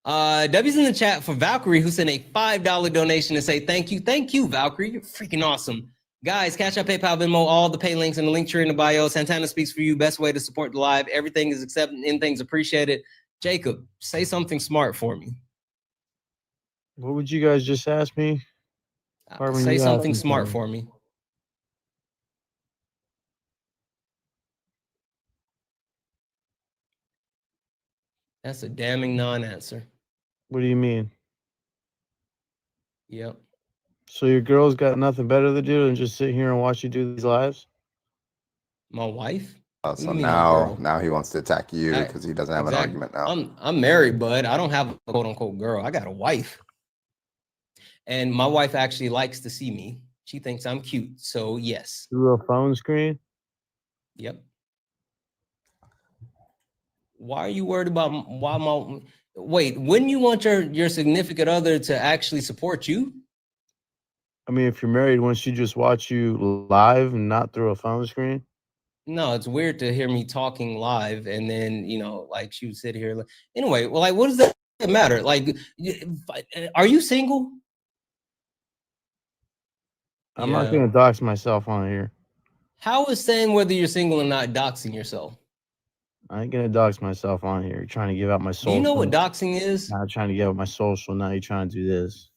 W's in the chat for Valkyrie, who sent a $5 donation to say thank you. Thank you, Valkyrie. You're freaking awesome. Guys, Cash App, PayPal, Venmo, all the pay links in the link tree in the bio. Santana speaks for you. Best way to support the live. Everything is accepted. Anything's appreciated. Jacob, say something smart for me. What would you guys just ask me? Say something smart for me. That's a damning non-answer. What do you mean? Yep. So your girl's got nothing better to do than just sit here and watch you do these lives? My wife? What do So you mean, my girl? now he wants to attack you I- because he doesn't have an Exactly. argument now. I'm married, bud. I don't have a quote unquote girl. I got a wife. And my wife actually likes to see me. She thinks I'm cute. So yes. Through a phone screen? Yep. Why are you worried about why my wait, wouldn't you want your significant other to actually support you? I mean, if you're married, wouldn't she just watch you live and not through a phone screen? No, it's weird to hear me talking live and then, like she would sit here. Anyway, well, like, what does that matter? Like, are you single? I'm not going to dox myself on here. How is saying whether you're single or not doxing yourself? I ain't going to dox myself on here. You're trying to give out my Do social. you know what doxing is? Not trying to give out my social. Now you're trying to do this.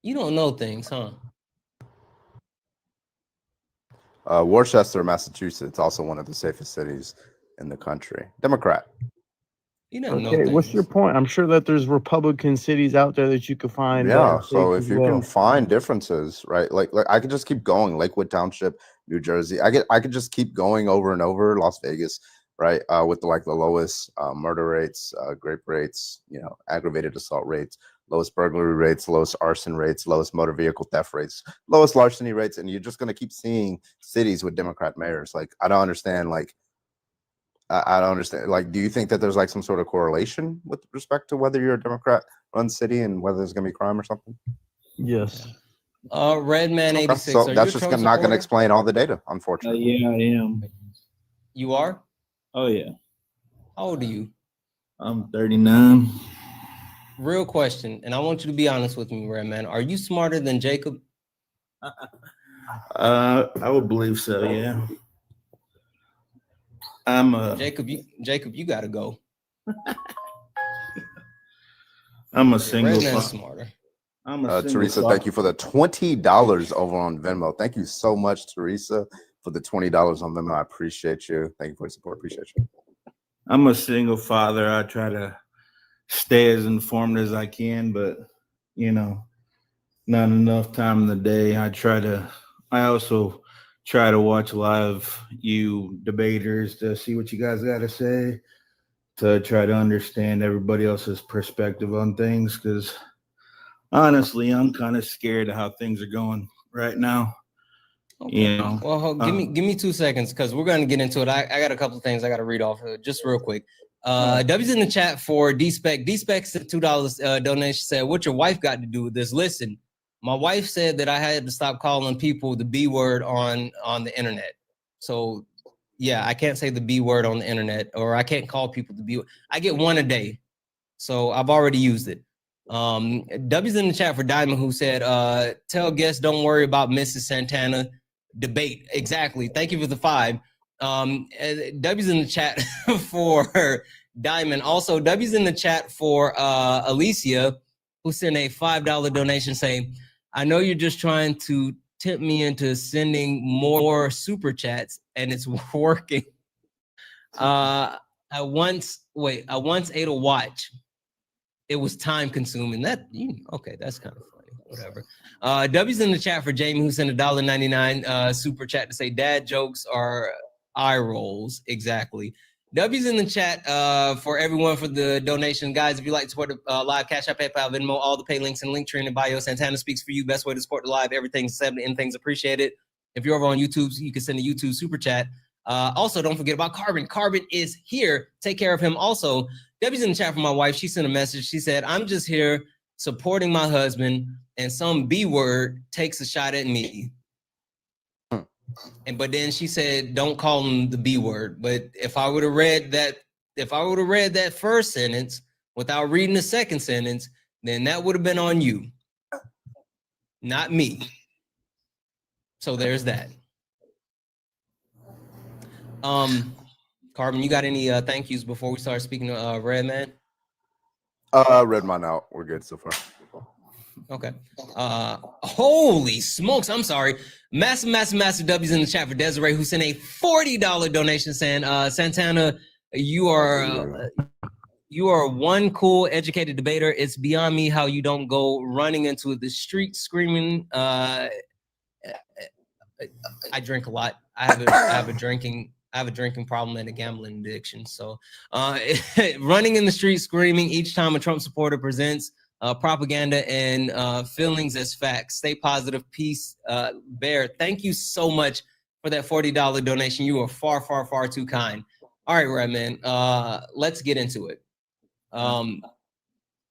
You don't know things, huh? Worcester, Massachusetts, also one of the safest cities in the country. Democrat. You don't know Okay, things. what's your point? I'm sure that there's Republican cities out there that you could find. Yeah, so safe if as you well. can find differences, right? Like I could just keep going. Lakewood Township, New Jersey. I could just keep going over and over. Las Vegas, right? With the lowest murder rates, rape rates, aggravated assault rates, lowest burglary rates, lowest arson rates, lowest motor vehicle theft rates, lowest larceny rates, and you're just gonna keep seeing cities with Democrat mayors. Like I don't understand. I don't understand. Like, do you think that there's like some sort of correlation with respect to whether you're a Democrat-run city and whether there's gonna be crime or something? Yes. Redman 86. So are that's you a just Trump not going to supporter? explain all the data, unfortunately. Yeah, I am. You are? Oh yeah. How old are you? I'm 39. Real question, and I want you to be honest with me, Redman. Are you smarter than Jacob? I would believe so. Yeah. Jacob, you gotta go. I'm a single. Redman's smarter. I'm a single Teresa, thank you for the $20 over on Venmo. Thank you so much, Teresa, for the $20 on Venmo. I appreciate you. Thank you for your support. Appreciate you. I'm a single father. I try to stay as informed as I can, but not enough time in the day. I also try to watch live you debaters to see what you guys got to say, to try to understand everybody else's perspective on things, because honestly, I'm kind of scared of how things are going right now. Okay. Well, give me 2 seconds because we're going to get into it. I got a couple of things I got to read off just real quick. W's in the chat for D-Spec. D-Spec said $2 donation, said, what your wife got to do with this? Listen, my wife said that I had to stop calling people the B word on the internet. So yeah, I can't say the B word on the internet, or I can't call people the B word. I get one a day. So I've already used it. W's in the chat for Diamond, who said, tell guests don't worry about Mrs. Santana debate. Exactly. Thank you for the 5. W's in the chat for Diamond. Also, W's in the chat for Alicia, who sent a $5 donation saying, I know you're just trying to tempt me into sending more super chats, and it's working. I once ate a watch. It was time consuming. Okay, that's kind of funny. Whatever. W's in the chat for Jamie, who sent $1.99 super chat to say dad jokes are eye rolls. Exactly. W's in the chat for everyone for the donation. Guys, if you like to support the live, Cash App, PayPal, Venmo, all the pay links and link tree in the bio. Santana speaks for you. Best way to support the live. Everything's accepted and things appreciated. If you're over on YouTube, you can send a YouTube super chat. Also, don't forget about Carbon. Carbon is here. Take care of him. Also, Debbie's in the chat for my wife. She sent a message. She said, I'm just here supporting my husband, and some B word takes a shot at me. But then she said, don't call him the B word. But if I would have read that first sentence without reading the second sentence, then that would have been on you, not me. So there's that. Carbon, you got any thank yous before we start speaking to Redman? Read mine out. We're good so far. Okay. Holy smokes. I'm sorry. Massive W's in the chat for Desiree, who sent a $40 donation saying, Santana, you are You are one cool, educated debater. It's beyond me how you don't go running into the street screaming. I drink a lot. I have a drinking problem and a gambling addiction. So running in the street screaming each time a Trump supporter presents propaganda and feelings as facts. Stay positive. Peace. Bear, thank you so much for that $40 donation. You are far, far, far too kind. All right, Redman, let's get into it.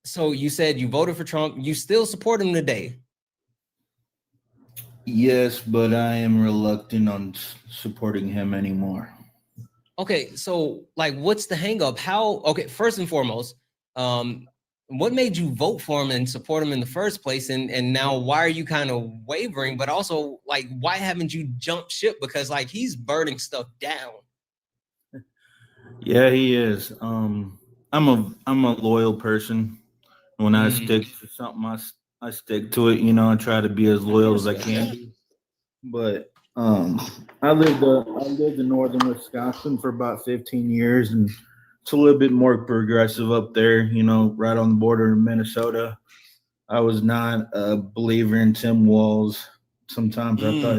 So you said you voted for Trump. You still support him today? Yes, but I am reluctant on supporting him anymore. Okay, so like, what's the hang up? Okay, first and foremost, what made you vote for him and support him in the first place? And now why are you kind of wavering? But also, like, why haven't you jumped ship? Because like he's burning stuff down. Yeah, he is. I'm a loyal person. When I stick to something, I stick to it. You know, I try to be as loyal as I can be. But I lived in northern Wisconsin for about 15 years, and it's a little bit more progressive up there. You know, right on the border in Minnesota. I was not a believer in Tim Walz. Sometimes I thought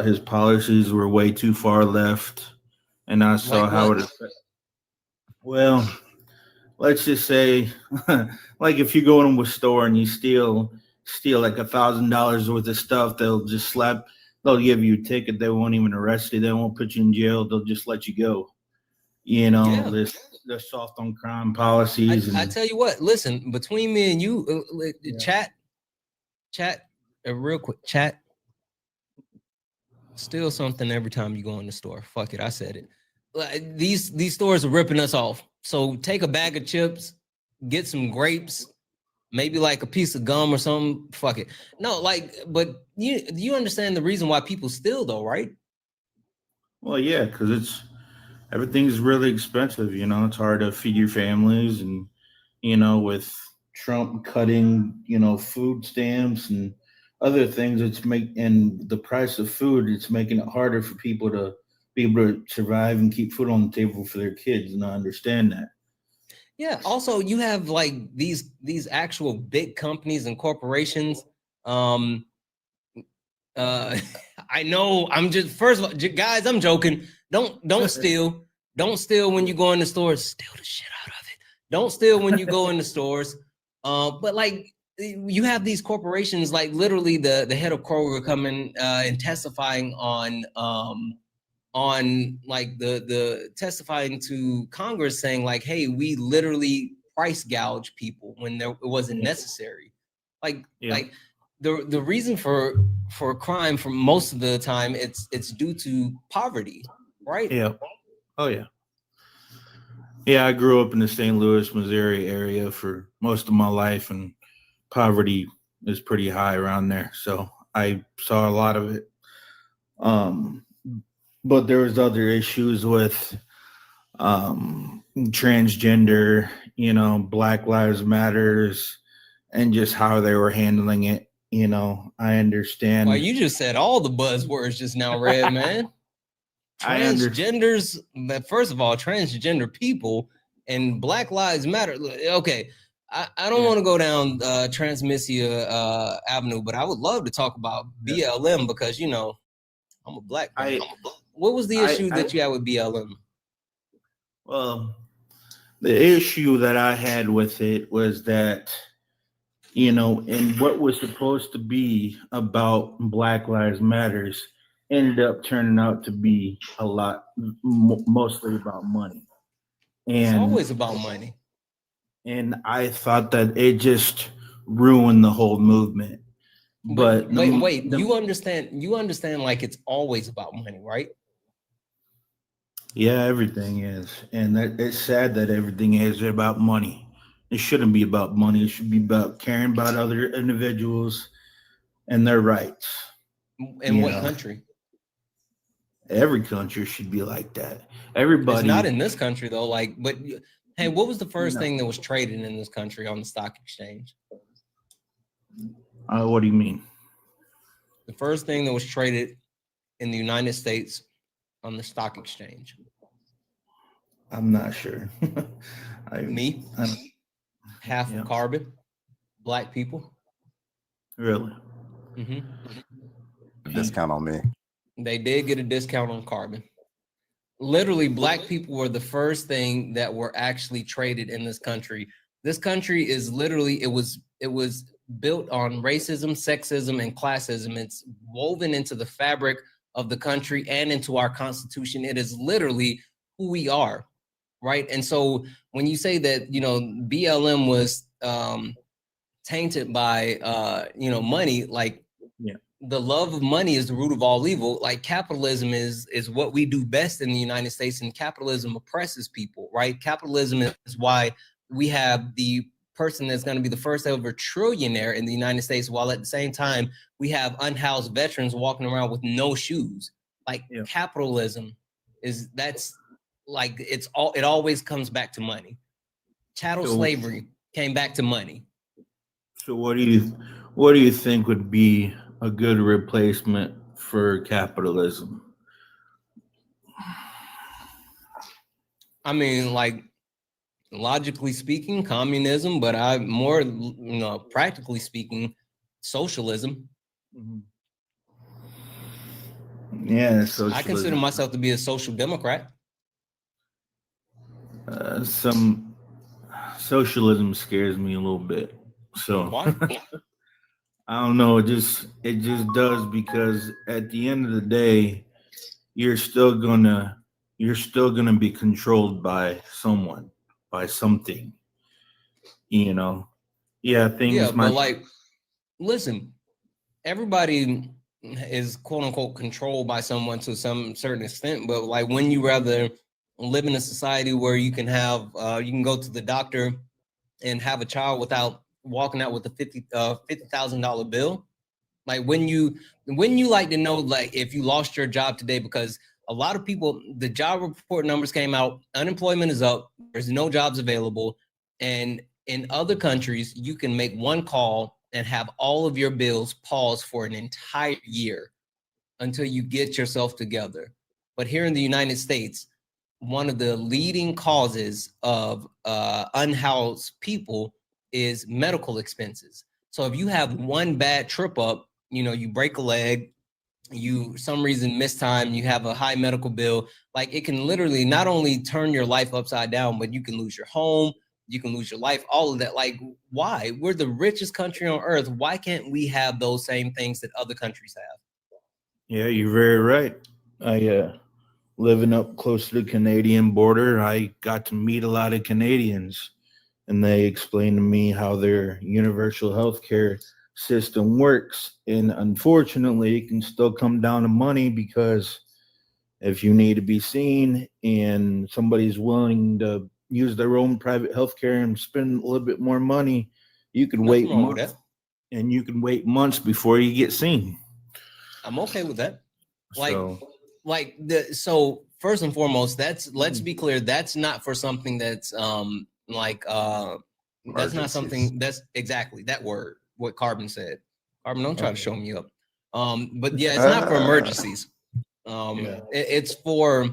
his policies were way too far left, and I saw how it. Well, let's just say, like if you go into a store and you steal like $1,000 worth of stuff, they'll give you a ticket. They won't even arrest you. They won't put you in jail. They'll just let you go. You know, they're soft on crime policies. I tell you what, listen, between me and you, chat, real quick, chat, steal something every time you go in the store. Fuck it, I said it. Like, these stores are ripping us off. So take a bag of chips, get some grapes, maybe like a piece of gum or something. Fuck it. No, like, but you understand the reason why people steal though, right? Well, yeah, because everything's really expensive. You know, it's hard to feed your families, and you know, with Trump cutting, you know, food stamps and other things, and the price of food, it's making it harder for people to be able to survive and keep food on the table for their kids. And I understand that. Yeah. Also, you have like these actual big companies and corporations. I know. I'm just first of all, guys. I'm joking. Don't steal. Don't steal when you go in the stores. Steal the shit out of it. Don't steal when you go in the stores. But like you have these corporations, like literally the head of Kroger coming and testifying on like the testifying to Congress saying like, hey, we literally price gouge people when it wasn't necessary. Like the reason for crime for most of the time it's due to poverty, right? Yeah. Oh yeah. Yeah, I grew up in the St. Louis, Missouri area for most of my life, and poverty is pretty high around there. So I saw a lot of it. But there was other issues with transgender, you know, Black Lives Matters, and just how they were handling it. You know, I understand. Well, you just said all the buzzwords just now, Red Man. Transgenders, but first of all, transgender people and Black Lives Matter. Okay, I don't want to go down Transmissia Avenue, but I would love to talk about BLM because, you know, I'm a black man. What was the issue that you had with BLM? Well, the issue that I had with it was that, you know, and what was supposed to be about Black Lives Matters ended up turning out to be a lot, mostly about money. And it's always about money. And I thought that it just ruined the whole movement. But wait, you understand like it's always about money, right? Yeah, everything is. And it's sad that everything is about money. It shouldn't be about money. It should be about caring about other individuals and their rights. In what country? Every country should be like that. Everybody. It's not in this country though. Like, but hey, what was the first thing that was traded in this country on the stock exchange? What do you mean? The first thing that was traded in the United States on the stock exchange. I'm not sure. Me, I don't, half yeah. of carbon, black people. Really? hmm Discount on me. They did get a discount on carbon. Literally, black people were the first thing that were actually traded in this country. This country is literally, it was built on racism, sexism, and classism. It's woven into the fabric of the country and into our constitution. It is literally who we are, right? And so when you say that, BLM was tainted by money, like Yeah. the love of money is the root of all evil. Like capitalism is what we do best in the United States, and capitalism oppresses people, right? Capitalism is why we have the person that's going to be the first ever trillionaire in the United States, while at the same time we have unhoused veterans walking around with no shoes. Like capitalism that's like it always comes back to money. Chattel slavery came back to money. So what do you think would be a good replacement for capitalism? I mean, like logically speaking, communism, but I more, practically speaking, socialism. Yeah, socialism. I consider myself to be a social democrat. Some socialism scares me a little bit. So why? I don't know. It just does, because at the end of the day, you're still gonna be controlled by someone, by something. Yeah, things. Yeah, but like, listen, everybody is quote unquote controlled by someone to some certain extent. But like, when you rather live in a society where you can have, you can go to the doctor and have a child without walking out with a $50,000 bill. Like when you like to know, like if you lost your job today, because a lot of people, the job report numbers came out, unemployment is up, there's no jobs available. And in other countries, you can make one call and have all of your bills paused for an entire year until you get yourself together. But here in the United States, one of the leading causes of unhoused people is medical expenses. So if you have one bad trip up, you break a leg, you some reason miss time, you have a high medical bill, like it can literally not only turn your life upside down, but you can lose your home, you can lose your life, all of that. Like, why? We're the richest country on earth. Why can't we have those same things that other countries have? Yeah, you're very right. I living up close to the Canadian border, I got to meet a lot of Canadians, and they explained to me how their universal health care system works. And unfortunately, it can still come down to money, because if you need to be seen and somebody's willing to use their own private health care and spend a little bit more money, you can wait months, and you can wait months before you get seen. I'm okay with that. Like, So first and foremost, let's be clear, that's not for something that's that's not something that's exactly that word, what Carbon said. Carbon, don't try to show me up. But yeah, it's not for emergencies. It's for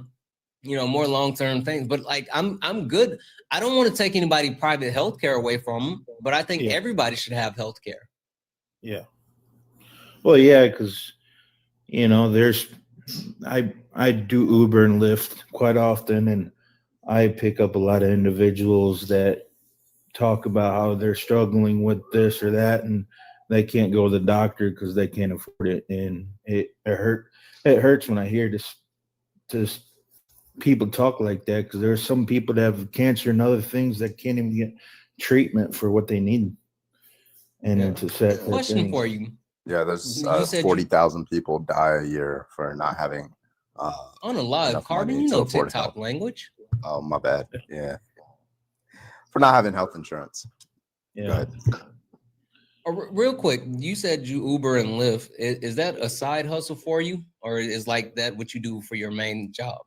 more long-term things. But like I'm good. I don't want to take anybody private health care away from them, but I think everybody should have health care. Yeah. Well, yeah, because there's I do Uber and Lyft quite often, and I pick up a lot of individuals that talk about how they're struggling with this or that, and they can't go to the doctor because they can't afford it, and it hurts when I hear this people talk like that, because there's some people that have cancer and other things that can't even get treatment for what they need, and it's a sad question for you. Yeah, there's 40,000 people die a year for not having on a live Carbon, TikTok health. language. Oh, my bad. Yeah, for not having health insurance. Yeah. Go ahead. Real quick, you said you Uber and Lyft. Is that a side hustle for you, or is like that what you do for your main job?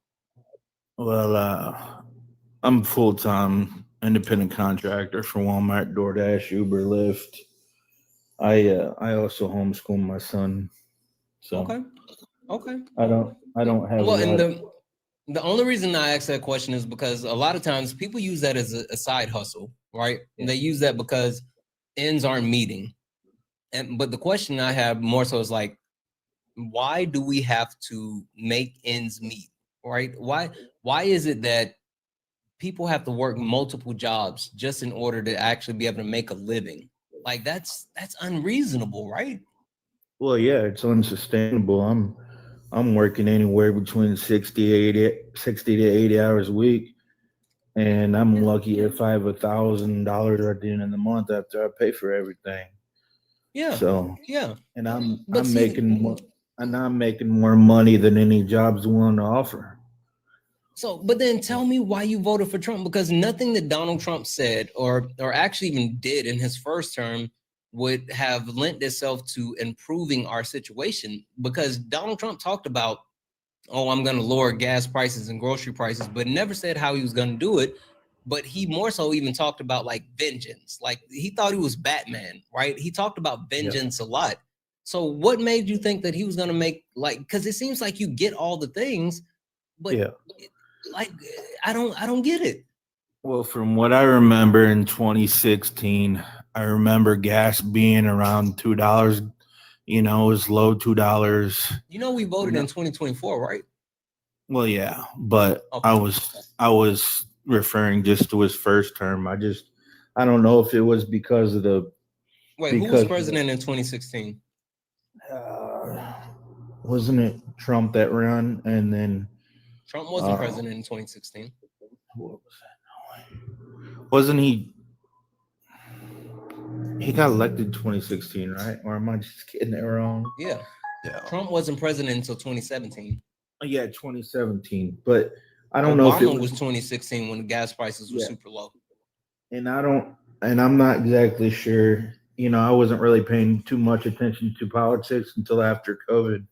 Well, I'm full-time independent contractor for Walmart, DoorDash, Uber, Lyft. I also homeschool my son. So okay. I don't have The only reason I ask that question is because a lot of times people use that as a side hustle, right? And they use that because ends aren't meeting. But the question I have more so is like, why do we have to make ends meet, right? Why is it that people have to work multiple jobs just in order to actually be able to make a living? Like that's unreasonable, right? Well, yeah, it's unsustainable. I'm working anywhere between 60 to 80 hours a week, and I'm lucky if I have $1,000 at the end of the month after I pay for everything. Yeah. So yeah. and I'm But see- making more, and I'm making more money than any job's willing to offer. So, but then tell me why you voted for Trump, because nothing that Donald Trump said or actually even did in his first term would have lent itself to improving our situation, because Donald Trump talked about, oh, I'm going to lower gas prices and grocery prices, but never said how he was going to do it. But he more so even talked about like vengeance. Like he thought he was Batman, right? He talked about vengeance a lot. So what made you think that he was going to make, like, because it seems like you get all the things, but like I don't get it. Well, from what I remember in 2016, I remember gas being around $2. You know, it was low $2. You know, we voted in 2024, right? Well, yeah, but I was referring just to his first term. I don't know if it was because of the. Wait, who was president in 2016? Wasn't it Trump that ran, and then Trump wasn't president in 2016. What was that? Wasn't he? He got elected in 2016, right? Or am I just getting it wrong? Yeah. Trump wasn't president until 2017. Yeah, 2017. But I don't know if it was 2016 when the gas prices were super low. And I'm not exactly sure. You know, I wasn't really paying too much attention to politics until after COVID.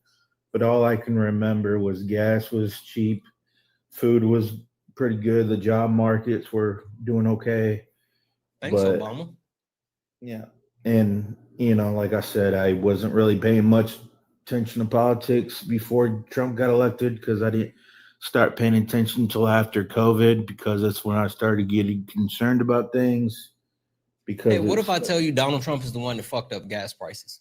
But all I can remember was gas was cheap, food was pretty good, the job markets were doing okay. Thanks, Obama. Yeah. And, you know, like I said, I wasn't really paying much attention to politics before Trump got elected, because I didn't start paying attention until after COVID, because that's when I started getting concerned about things. Because hey, what if I tell you Donald Trump is the one that fucked up gas prices?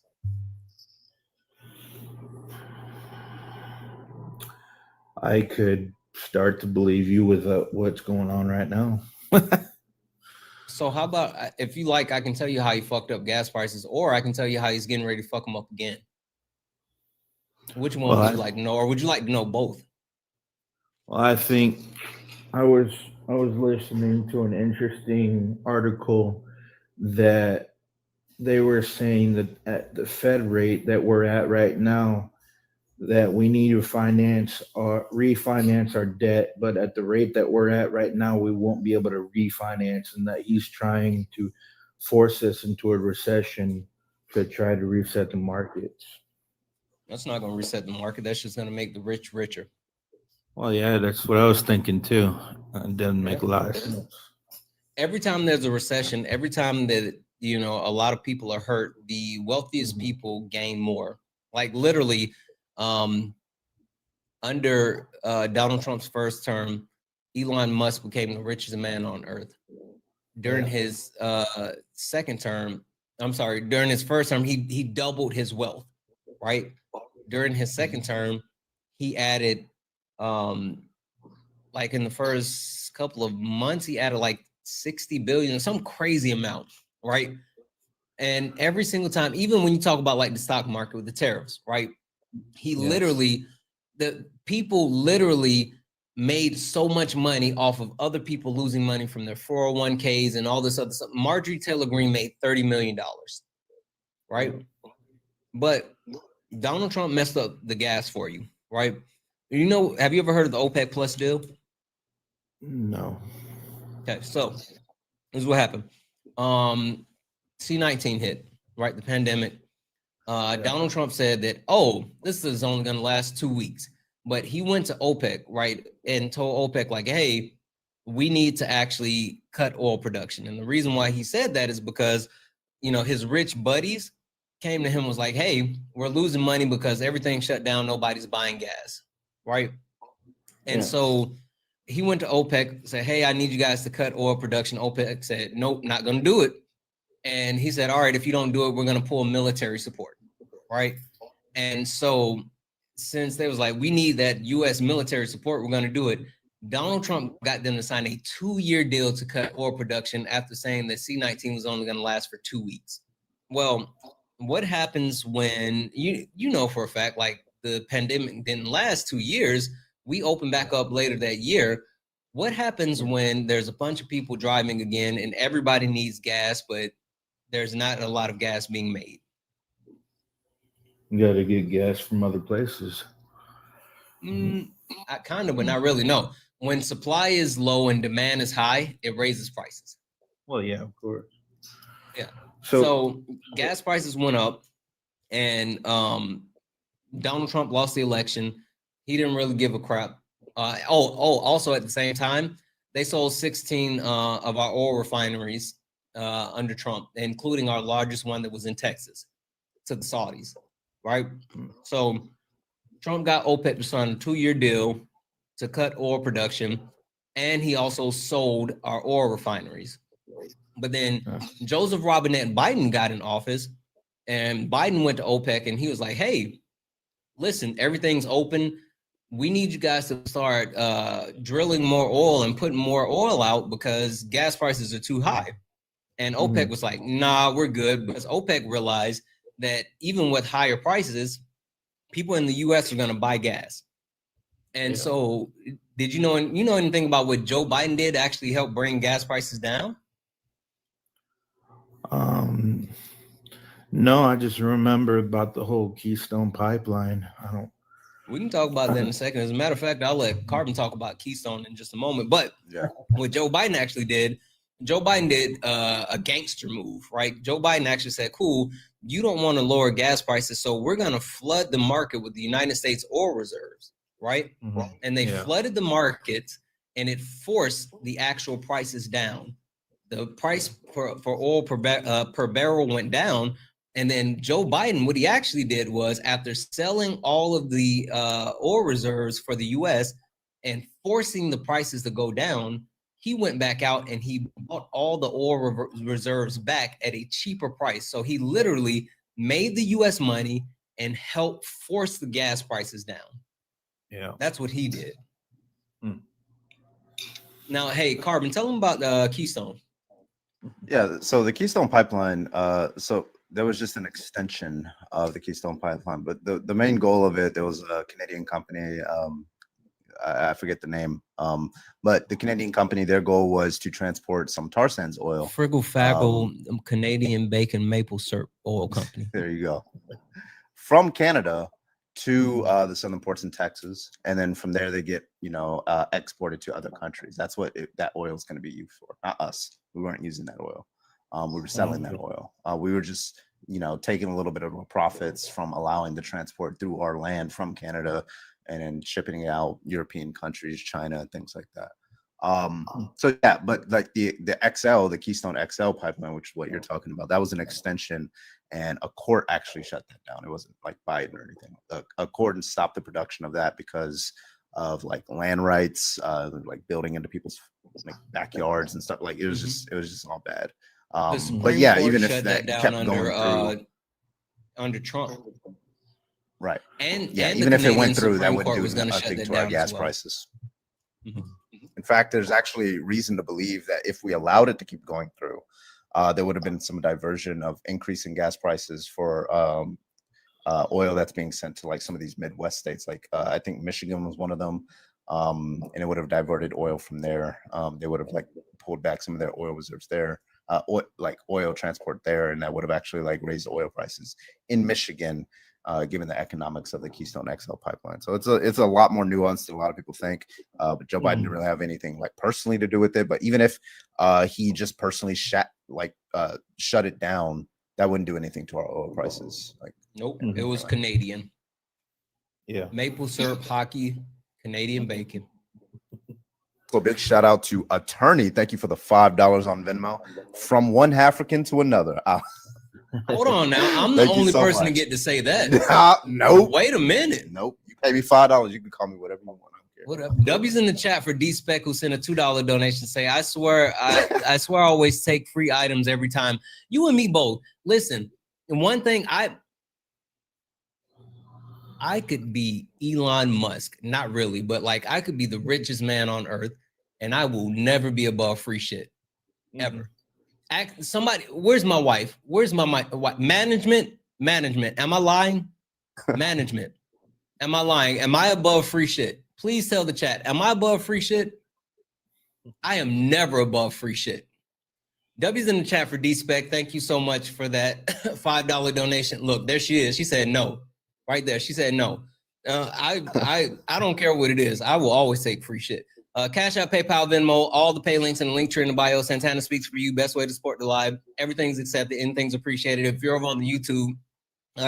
I could start to believe you with what's going on right now. So how about, if you like, I can tell you how he fucked up gas prices, or I can tell you how he's getting ready to fuck them up again. Which one would you like to know, or would you like to know both? Well, I think I was listening to an interesting article that they were saying that at the Fed rate that we're at right now, that we need to refinance our debt, but at the rate that we're at right now, we won't be able to refinance, and that he's trying to force us into a recession to try to reset the markets. That's not going to reset the market. That's just going to make the rich richer. Well, yeah, that's what I was thinking too. It doesn't make a lot of sense. Every time there's a recession, every time that, you know, a lot of people are hurt, the wealthiest people gain more. Like literally, under Donald Trump's first term, Elon Musk became the richest man on earth. During his second term, during his first term, he doubled his wealth, right? During his second term, he added, like in the first couple of months, he added like 60 billion, some crazy amount, right? And every single time, even when you talk about like the stock market with the tariffs, right? He literally, the people literally made so much money off of other people losing money from their 401ks and all this other stuff. Marjorie Taylor Greene made $30 million, right? But Donald Trump messed up the gas for you, right? You know, have you ever heard of the OPEC Plus deal? No. Okay, so this is what happened. C-19 hit, right? The pandemic. Donald Trump said that, oh, this is only going to last 2 weeks. But he went to OPEC, right, and told OPEC, like, hey, we need to actually cut oil production. And the reason why he said that is because, you know, his rich buddies came to him, was like, hey, we're losing money because everything shut down. Nobody's buying gas, right? And so he went to OPEC, said, hey, I need you guys to cut oil production. OPEC said, nope, not going to do it. And he said, all right, if you don't do it, we're going to pull military support, right? And so since they was like, we need that U.S. military support, we're going to do it. Donald Trump got them to sign a 2-year deal to cut oil production after saying that C-19 was only going to last for 2 weeks. Well, what happens when, you know for a fact, like the pandemic didn't last 2 years, we open back up later that year. What happens when there's a bunch of people driving again and everybody needs gas, but there's not a lot of gas being made? You got to get gas from other places. I kind of, but not really. No. When supply is low and demand is high, it raises prices. Well, yeah, of course. Yeah. So gas prices went up, and Donald Trump lost the election. He didn't really give a crap. Also at the same time, they sold 16 of our oil refineries under Trump, including our largest one that was in Texas, to the Saudis, right? So Trump got OPEC to sign a 2-year deal to cut oil production, and he also sold our oil refineries. But then Joseph Robinette Biden got in office, and Biden went to OPEC, and he was like, hey, listen, everything's open. We need you guys to start drilling more oil and putting more oil out because gas prices are too high. And OPEC was like, nah, we're good, because OPEC realized that even with higher prices, people in the U.S. are going to buy gas. And so did you know anything about what Joe Biden did to actually help bring gas prices down? No, I just remember about the whole Keystone pipeline. We can talk about that in a second. As a matter of fact, I'll let Carbon talk about Keystone in just a moment. But what Joe Biden actually did, Joe Biden did a gangster move, right? Joe Biden actually said, cool, you don't want to lower gas prices, so we're going to flood the market with the United States oil reserves, right? And they flooded the market, and it forced the actual prices down. The price for oil per barrel went down. And then Joe Biden, what he actually did was, after selling all of the oil reserves for the U.S. and forcing the prices to go down, he went back out and he bought all the oil reserves back at a cheaper price. So he literally made the U.S. money and helped force the gas prices down. Yeah, that's what he did. Now, hey, Carbon, tell him about Keystone. Yeah, so the Keystone Pipeline, so there was just an extension of the Keystone Pipeline, but the main goal of it, there was a Canadian company, I forget the name, but the Canadian company, their goal was to transport some tar sands oil. Friggle Faggle Canadian Bacon Maple Syrup Oil Company. There you go. From Canada to the southern ports in Texas, and then from there they get exported to other countries. That's what that oil is going to be used for. Not us. We weren't using that oil. We were selling that oil. We were just taking a little bit of profits from allowing the transport through our land from Canada and then shipping it out European countries, China, things like that. So yeah, but like the Keystone XL pipeline, which is what you're talking about, that was an extension, and a court actually shut that down. It wasn't like Biden or anything. A court stopped the production of that because of like land rights, like building into people's backyards and stuff. Like it was just all bad. But yeah, even if that kept going through under Trump. Right. And even if it went through, that would do nothing to our gas prices. In fact, there's actually reason to believe that if we allowed it to keep going through, there would have been some diversion of increasing gas prices for oil that's being sent to like some of these Midwest states. Like I think Michigan was one of them, and it would have diverted oil from there. They would have like pulled back some of their oil reserves there, oil transport there, and that would have actually like raised oil prices in Michigan. Given the economics of the Keystone XL pipeline. So it's a lot more nuanced than a lot of people think. But Joe Biden didn't really have anything like personally to do with it. But even if he just personally shut it down, that wouldn't do anything to our oil prices. Like nope, it was Canadian. Yeah. Maple syrup, hockey, Canadian bacon. So big shout out to Attorney. Thank you for the $5 on Venmo. From one African to another. Hold on now. I'm the only person to get to say that. Nope. Wait a minute. Nope. You pay me $5. You can call me whatever you want. I don't care. What up? W's in the chat for D Spec who sent a $2 donation. Say, I swear I always take free items every time. You and me both. Listen, and one thing I could be Elon Musk, not really, but like I could be the richest man on earth, and I will never be above free shit, ever. Somebody, where's my wife? Where's my wife? Management. Am I lying? Management. Am I lying? Am I above free shit? Please tell the chat. Am I above free shit? I am never above free shit. W's in the chat for D-Spec. Thank you so much for that $5 donation. Look, there she is. She said no. Right there. She said no. I don't care what it is. I will always take free shit. Cash App, PayPal, Venmo, all the pay links and the link tree in the bio. Santana speaks for you. Best way to support the live. Everything's accepted. Anything's appreciated. If you're over on the YouTube,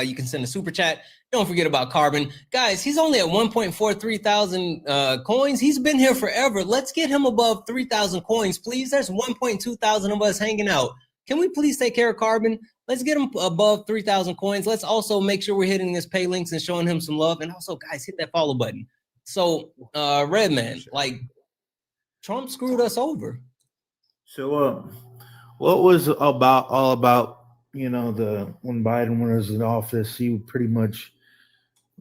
you can send a super chat. Don't forget about Carbon. Guys, he's only at 1.43 thousand coins. He's been here forever. Let's get him above 3,000 coins, please. There's 1.2 thousand of us hanging out. Can we please take care of Carbon? Let's get him above 3,000 coins. Let's also make sure we're hitting his pay links and showing him some love. And also, guys, hit that follow button. So, Redman, like, Trump screwed us over. So, what was all about? You know, when Biden was in office, he pretty much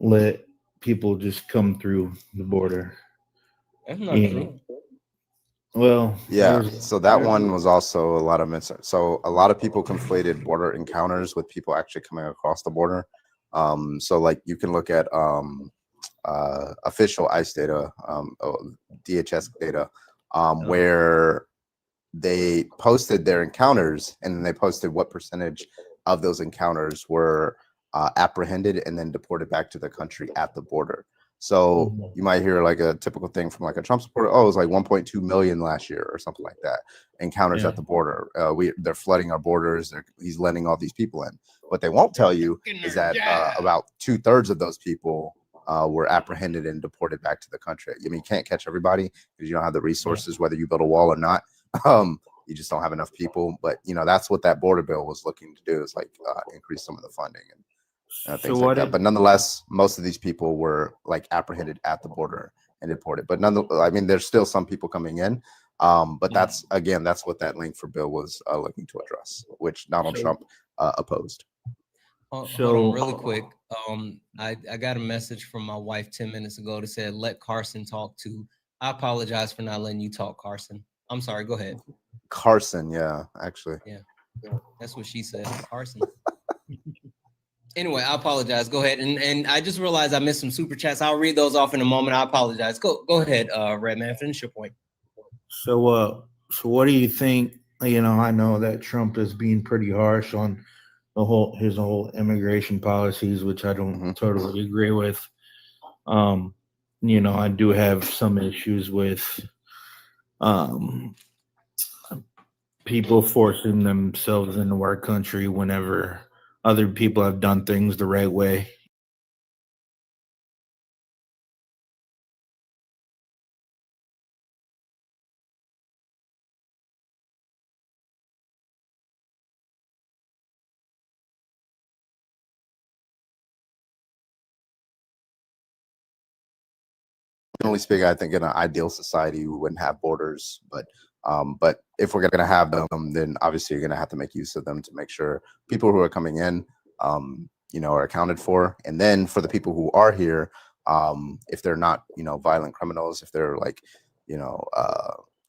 let people just come through the border. That's not true. Well, yeah. So that one was also a lot of So a lot of people conflated border encounters with people actually coming across the border. So like you can look at official ICE data, DHS data, where they posted their encounters and then they posted what percentage of those encounters were apprehended and then deported back to the country at the border. So you might hear like a typical thing from like a Trump supporter. Oh, it was like 1.2 million last year or something like that. Encounters at the border. They're flooding our borders. He's letting all these people in. What they won't tell you is that about 2/3 of those people were apprehended and deported back to the country. I mean, you can't catch everybody because you don't have the resources, whether you build a wall or not. You just don't have enough people. But you know, that's what that border bill was looking to do, is like increase some of the funding and things like that. But nonetheless, most of these people were like apprehended at the border and deported. But I mean, there's still some people coming in. But that's what that link for bill was looking to address, which Donald Trump opposed. Hold on really quick. I got a message from my wife 10 minutes ago that said, let Carson talk too. I apologize for not letting you talk, Carson. I'm sorry. Go ahead. Carson. Yeah, actually. Yeah. That's what she said. Carson. Anyway, I apologize. Go ahead. And I just realized I missed some super chats. I'll read those off in a moment. I apologize. Go ahead, Redman. Finish your point. So what do you think? You know, I know that Trump is being pretty harsh on his whole immigration policies, which I don't totally agree with. You know, I do have some issues with people forcing themselves into our country whenever other people have done things the right way. Generally speaking, I think in an ideal society we wouldn't have borders, but if we're going to have them, then obviously you're going to have to make use of them to make sure people who are coming in, you know, are accounted for. And then for the people who are here, if they're not, you know, violent criminals, if they're like, you know,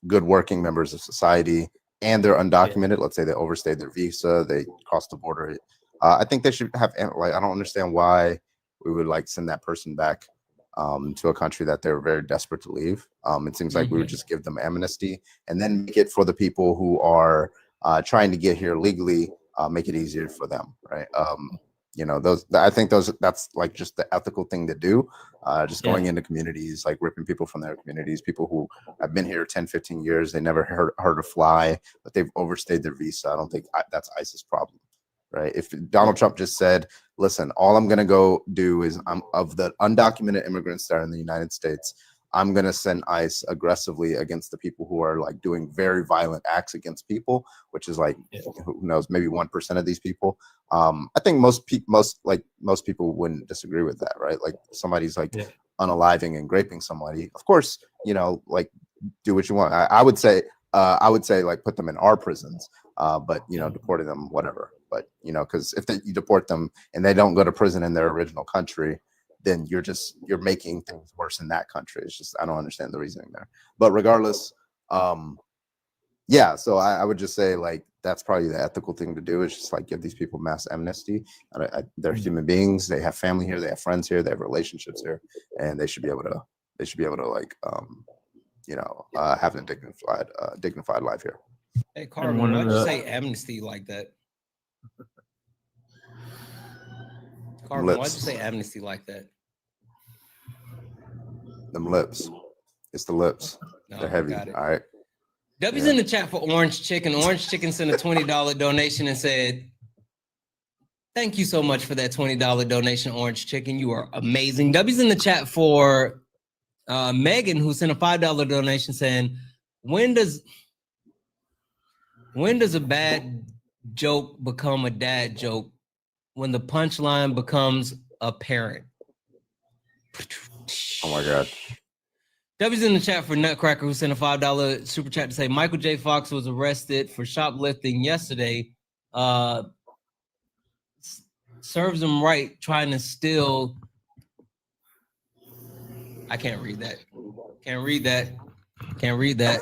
good working members of society and they're undocumented, let's say they overstayed their visa, they crossed the border, I think they should have, like, I don't understand why we would like send that person back to a country that they're very desperate to leave. It seems like we would just give them amnesty and then make it for the people who are trying to get here legally, make it easier for them, right? You know, that's like just the ethical thing to do. Just going into communities, like ripping people from their communities, people who have been here 10, 15 years, they never heard to fly, but they've overstayed their visa. I don't think that's ICE's problem. Right. If Donald Trump just said, listen, all I'm going to go do is of the undocumented immigrants that are in the United States, I'm going to send ICE aggressively against the people who are like doing very violent acts against people, which is like, who knows, maybe 1% of these people. I think most people wouldn't disagree with that. Right. Like somebody's like unaliving and graping somebody, of course, you know, like do what you want. I would say like put them in our prisons, but you know, deporting them, whatever. But you know, because if you deport them and they don't go to prison in their original country, then you're making things worse in that country. It's just I don't understand the reasoning there. But regardless, yeah. So I would just say like that's probably the ethical thing to do. Is just like give these people mass amnesty. They're human beings. They have family here. They have friends here. They have relationships here, and they should be able to like you know have a dignified life here. Hey, Carmen, why'd you say amnesty like that? Carmen, why'd you say amnesty like that? Them lips. It's the lips. No, they're heavy. All right. W's in the chat for Orange Chicken. Orange Chicken sent a $20 donation and said, thank you so much for that $20 donation, Orange Chicken. You are amazing. W's in the chat for Megan, who sent a $5 donation saying, when does a bad joke become a dad joke? When the punchline becomes apparent. Oh my God. W's in the chat for Nutcracker, who sent a $5 super chat to say Michael J. Fox was arrested for shoplifting yesterday. Serves him right trying to steal. I can't read that. Can't read that. Can't read that.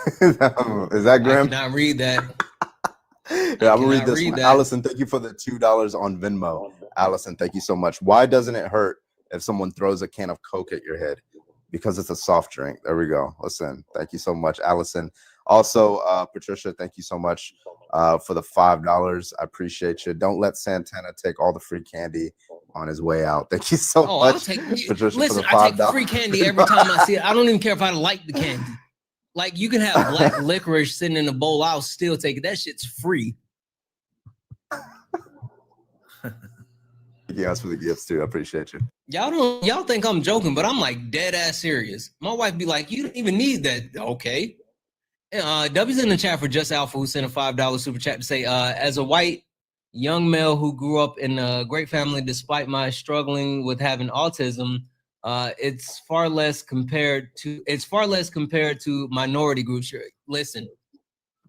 Is that grim? I cannot read that. Yeah, I'm gonna read this one. Allison, thank you for the $2 on Venmo. Allison, thank you so much. Why doesn't it hurt if someone throws a can of Coke at your head? Because it's a soft drink. There we go. Listen, thank you so much, Allison. Also, Patricia, thank you so much for the $5. I appreciate you. Don't let Santana take all the free candy on his way out. Thank you so much, Patricia. Listen, I take free candy every time I see it. I don't even care if I like the candy. Like you can have black licorice sitting in a bowl. I'll still take it. That shit's free. Thank you guys for the gifts too. I appreciate you. Y'all think I'm joking, but I'm like dead ass serious. My wife be like, you don't even need that. Okay. W's in the chat for Just Alpha, who sent a $5 super chat to say, as a white young male who grew up in a great family despite my struggling with having autism, it's far less compared to minority groups. Listen,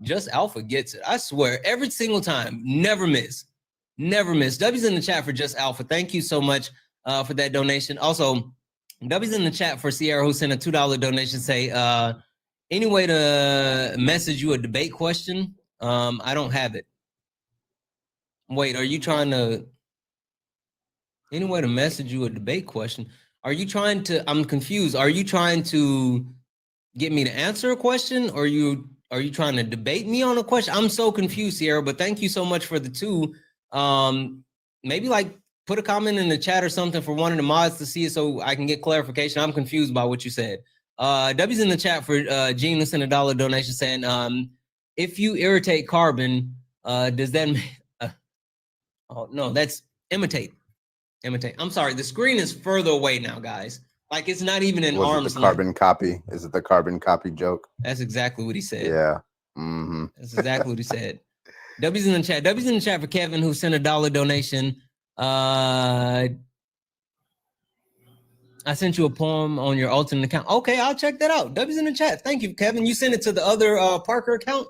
Just Alpha gets it. I swear, every single time, never miss. Never miss. W's in the chat for Just Alpha. Thank you so much for that donation. Also, W's in the chat for Sierra, who sent a $2 donation. Say, any way to message you a debate question? I don't have it. Wait, are you trying to? Any way to message you a debate question? Are you trying to? I'm confused. Are you trying to get me to answer a question, or are you trying to debate me on a question? I'm so confused, Sierra. But thank you so much for the two. Maybe like put a comment in the chat or something for one of the mods to see it so I can get clarification. I'm confused by what you said. W's in the chat for Gene, who sent a $1 donation saying, if you irritate carbon, does that oh no, that's imitate. I'm sorry, the screen is further away now, guys. Like it's not even in arm's length. Carbon copy? Is it the carbon copy joke? That's exactly what he said. Yeah. That's exactly what he said. W's in the chat. W's in the chat for Kevin, who sent a $1 donation. I sent you a poem on your alternate account. Okay, I'll check that out. W's in the chat. Thank you, Kevin. You sent it to the other Parker account.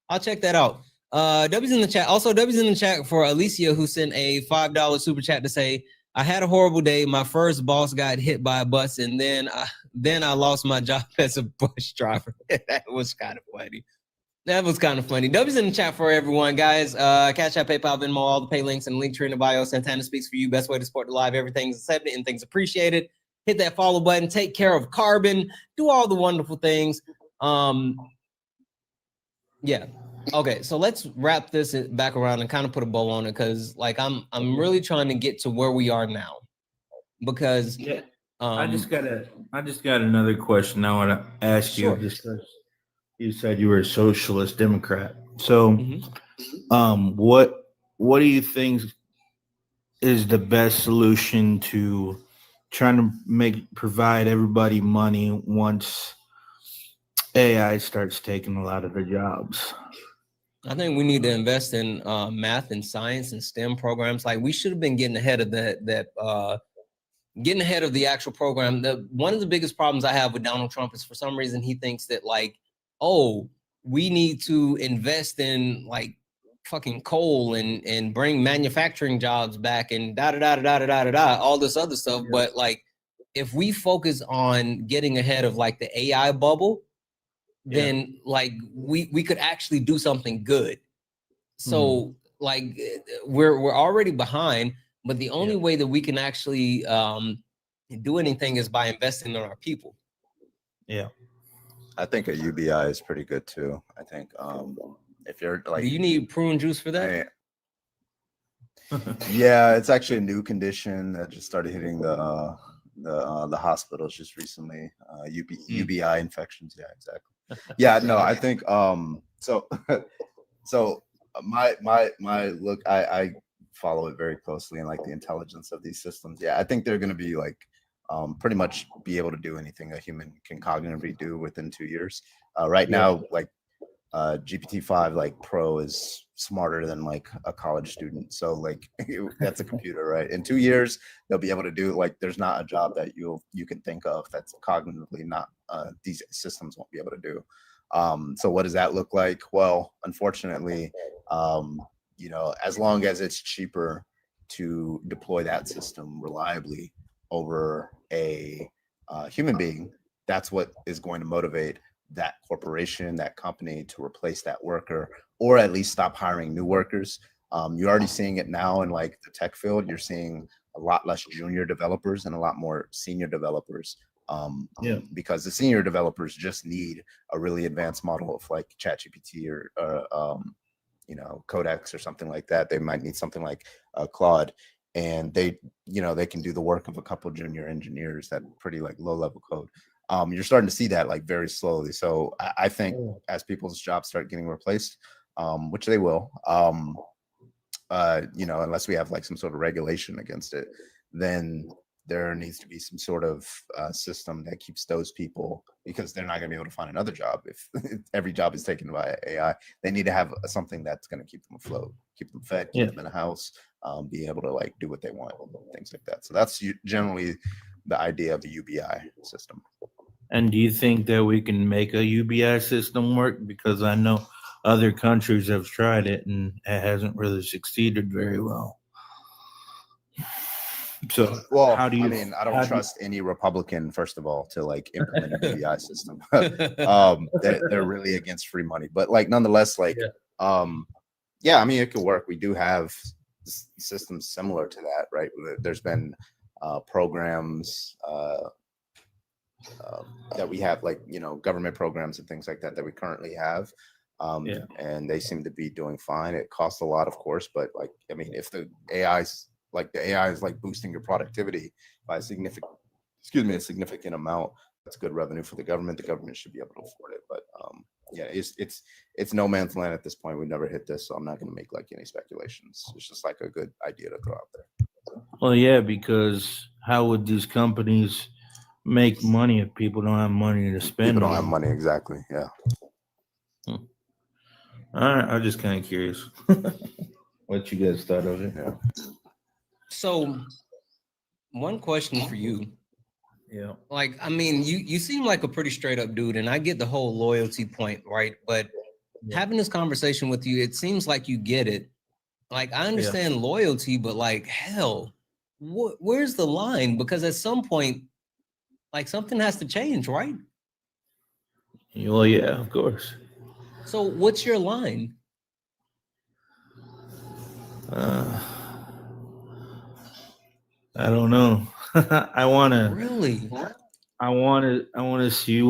I'll check that out. W's in the chat. Also, W's in the chat for Alicia, who sent a $5 super chat to say, I had a horrible day. My first boss got hit by a bus, and then I lost my job as a bus driver. That was kind of funny. W's in the chat for everyone, guys. Cash App, PayPal, Venmo, all the pay links and link tree in the bio. Santana speaks for you. Best way to support the live. Everything's accepted and things appreciated. Hit that follow button. Take care of carbon. Do all the wonderful things. Yeah. Okay, so let's wrap this back around and kind of put a bow on it, because like I'm really trying to get to where we are now. Because I just got another question I want to ask you. Just because you said you were a socialist Democrat. So what do you think is the best solution to trying to provide everybody money once AI starts taking a lot of their jobs? I think we need to invest in math and science and STEM programs. Like we should have been getting ahead of that getting ahead of the actual program. One of the biggest problems I have with Donald Trump is for some reason he thinks that like, oh, we need to invest in like fucking coal and bring manufacturing jobs back and all this other stuff. Yeah. But like, if we focus on getting ahead of like the AI bubble, then like we could actually do something good. So like we're already behind, but the only way that we can actually do anything is by investing in our people. Yeah. I think a UBI is pretty good too. I think if you're like, do you need prune juice for that? Yeah, it's actually a new condition that just started hitting the hospitals just recently. UBI infections. Yeah, exactly. Yeah, no, I think so my look, I follow it very closely and like the intelligence of these systems. Yeah, I think they're going to be like pretty much be able to do anything a human can cognitively do within 2 years. Right now, like GPT-5 like Pro is smarter than like a college student. So like that's a computer, right? In 2 years, they'll be able to do like there's not a job that you can think of that's cognitively not these systems won't be able to do. So what does that look like? Well, unfortunately, you know, as long as it's cheaper to deploy that system reliably over a human being, that's what is going to motivate that corporation, that company to replace that worker, or at least stop hiring new workers. You're already seeing it now in like the tech field. You're seeing a lot less junior developers and a lot more senior developers. Because the senior developers just need a really advanced model of like ChatGPT or you know, Codex or something like that. They might need something like Claude, and they, you know, they can do the work of a couple junior engineers that pretty like low level code. You're starting to see that like very slowly. So I think as people's jobs start getting replaced, which they will, you know, unless we have like some sort of regulation against it, then there needs to be some sort of system that keeps those people, because they're not going to be able to find another job if every job is taken by AI. They need to have something that's going to keep them afloat, keep them fed, keep them in a house, be able to like do what they want, things like that. So that's generally the idea of the UBI system. And do you think that we can make a UBI system work? Because I know other countries have tried it and it hasn't really succeeded very well. So, well, how do you? I mean, I don't trust any Republican, first of all, to like implement a UBI system. They're really against free money, but like nonetheless, like, yeah, I mean, it could work. We do have systems similar to that, right? There's been programs that we have, like, you know, government programs and things like that we currently have. And they seem to be doing fine. It costs a lot, of course, but like, I mean, if the AI is like boosting your productivity by a significant amount, that's good revenue for the government. The government should be able to afford it. But yeah, it's no man's land at this point. We never hit this, so I'm not going to make like any speculations. It's just like a good idea to throw out there. Well, yeah, because how would these companies make money if people don't have money to spend? People don't have money, exactly. Yeah. All right, I'm just kind of curious what you guys thought of it. Yeah. So, one question for you. Yeah. Like, I mean, you seem like a pretty straight up dude, and I get the whole loyalty point, right? But having this conversation with you, it seems like you get it. Like, I understand loyalty, but like, hell, where's the line? Because at some point, like, something has to change, right? Well, yeah, of course. So what's your line? I don't know. I want to see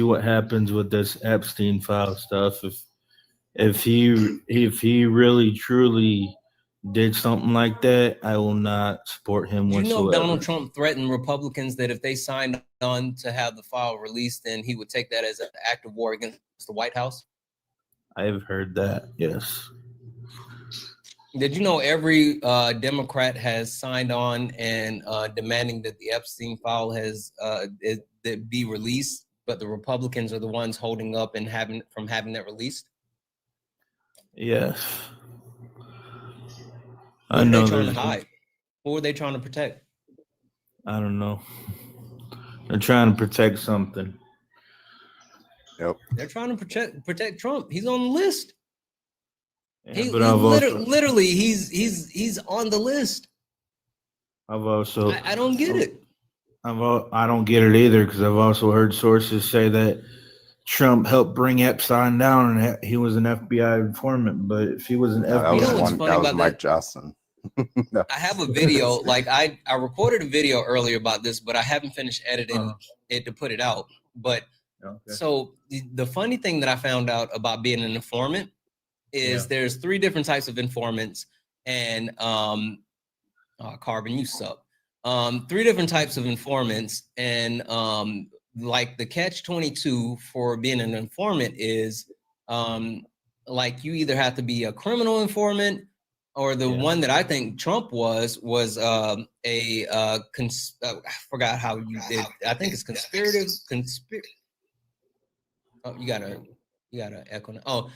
what happens with this Epstein file stuff. If he really truly did something like that, I will not support him whatsoever. You know, Donald Trump threatened Republicans that if they signed on to have the file released, then he would take that as an act of war against the White House. I have heard that. Yes. Did you know every Democrat has signed on and demanding that the Epstein file be released, but the Republicans are the ones holding up and having that released? Yes. What are they trying to hide? What were they trying to protect? I don't know. They're trying to protect something. Yep. They're trying to protect Trump. He's on the list. Yeah, but I've also, literally he's on the list. I've also I don't get it. I don't get it either, because I've also heard sources say that Trump helped bring Epstein down and he was an FBI informant. But if he was an FBI, that was Mike Johnson. No. I have a video, like I recorded a video earlier about this, but I haven't finished editing it to put it out. But so the funny thing that I found out about being an informant is there's 3 different types of informants, and Carbon, you suck. 3 different types of informants, and like the catch-22 for being an informant is like you either have to be a criminal informant, or the one that I think Trump was I forgot how you did. I think it's conspirative. Oh, you gotta echo.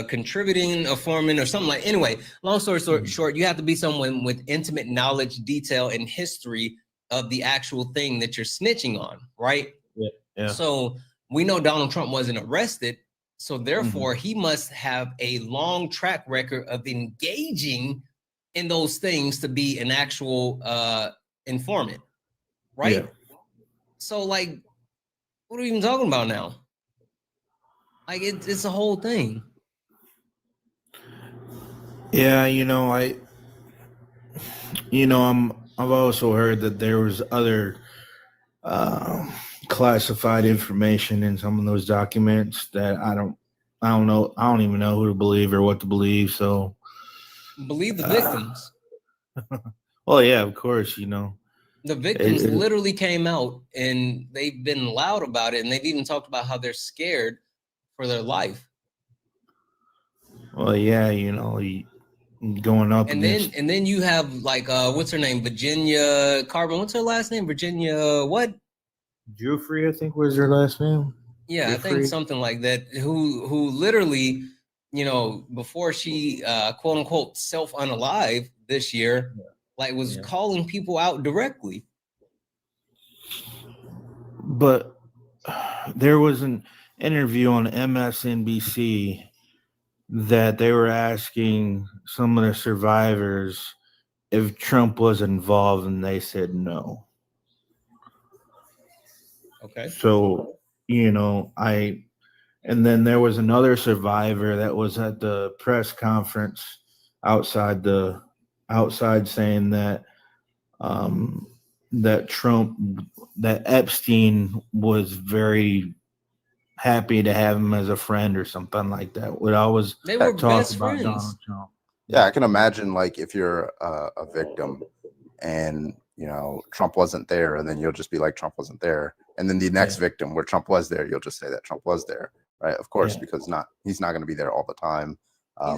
Contributing informant or something like. Anyway, long story short, you have to be someone with intimate knowledge, detail, and history of the actual thing that you're snitching on, right? Yeah. So we know Donald Trump wasn't arrested. So therefore, he must have a long track record of engaging in those things to be an actual informant, right? Yeah. So, like, what are we even talking about now? Like, it's a whole thing. Yeah, I've also heard that there was other classified information in some of those documents that I don't know. I don't even know who to believe or what to believe. So believe the victims. Well, yeah, of course, the victims literally came out and they've been loud about it, and they've even talked about how they're scared for their life. Well, yeah, going up and then you have like what's her name, Virginia Carbon, what's her last name, Virginia what, Giuffre, I think was her last name. Yeah, Giuffre? I think something like that, who literally, before she quote unquote self-unalive this year, was calling people out directly. But there was an interview on MSNBC that they were asking some of the survivors if Trump was involved, and they said no. Okay. So, and then there was another survivor that was at the press conference outside saying that that Epstein was very happy to have him as a friend or something like that. They were best friends. Donald Trump. Yeah, I can imagine, like, if you're a victim and Trump wasn't there, and then you'll just be like, Trump wasn't there, and then the next victim where Trump was there, you'll just say that Trump was there, right? Of course, because he's not going to be there all the time.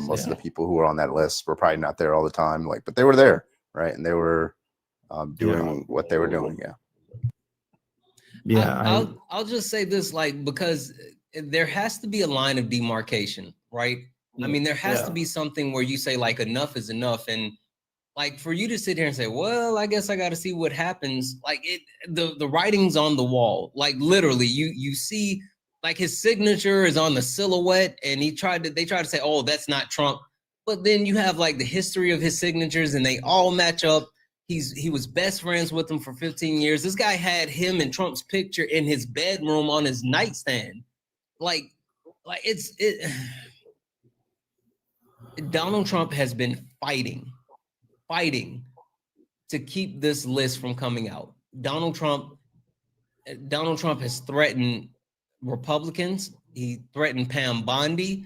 Most of the people who were on that list were probably not there all the time, but they were there, right? And they were doing what they were doing. I'll just say this, because there has to be a line of demarcation, right? I mean, there has to be something where you say enough is enough, and for you to sit here and say, well, I guess I got to see what happens. The writing's on the wall. Literally, you see, his signature is on the silhouette, and they tried to say, oh, that's not Trump. But then you have the history of his signatures, and they all match up. He was best friends with him for 15 years. This guy had him and Trump's picture in his bedroom on his nightstand. Donald Trump has been fighting to keep this list from coming out. Donald Trump has threatened Republicans. He threatened Pam Bondi.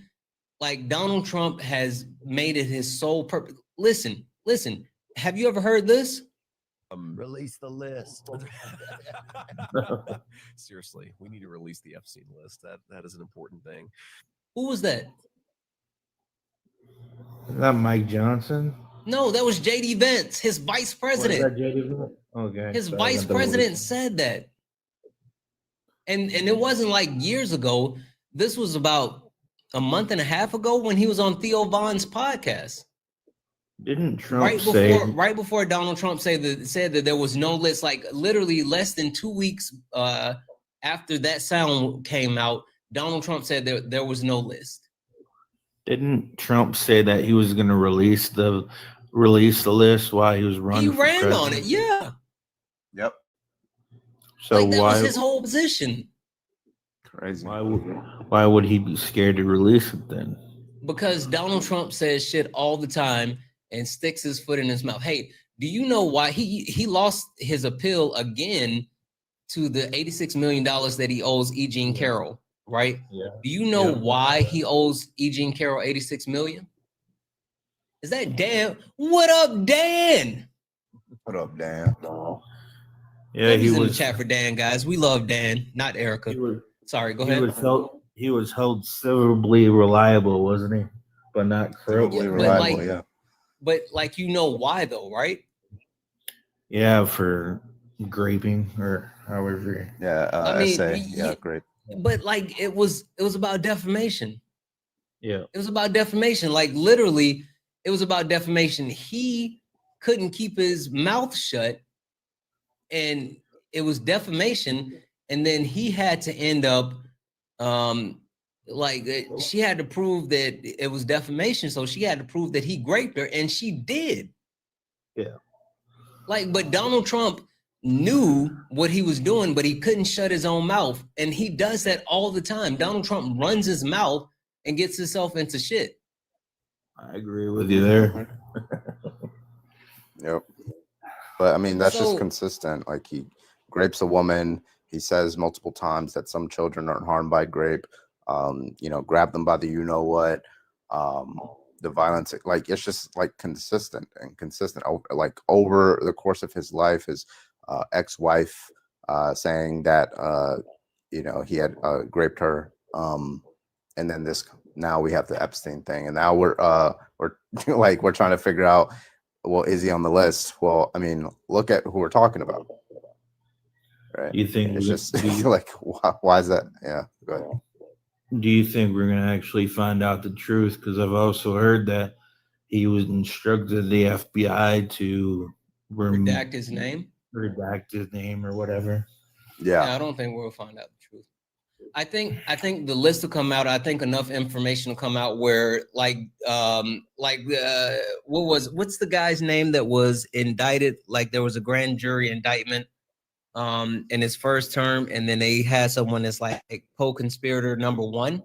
Donald Trump has made it his sole purpose. Listen. Have you ever heard this? Release the list. Seriously, we need to release the Epstein list. That is an important thing. Who was that? Is that Mike Johnson? No, that was JD Vance, his vice president. Was that JD Vance? Okay. His vice president said that. And it wasn't years ago. This was about a month and a half ago when he was on Theo Von's podcast. Didn't Trump say right before Donald Trump said that there was no list, like literally less than 2 weeks after that sound came out, Donald Trump said there was no list. Didn't Trump say that he was going to release the list while he was running? He ran on it, yeah. Yep. So like that why was his whole position. Crazy. Why would he be scared to release it then? Because Donald Trump says shit all the time and sticks his foot in his mouth. Hey, do you know why he lost his appeal again to the $86 million that he owes E. Jean Carroll, right? Yeah. Do you know why he owes E. Jean Carroll $86 million? Is that Dan? What up, Dan? What up, Dan? Yeah, He's in the chat for Dan, guys. We love Dan, not Erica. Sorry, go ahead. He was held civilly reliable, wasn't he? But not corruptly reliable. But like, you know why though, right? Yeah, for graping or however. Yeah, I mean, great. But like, it was about defamation. Yeah, it was about defamation. Like literally, it was about defamation. He couldn't keep his mouth shut, and it was defamation. And then he had to end up, she had to prove that it was defamation. So she had to prove that he raped her, and she did. Yeah. But Donald Trump knew what he was doing, but he couldn't shut his own mouth. And he does that all the time. Donald Trump runs his mouth and gets himself into shit. I agree with you there. Yep. But I mean, that's just consistent. Like, he grapes a woman. He says multiple times that some children aren't harmed by grape. Grab them by the you-know-what. The violence, like, it's just like consistent. Like, over the course of his life, his ex-wife saying that he had raped her, and then now we have the Epstein thing, and now we're trying to figure out, well, is he on the list? Well, I mean, look at who we're talking about, right? You think it's just like, why is that? Yeah, go ahead. Do you think we're gonna actually find out the truth? Because I've also heard that he was instructed the FBI to redact his name or whatever. Yeah, I don't think we'll find out the truth. I think the list will come out. I think enough information will come out where what's the guy's name that was indicted? Like, there was a grand jury indictment in his first term, and then they had someone that's like co-conspirator number 1.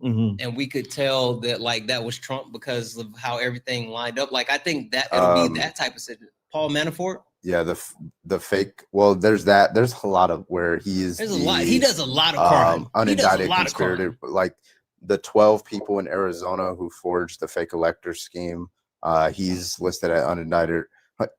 Mm-hmm. And we could tell that that was Trump because of how everything lined up. Like, I think that it'll be that type of situation. Paul Manafort. Yeah, the fake. Well, there's that. There's a lot of where he is. There's a lot. He does a lot of crime. Unindicted conspirator, like the 12 people in Arizona who forged the fake elector scheme. He's listed as unindicted.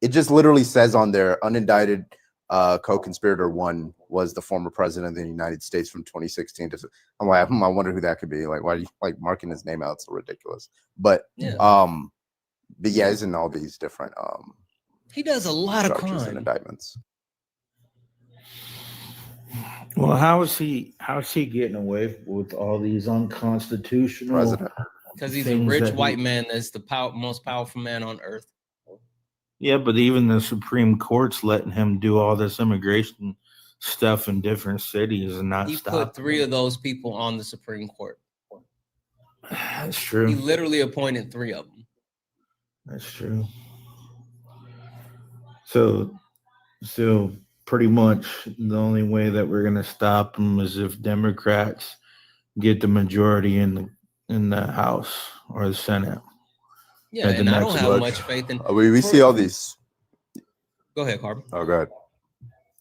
It just literally says on there, unindicted co-conspirator 1 was the former president of the United States from 2016 to. I'm like, I wonder who that could be. Like, why are you marking his name out? It's so ridiculous. But he's in all these different he does a lot of crime and indictments. Well, how is he getting away with all these unconstitutional president? Because he's a rich white man that's the most powerful man on earth. Yeah, but even the Supreme Court's letting him do all this immigration stuff in different cities and not stop. He put 3 of those people on the Supreme Court. That's true. He literally appointed 3 of them. That's true. So pretty much the only way that we're gonna stop him is if Democrats get the majority in the House or the Senate. Yeah, and I don't have much faith in. We see all these. Go ahead, Carbon. Oh, go ahead.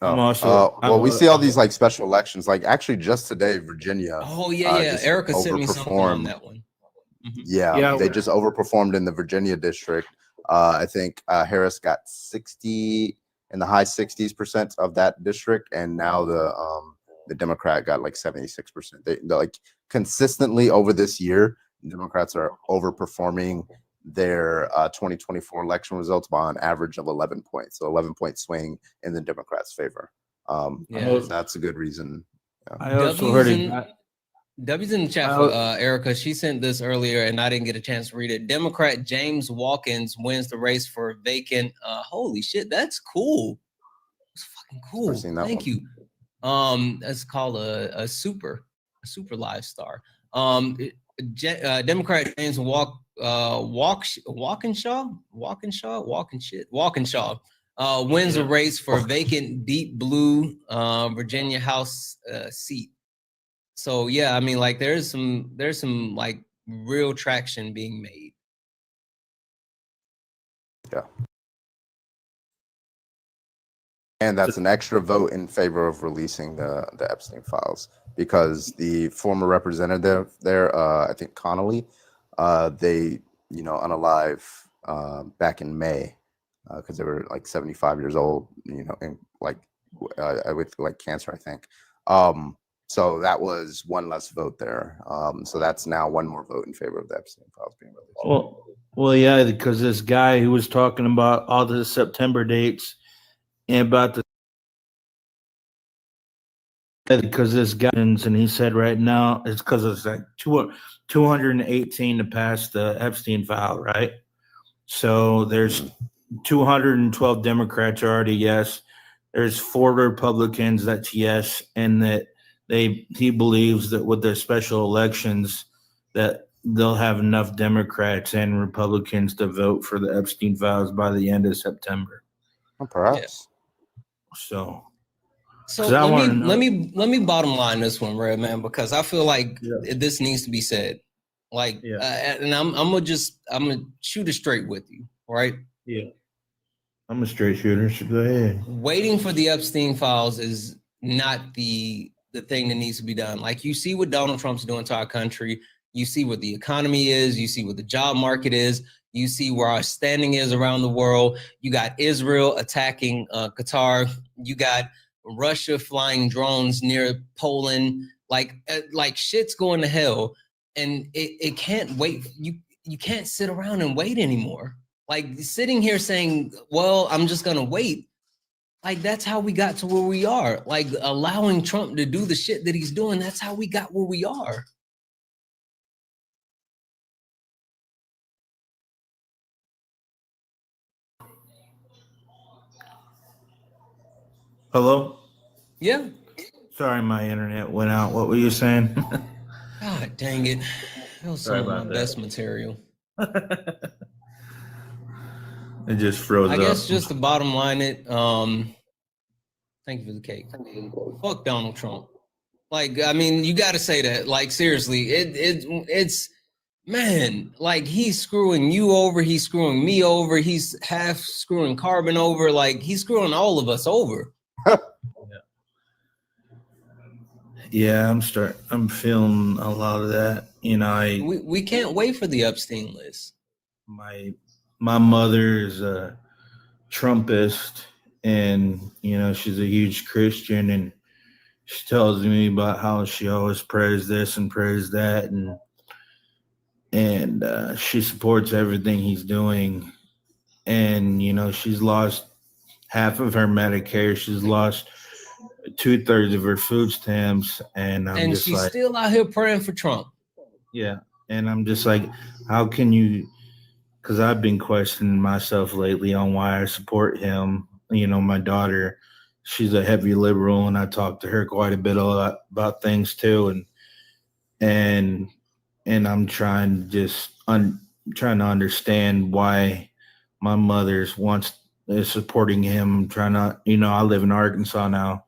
Oh, we see all these like special elections. Like, actually, just today, Virginia. Oh yeah. Erica sent me something on that one. Mm-hmm. Yeah, they just overperformed in the Virginia district. I think Harris got 60 in the high 60s% of that district, and now the Democrat got like 76%. They're like consistently over this year, Democrats are overperforming their 2024 election results by an average of 11 points. So 11-point swing in the Democrats' favor. That's a good reason. Yeah. I also heard it. W's in the chat for Erica. She sent this earlier, and I didn't get a chance to read it. Democrat James Watkins wins the race for vacant. Holy shit, that's cool. It's fucking cool. Thank you. That's called a super live star. Democrat James Walkinshaw wins a race for a vacant deep blue Virginia House seat. So yeah, I mean, like there's some like real traction being made. Yeah. And that's an extra vote in favor of releasing the Epstein files, because the former representative there, I think Connolly, they, unalive back in May, because they were like 75 years old, and like with like cancer, I think. So that was one less vote there. So that's now one more vote in favor of the Epstein files being released. Well, yeah, because this guy who was talking about all the September dates and about because this guy, and he said right now it's because it's like 218 to pass the Epstein file, right? So there's 212 Democrats already yes. There's 4 Republicans that's yes, and that he believes that with the special elections that they'll have enough Democrats and Republicans to vote for the Epstein files by the end of September. Oh, perhaps. So let me bottom line this one, Red Man, because I feel like this needs to be said. Like, and I'm gonna shoot it straight with you, right? Yeah, I'm a straight shooter. So go ahead. Waiting for the Epstein files is not the thing that needs to be done. Like, you see what Donald Trump's doing to our country. You see what the economy is. You see what the job market is. You see where our standing is around the world. You got Israel attacking Qatar. You got Russia flying drones near Poland. Like shit's going to hell, and it can't wait. You can't sit around and wait anymore. Like, sitting here saying, well, I'm just gonna wait. Like, that's how we got to where we are. Like, allowing Trump to do the shit that he's doing, that's how we got where we are. Hello? Yeah. Sorry, my internet went out. What were you saying? God dang it. That was some of my best material. It just froze up. I guess just to bottom line it, thank you for the cake. Fuck Donald Trump. Like, I mean, you got to say that. Like, seriously, it's man, like, he's screwing you over. He's screwing me over. He's half screwing Carbon over. Like, he's screwing all of us over. Yeah, I'm feeling a lot of that. We can't wait for the Epstein list. My mother is a Trumpist, and she's a huge Christian, and she tells me about how she always prays this and prays that, and she supports everything he's doing. And she's lost half of her Medicare. She's lost 2/3 of her food stamps, and she's still out here praying for Trump. Yeah, and I'm just like, how can you? Because I've been questioning myself lately on why I support him. My daughter, she's a heavy liberal, and I talk to her quite a bit about things too, and I'm trying to understand why my mother's is supporting him. I'm trying to, I live in Arkansas now,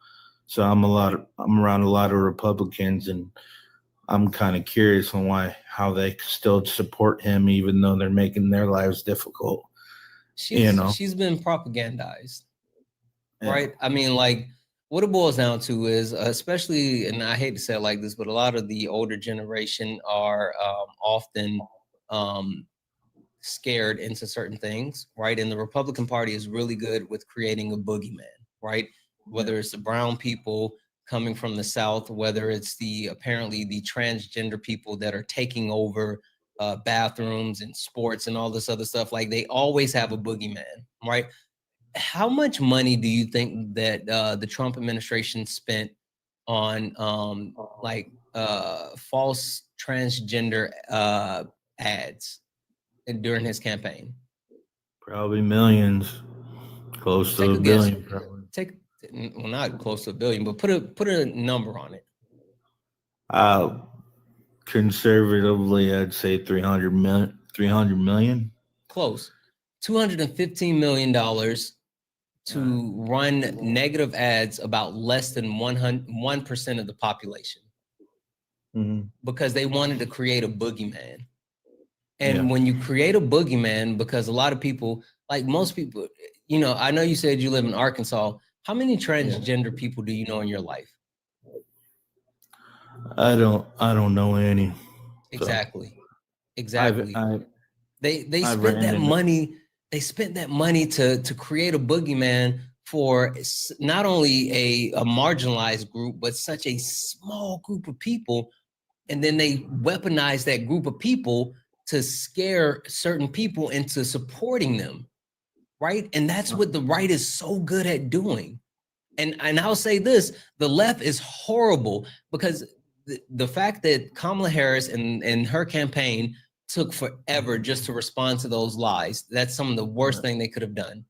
so I'm around a lot of Republicans, and I'm kind of curious on how they still support him, even though they're making their lives difficult. She's been propagandized, right? I mean, like, what it boils down to is, especially, and I hate to say it like this, but a lot of the older generation are often scared into certain things, right? And the Republican Party is really good with creating a boogeyman, right? Whether it's the brown people coming from the South, whether it's apparently the transgender people that are taking over bathrooms and sports and all this other stuff. Like, they always have a boogeyman, right? How much money do you think that the Trump administration spent on like false transgender ads during his campaign? Probably millions, close to Take a a guess. billion. Probably. Well, not close to a billion, but put a number on it. Conservatively, I'd say 300 million. 300 million. Close. $215 million to run negative ads about less than 1% of the population, because they wanted to create a boogeyman. And when you create a boogeyman, because a lot of people, like most people, you know, I know you said you live in Arkansas. How many transgender people do you know in your life? I don't know any. Exactly. Exactly. They I've spent ran that into- money. They spent that money to create a boogeyman for not only a marginalized group, but such a small group of people. And then they weaponized that group of people to scare certain people into supporting them, right? And that's what the right is so good at doing. And I'll say this, the left is horrible, because the fact that Kamala Harris and her campaign took forever just to respond to those lies, that's some of the worst thing they could have done.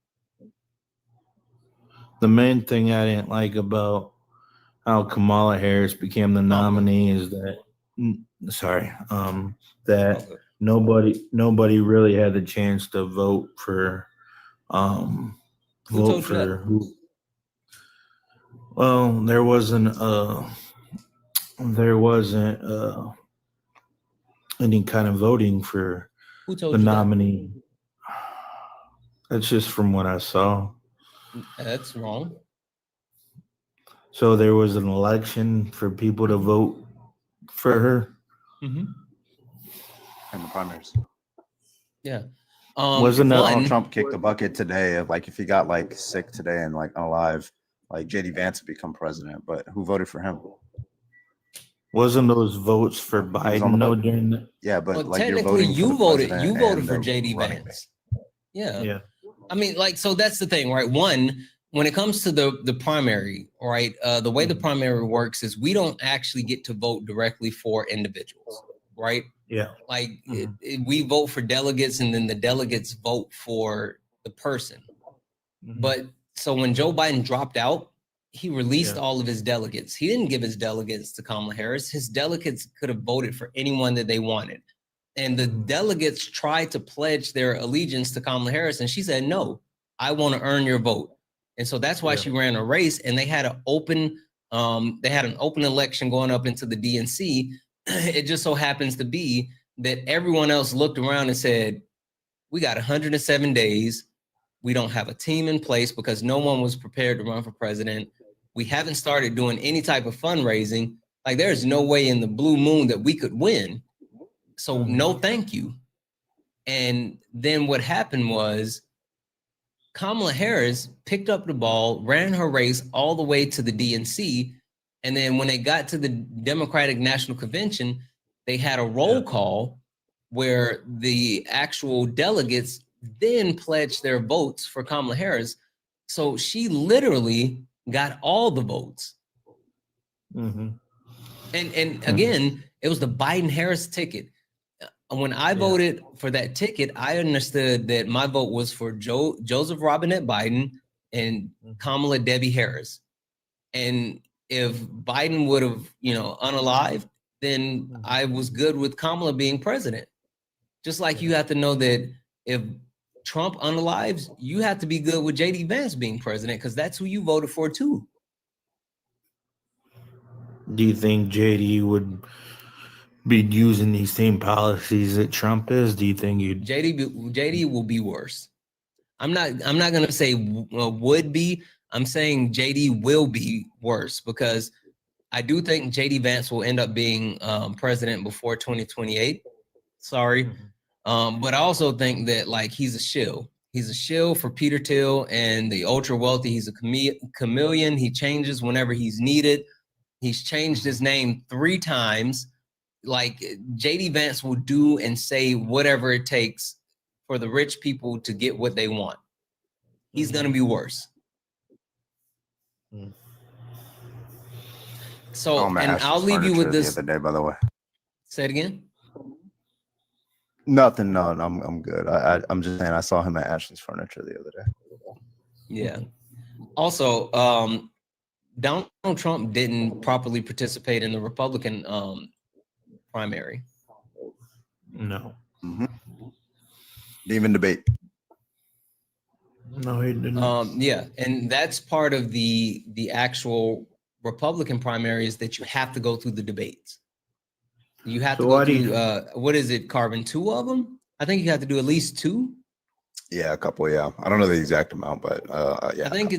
The main thing I didn't like about how Kamala Harris became the nominee is that, that nobody really had the chance to vote for, who. Well, there wasn't any kind of voting for Who told the you nominee. That's just from what I saw. That's wrong. So there was an election for people to vote for her. In the primaries. Yeah. Wasn't Donald Trump kicked the bucket today of like if he got like sick today and like unalive, like JD Vance would become president, but who voted for him? Wasn't those votes for Biden though during the but well, like you're technically voting you for the voted you president voted and for the JD running Vance. mate. Yeah. I mean, like, so that's the thing, right? One, when it comes to the primary, right? The way the primary works is we don't actually get to vote directly for individuals, right? Yeah. Like we vote for delegates, and then the delegates vote for the person. But so when Joe Biden dropped out, he released all of his delegates. He didn't give his delegates to Kamala Harris. His delegates could have voted for anyone that they wanted. And the delegates tried to pledge their allegiance to Kamala Harris, and she said, no, I want to earn your vote. And so that's why she ran a race, and they had an open election going up into the DNC. It just so happens to be that everyone else looked around and said, we got 107 days. We don't have a team in place because no one was prepared to run for president. We haven't started doing any type of fundraising. Like there's no way in the blue moon that we could win. So no, thank you. And then what happened was Kamala Harris picked up the ball, ran her race all the way to the DNC. And then when they got to the Democratic National Convention, they had a roll call where the actual delegates then pledged their votes for Kamala Harris. So she literally got all the votes. And again, it was the Biden-Harris ticket. When I voted for that ticket, I understood that my vote was for Joseph Robinette Biden and Kamala Debbie Harris. And if Biden would have, unalived, then I was good with Kamala being president. Just like you have to know that if Trump unalives, you have to be good with JD Vance being president because that's who you voted for too. Do you think JD would be using these same policies that Trump is? Do you think JD will be worse? I'm not going to say would be. I'm saying JD will be worse because I do think JD Vance will end up being president before 2028. Sorry. But I also think that like he's a shill. He's a shill for Peter Thiel and the ultra wealthy. He's a chameleon. He changes whenever he's needed. He's changed his name 3 times. Like JD Vance will do and say whatever it takes for the rich people to get what they want. He's going to be worse. Oh, and I'll leave you with this. the other day, by the way. Say it again. Nothing. No, I'm good. I'm just saying I saw him at Ashley's Furniture the other day. Yeah. Also, Donald Trump didn't properly participate in the Republican primary. No. Mm-hmm. Didn't even debate. No, he didn't. Yeah, and that's part of the actual Republican primary is that you have to go through the debates. You have to go through, what is it, Carbon, 2 of them? I think you have to do at least 2. Yeah, a couple. Yeah, I don't know the exact amount, but yeah. I think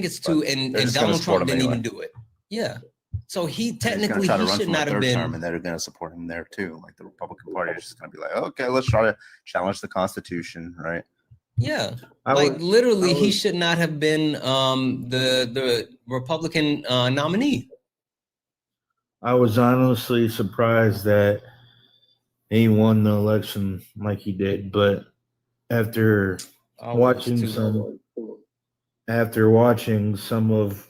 it's 2, and Donald Trump didn't even do it. Yeah, so he technically he should not have been. And they're going to support him there too. Like the Republican Party is just going to be like, okay, let's try to challenge the Constitution, right? Yeah, literally, he should not have been the Republican nominee. I was honestly surprised that he won the election like he did, but after watching some of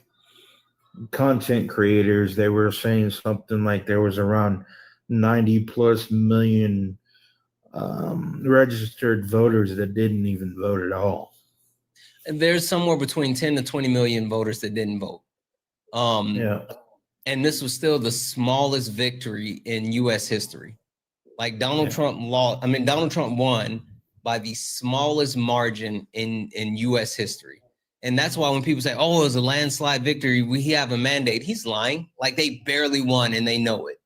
content creators, they were saying something like there was around 90+ million registered voters that didn't even vote at all. And there's somewhere between 10 to 20 million voters that didn't vote. Yeah. And this was still the smallest victory in U.S. history. Like Donald Trump won by the smallest margin in U.S. history. And that's why when people say, oh, it was a landslide victory, we have a mandate, he's lying. Like they barely won and they know it.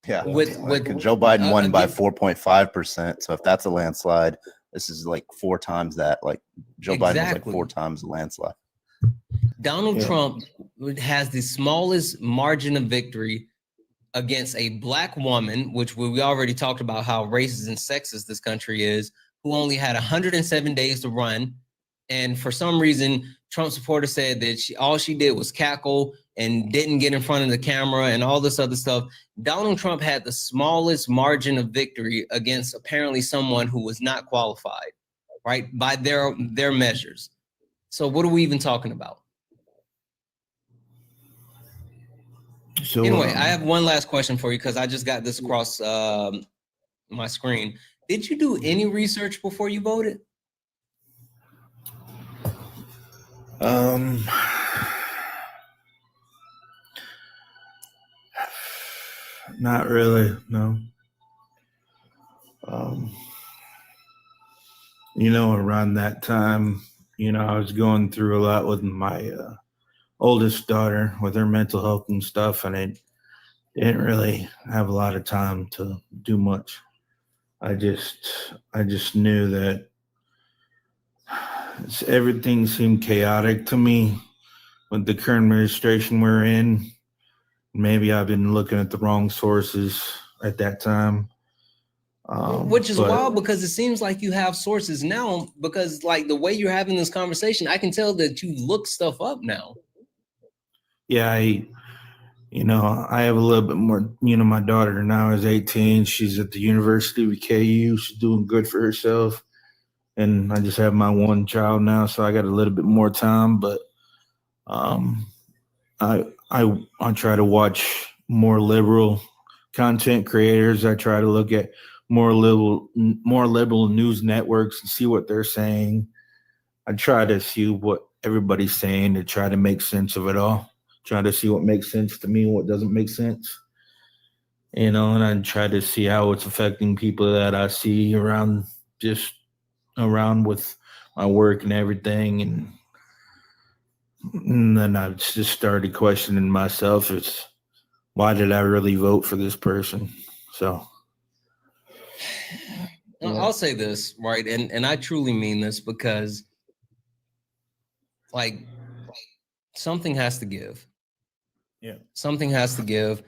Yeah. With Joe Biden won by 4.5%. So if that's a landslide, this is like 4 times that. Like Joe Biden was like 4 times the landslide. Donald Trump has the smallest margin of victory against a black woman, which we already talked about how racist and sexist this country is, who only had 107 days to run. And for some reason, Trump supporters said that all she did was cackle and didn't get in front of the camera and all this other stuff. Donald Trump had the smallest margin of victory against apparently someone who was not qualified, right? By their measures. So what are we even talking about? So anyway, I have one last question for you because I just got this across my screen. Did you do any research before you voted? Not really, no. Around that time, I was going through a lot with my oldest daughter with her mental health and stuff, and I didn't really have a lot of time to do much. I just knew that everything seemed chaotic to me with the current administration we're in. Maybe I've been looking at the wrong sources at that time. Which is wild because it seems like you have sources now because like the way you're having this conversation, I can tell that you look stuff up now. Yeah, I have a little bit more, my daughter now is 18. She's at the University of KU. She's doing good for herself. And I just have my one child now, so I got a little bit more time, but I try to watch more liberal content creators. I try to look at more liberal news networks and see what they're saying. I try to see what everybody's saying to try to make sense of it all. Try to see what makes sense to me and what doesn't make sense. And I try to see how it's affecting people that I see around with my work and everything. And then I just started questioning myself. It's why did I really vote for this person? So I'll say this, right? And I truly mean this because like something has to give. Yeah. Something has to give.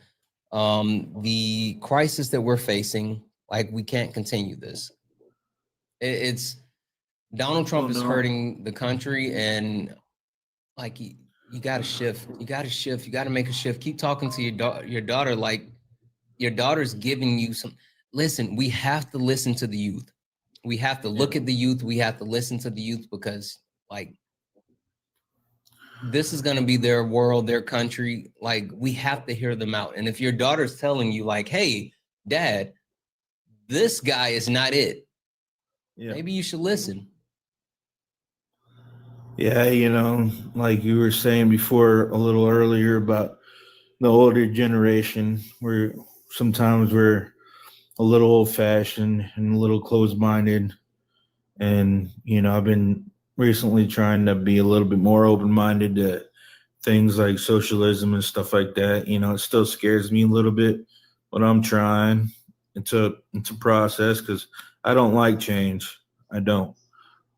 The crisis that we're facing, like we can't continue this. It's Donald Trump is hurting the country, and like you got to shift. You got to shift. You got to make a shift. Keep talking to your daughter. Like your daughter's giving you some. Listen, we have to listen to the youth. We have to look at the youth. We have to listen to the youth because, like, this is going to be their world, their country. Like, we have to hear them out. And if your daughter's telling you like, hey, dad, this guy is not it, maybe you should listen. Yeah, you know, like you were saying before a little earlier about the older generation, where sometimes we're a little old-fashioned and a little closed-minded. And, you know, I've been recently trying to be a little bit more open-minded to things like socialism and stuff like that. You know, it still scares me a little bit, but I'm trying. It's a process because I don't like change. I don't.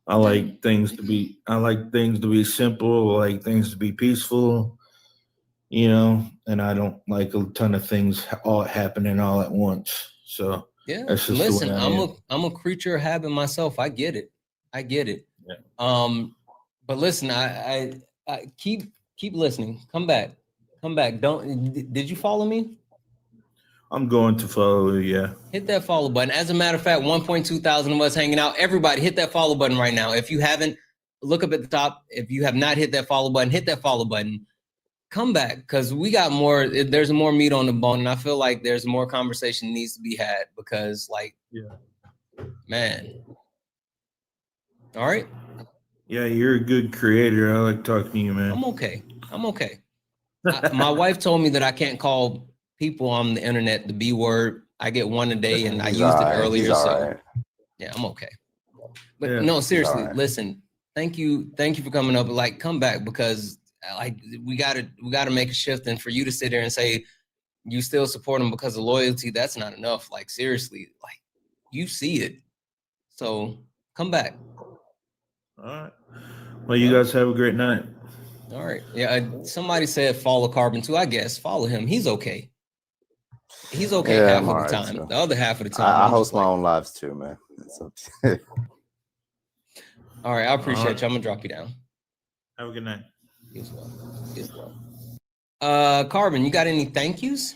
I like things to be simple. I like things to be peaceful, you know, and I don't like a ton of things all happening all at once. So yeah, that's just listen, the way I am. I'm a creature of habit myself. I get it. Yeah. But listen, I keep listening. Come back. Did you follow me? I'm going to follow you, yeah. Hit that follow button. As a matter of fact, 1.2 thousand of us hanging out. Everybody hit that follow button right now. If you haven't, look up at the top. If you have not hit that follow button, hit that follow button. Come back, because we got more. There's more meat on the bone, and I feel like there's more conversation needs to be had because, like, man. All right. Yeah, you're a good creator. I like talking to you, man. I'm okay. My wife told me that I can't call people on the internet the B word. I get one a day, and I used it earlier. So yeah, I'm okay. But no, seriously, listen. Thank you for coming up. Like, come back, because like we gotta make a shift. And for you to sit there and say you still support him because of loyalty, that's not enough. Like, seriously, like, you see it. So come back. All right. Well, you guys have a great night. All right. Yeah. Somebody said follow Carbon too. I guess follow him. He's okay. He's okay half of the time. Too. The other half of the time, I host my own lives too, man. It's okay. All right. I appreciate you. I'm gonna drop you down. Have a good night. You as well. Carbon, you got any thank yous?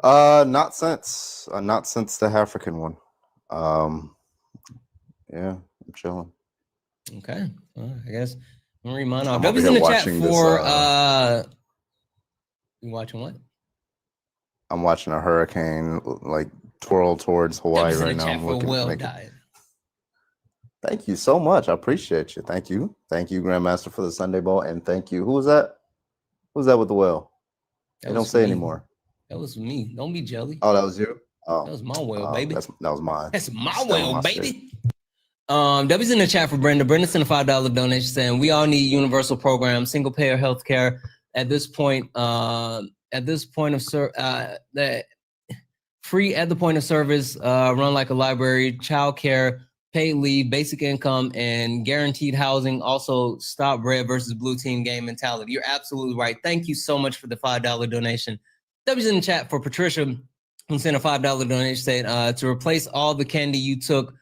Not since the African one. Yeah, I'm chilling. Okay. I guess I'm gonna read mine off. W's in the chat for you watching what? I'm watching a hurricane like twirl towards Hawaii right now. I'm looking to make it. Thank you so much. I appreciate you. Thank you, Grandmaster, for the Sunday Bowl, and thank you. Who was that? Who was that with the whale? They don't say anymore. That was me. Don't be jelly. Oh, that was you. Oh, that was my whale, baby. That was mine. That's my whale, baby. W's in the chat for Brenda. Brenda sent a $5 donation saying we all need universal programs, single payer healthcare at this point. Free at the point of service, run like a library, childcare, paid leave, basic income, and guaranteed housing. Also, stop red versus blue team game mentality. You're absolutely right. Thank you so much for the $5 donation. W's in the chat for Patricia, who sent a $5 donation saying to replace all the candy you took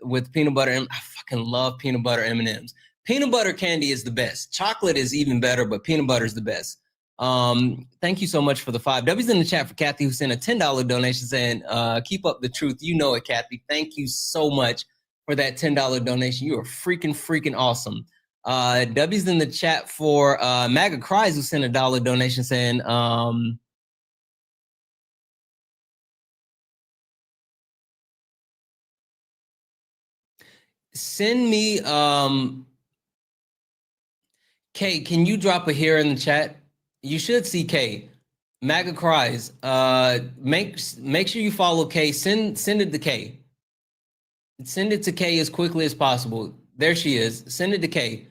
with peanut butter. I fucking love peanut butter M&Ms. Peanut butter candy is the best. Chocolate is even better, but peanut butter is the best. Thank you so much for the $5. In the chat for Kathy, who sent a $10 donation saying, keep up the truth. You know it, Kathy. Thank you so much for that $10 donation. You are freaking awesome. W's in the chat for MAGA Cries, who sent a $1 donation saying, send me, Kay, can you drop a here in the chat? You should see Kay. MAGA Cries. Make sure you follow Kay. Send it to Kay. Send it to Kay as quickly as possible. There she is. Send it to Kay.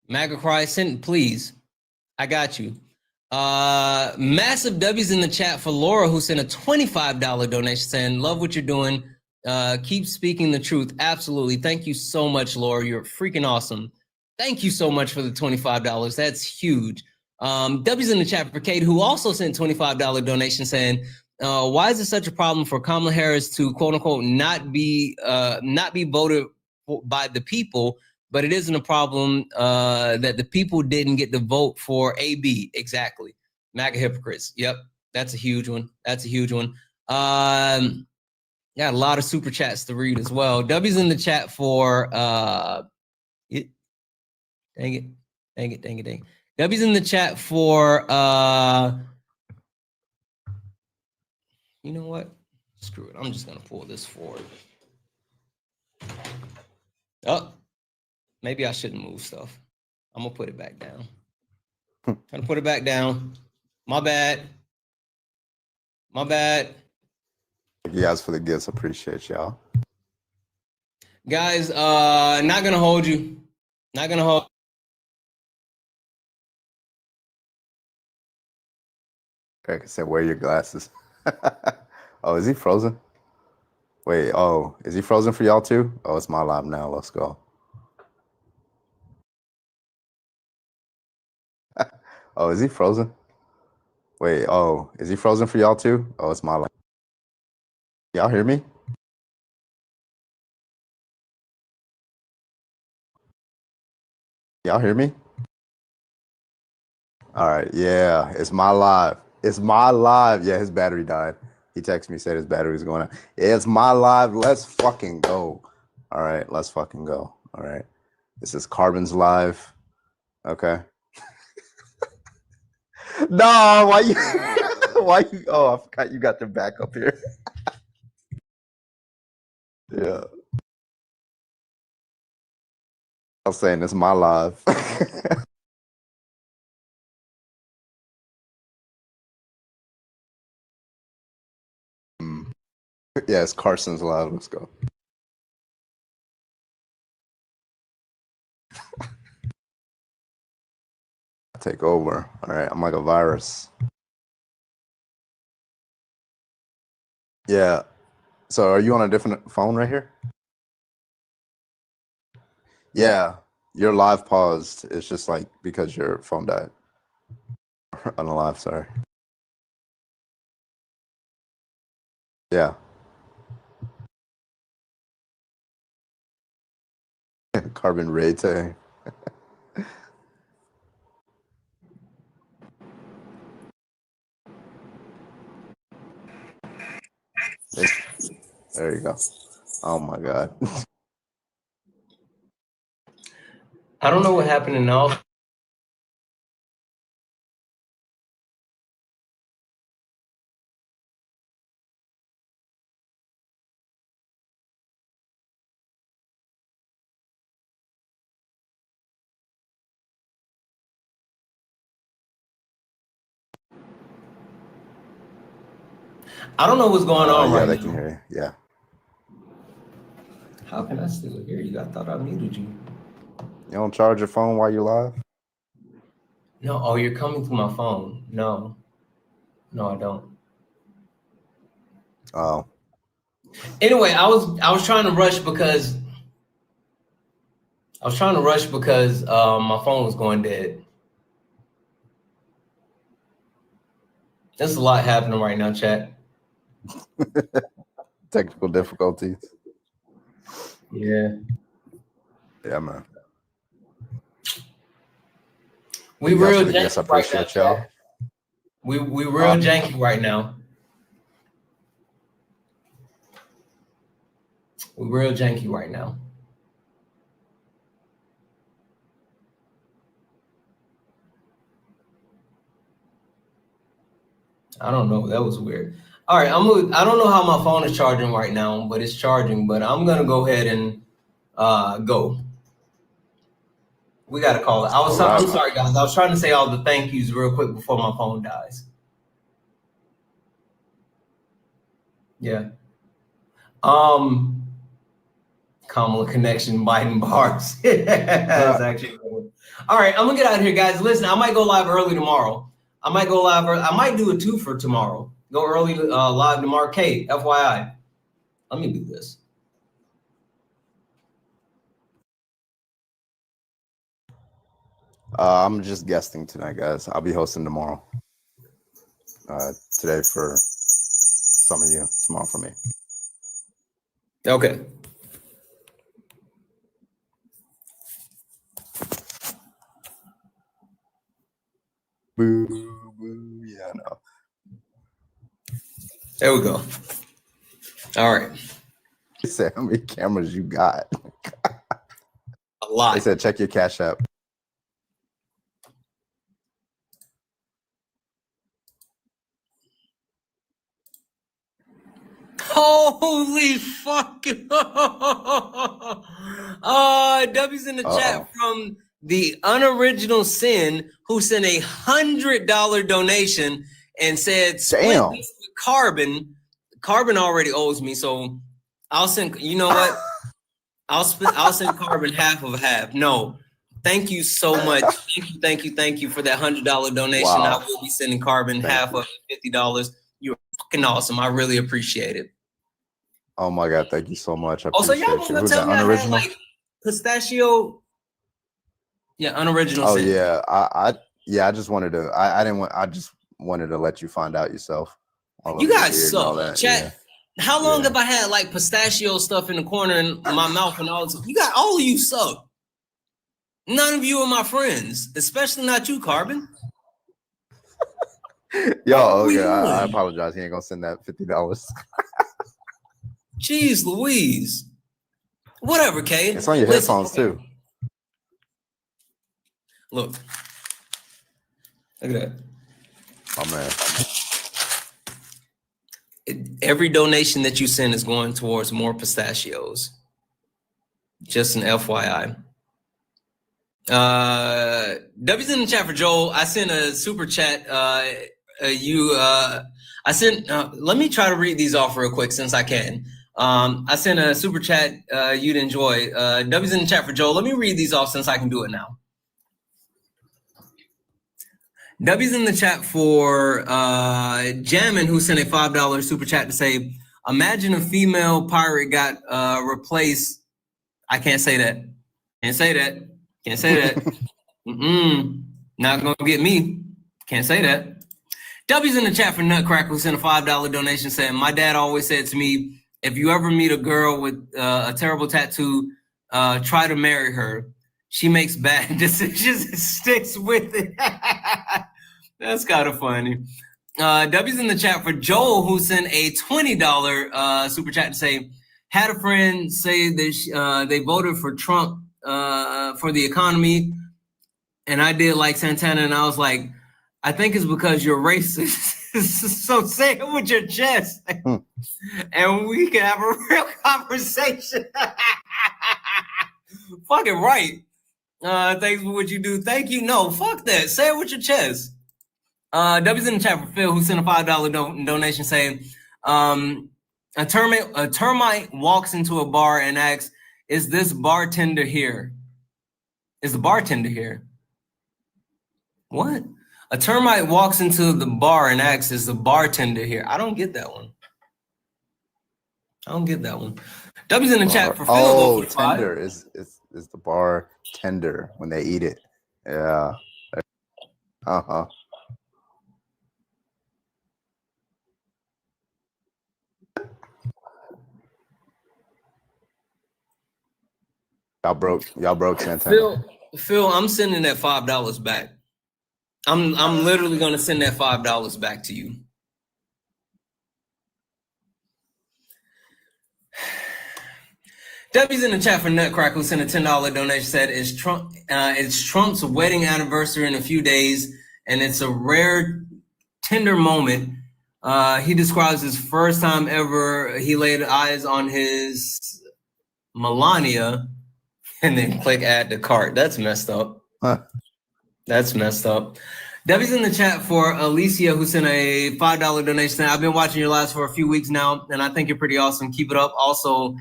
MAGA Cries, send, please. I got you. Massive W's in the chat for Laura, who sent a $25 donation saying, love what you're doing. Keep speaking the truth. Absolutely. Thank you so much, Laura. You're freaking awesome. Thank you so much for the $25. That's huge. W's in the chat for Kate, who also sent $25 donation saying, why is it such a problem for Kamala Harris to quote unquote not be voted by the people, but it isn't a problem that the people didn't get to vote for AB? Exactly. MAGA hypocrites. Yep. That's a huge one. Got a lot of super chats to read as well. W's in the chat for dang it. Dang it, dang it, dang it. W's in the chat for you know what? Screw it. I'm just gonna pull this forward. Oh, maybe I shouldn't move stuff. I'm gonna put it back down. Trying to put it back down. My bad. My bad. Thank you guys for the gifts. Appreciate y'all. Guys, not gonna hold you. Not gonna hold. Eric said, wear your glasses. Oh, is he frozen? Wait, oh, is he frozen for y'all too? Oh, it's my live now. Let's go. Oh, is he frozen? Wait, oh, is he frozen for y'all too? Oh, it's my live. Y'all hear me? Y'all hear me? All right, yeah, it's my live. It's my live. Yeah, his battery died. He texted me, said his battery was going out. Yeah, it's my live. Let's fucking go. All right, let's fucking go. All right. This is Carbon's live. Okay. No, why you why you oh I forgot you got the back up here. Yeah. I was saying it's my live. Yeah, it's Carson's live. Let's go. Take over. All right, I'm like a virus. Yeah. So are you on a different phone right here? Yeah. Your live paused. It's just like because your phone died. On the live, sorry. Yeah. Carbon rate. There you go. Oh my God. I don't know what happened in all. I don't know what's going on Yeah, right they now. can hear you. Yeah. How can I still hear you? I thought I muted you. You don't charge your phone while you're live? No, oh, you're coming through my phone. No. No, I don't. Oh. Anyway, I was trying to rush because my phone was going dead. There's a lot happening right now, chat. Technical difficulties. Yeah. Yeah, man. We real janky Yes, I appreciate right now, y'all. chat. We real janky right now. We real janky right now. I don't know. That was weird. All right, I don't know how my phone is charging right now, but it's charging. But I'm gonna go ahead and go. We gotta call it. I'm sorry, guys. I was trying to say all the thank yous real quick before my phone dies. Yeah. Kamala connection, Biden bars. That's actually cool. All right, I'm gonna get out of here, guys. Listen, I might go live early tomorrow. I might do a 2 for tomorrow. Go early live tomorrow. Kate, FYI. Let me do this. I'm just guesting tonight, guys. I'll be hosting tomorrow. Today for some of you, tomorrow for me. Okay. Boo, boo, yeah, no. There we go. All right. He said, how many cameras you got? A lot. They said, check your Cash App. Holy fuck. W's in the chat from the Unoriginal Sin, who sent $100 donation and said, split Damn. this with Carbon. Carbon already owes me, so I'll send, you know what? I'll send Carbon half of a half. No, thank you so much. Thank you for that $100 donation. Wow. I will be sending Carbon half of $50. You're fucking awesome. I really appreciate it. Oh my God, thank you so much. I Also, appreciate y'all you. gonna Who's tell that, me I had Unoriginal? like pistachio? Yeah, Unoriginal. Oh Sin. yeah, I just wanted to. I just wanted to let you find out yourself. All You of your guys beard and all suck. that. Chat. How long have I had like pistachio stuff in the corner in my mouth and all this? You got all of you suck. None of you are my friends, especially not you, Carbon. Yo, okay, I apologize. He ain't gonna send that $50. Jeez Louise. Whatever, Kay. It's on your headphones too. Look. Look at that. Oh man. Every donation that you send is going towards more pistachios. Just an FYI. W's in the chat for Joel. I sent a super chat. I sent. Let me try to read these off real quick since I can. I sent a super chat you'd enjoy. W's in the chat for Joel. Let me read these off since I can do it now. W's in the chat for Jammin, who sent a $5 super chat to say, imagine a female pirate got replaced. I can't say that. Can't say that. Can't say that. Not gonna get me. Can't say that. W's in the chat for Nutcracker, who sent a $5 donation saying, my dad always said to me, if you ever meet a girl with a terrible tattoo, try to marry her. She makes bad decisions and sticks with it. That's kind of funny. W's in the chat for Joel, who sent a $20 super chat to say, had a friend say that they voted for Trump for the economy, and I did like Santana, and I was like, I think it's because you're racist. So say it with your chest, and we can have a real conversation. Fucking right. Thanks for what you do. Thank you. No, fuck that. Say it with your chest. W's in the chat for Phil, who sent a $5 donation saying, a termite walks into a bar and asks, is this bartender here? Is the bartender here? What? A termite walks into the bar and asks, is the bartender here? I don't get that one. I don't get that one. W's in the chat for Phil. Oh, tender is the bar tender when they eat it. Yeah. Uh-huh. Y'all broke Santana. Phil, I'm sending that $5 back. I'm literally gonna send that $5 back to you. W's in the chat for Nutcracker, who sent a $10 donation, said it's Trump's wedding anniversary in a few days, and it's a rare, tender moment. He describes his first time ever he laid eyes on his Melania, and then click add to cart. That's messed up. That's messed up. W's in the chat for Alicia, who sent a $5 donation. I've been watching your lives for a few weeks now, and I think you're pretty awesome. Keep it up. Also,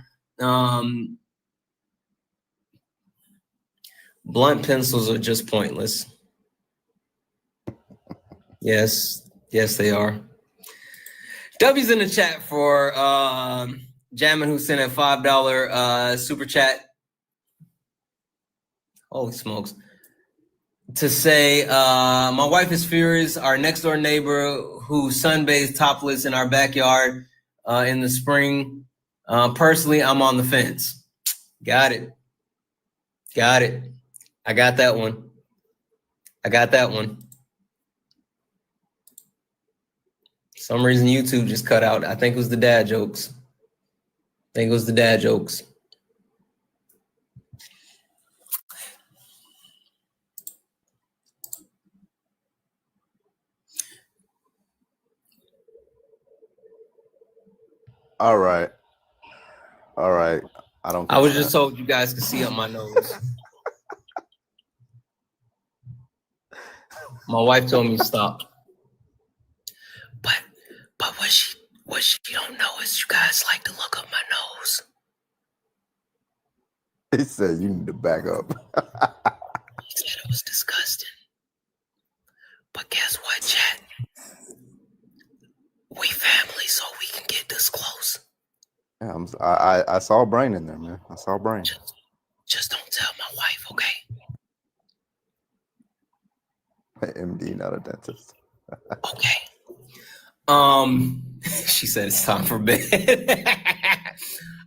blunt pencils are just pointless. Yes, they are. W's in the chat for Jammin, who sent a $5 super chat. Holy smokes. To say, my wife is furious. Our next door neighbor who sunbathes topless in our backyard in the spring. Personally, I'm on the fence. Got it. I got that one. Some reason YouTube just cut out. I think it was the dad jokes. All right. All right. I don't. I was just told you guys could see up my nose. My wife told me to stop. But what she don't know is you guys like to look up my nose. He said you need to back up. He said it was disgusting. But guess what, chat? We family, so we can get this close. Yeah, I saw a brain in there, man. I saw a brain. Just don't tell my wife, okay? MD, not a dentist. Okay. She said it's time for bed.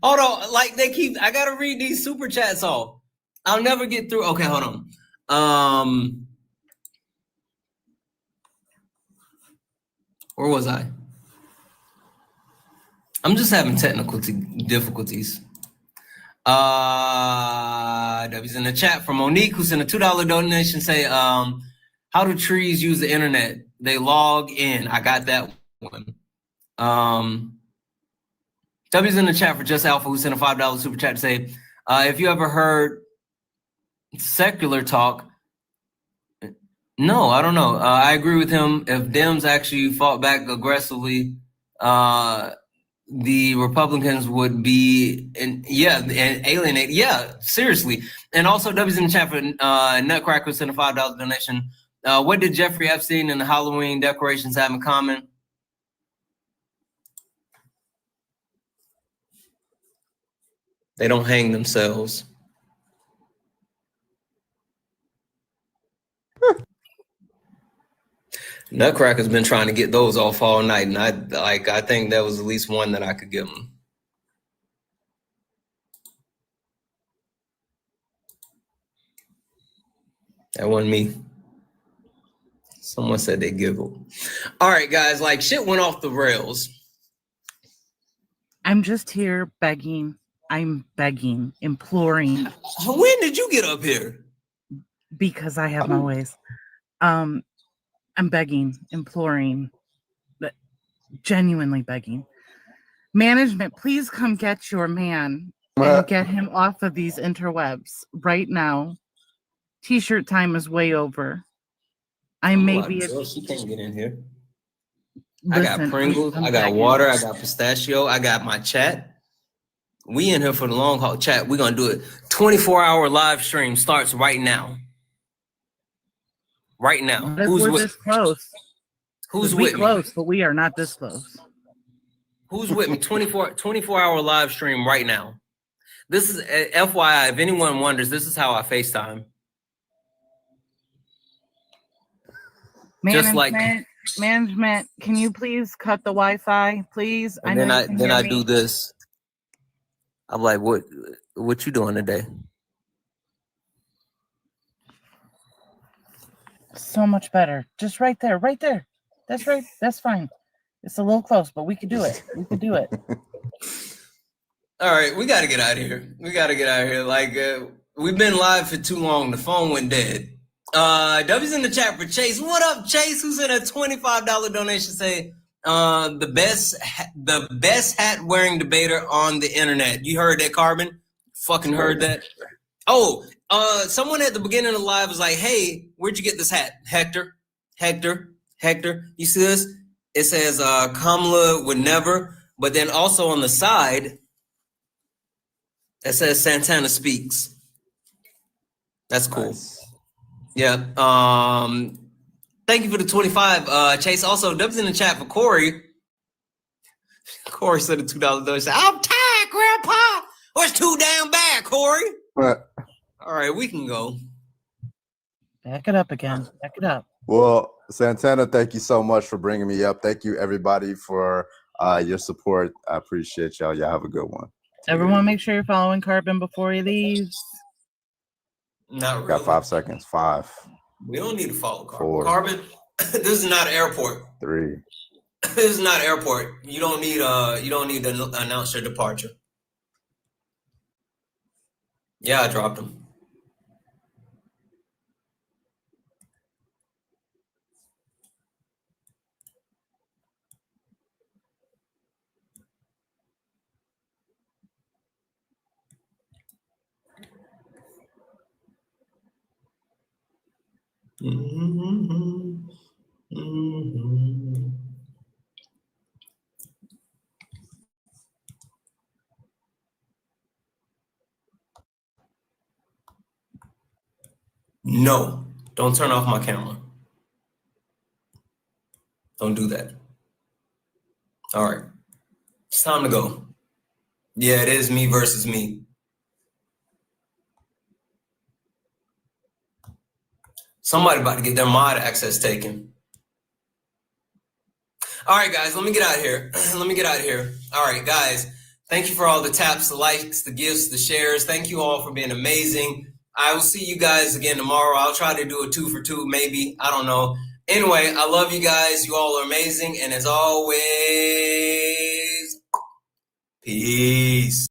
Hold on, like I gotta read these super chats off. I'll never get through. Okay, hold on. Where was I? I'm just having technical difficulties. W's in the chat from Monique, who sent a $2 donation. Say, how do trees use the internet? They log in. I got that one. W's in the chat for Just Alpha, who sent a $5 super chat to say, if you ever heard secular talk, no, I don't know. I agree with him. If Dems actually fought back aggressively, the Republicans would be, and alienate. Yeah, seriously. And also, W's in the chat for Nutcracker sent a $5 donation. What did Jeffrey Epstein and the Halloween decorations have in common? They don't hang themselves. Nutcracker's been trying to get those off all night, and I think that was at least one that I could give him. That wasn't me. Someone said they giggled. All right, guys, like shit went off the rails. I'm just here begging. I'm begging, imploring. When did you get up here? Because I have my ways. I'm begging, imploring, but genuinely begging. Management, please come get your man and get him off of these interwebs right now. T-shirt time is way over. I may be. She can't get in here. Listen, I got Pringles. I got water. I got pistachio. I got my chat. We in here for the long haul chat. We're gonna do it. 24-hour live stream starts right now. Right now. We're this close. Who's with me? Close, but we are not this close. Who's with me? 24-hour live stream right now. This is FYI. If anyone wonders, this is how I FaceTime. Just like management, can you please cut the Wi-Fi, please? And then I do this. I'm like, what you doing today? So much better. Just right there. That's right. That's fine. It's a little close, but we could do it. All right, we got to get out of here. Like, we've been live for too long. The phone went dead. W's in the chat for Chase. What up, Chase? Who's in a $25 donation? Say, the best hat wearing debater on the internet. You heard that, Carbon? Fucking heard that. Oh, someone at the beginning of the live was like, hey, where'd you get this hat? Hector. You see this? It says Kamala would never, but then also on the side, it says Santana speaks. That's cool. Nice. Yeah. Thank you for the 25, Chase. Also, Dub's in the chat for Corey. Corey said a $2 donation. I'm tired, Grandpa. What's too damn bad, Corey? What? All right, we can go. Back it up again. Back it up. Well, Santana, thank you so much for bringing me up. Thank you, everybody, for your support. I appreciate y'all. Y'all have a good one. Everyone, make sure you're following Carbon before he leaves. Not really. Got 5 seconds. 5. We don't need to follow Carbon. 4. Carbon, this is not an airport. 3. This is not an airport. You don't need to announce your departure. Yeah, I dropped him. No, don't turn off my camera. Don't do that. All right, it's time to go. Yeah, it is me versus me. Somebody about to get their mod access taken. All right, guys, let me get out of here. All right, guys, thank you for all the taps, the likes, the gifts, the shares. Thank you all for being amazing. I will see you guys again tomorrow. I'll try to do a 2 for 2, maybe. I don't know. Anyway, I love you guys. You all are amazing. And as always, peace.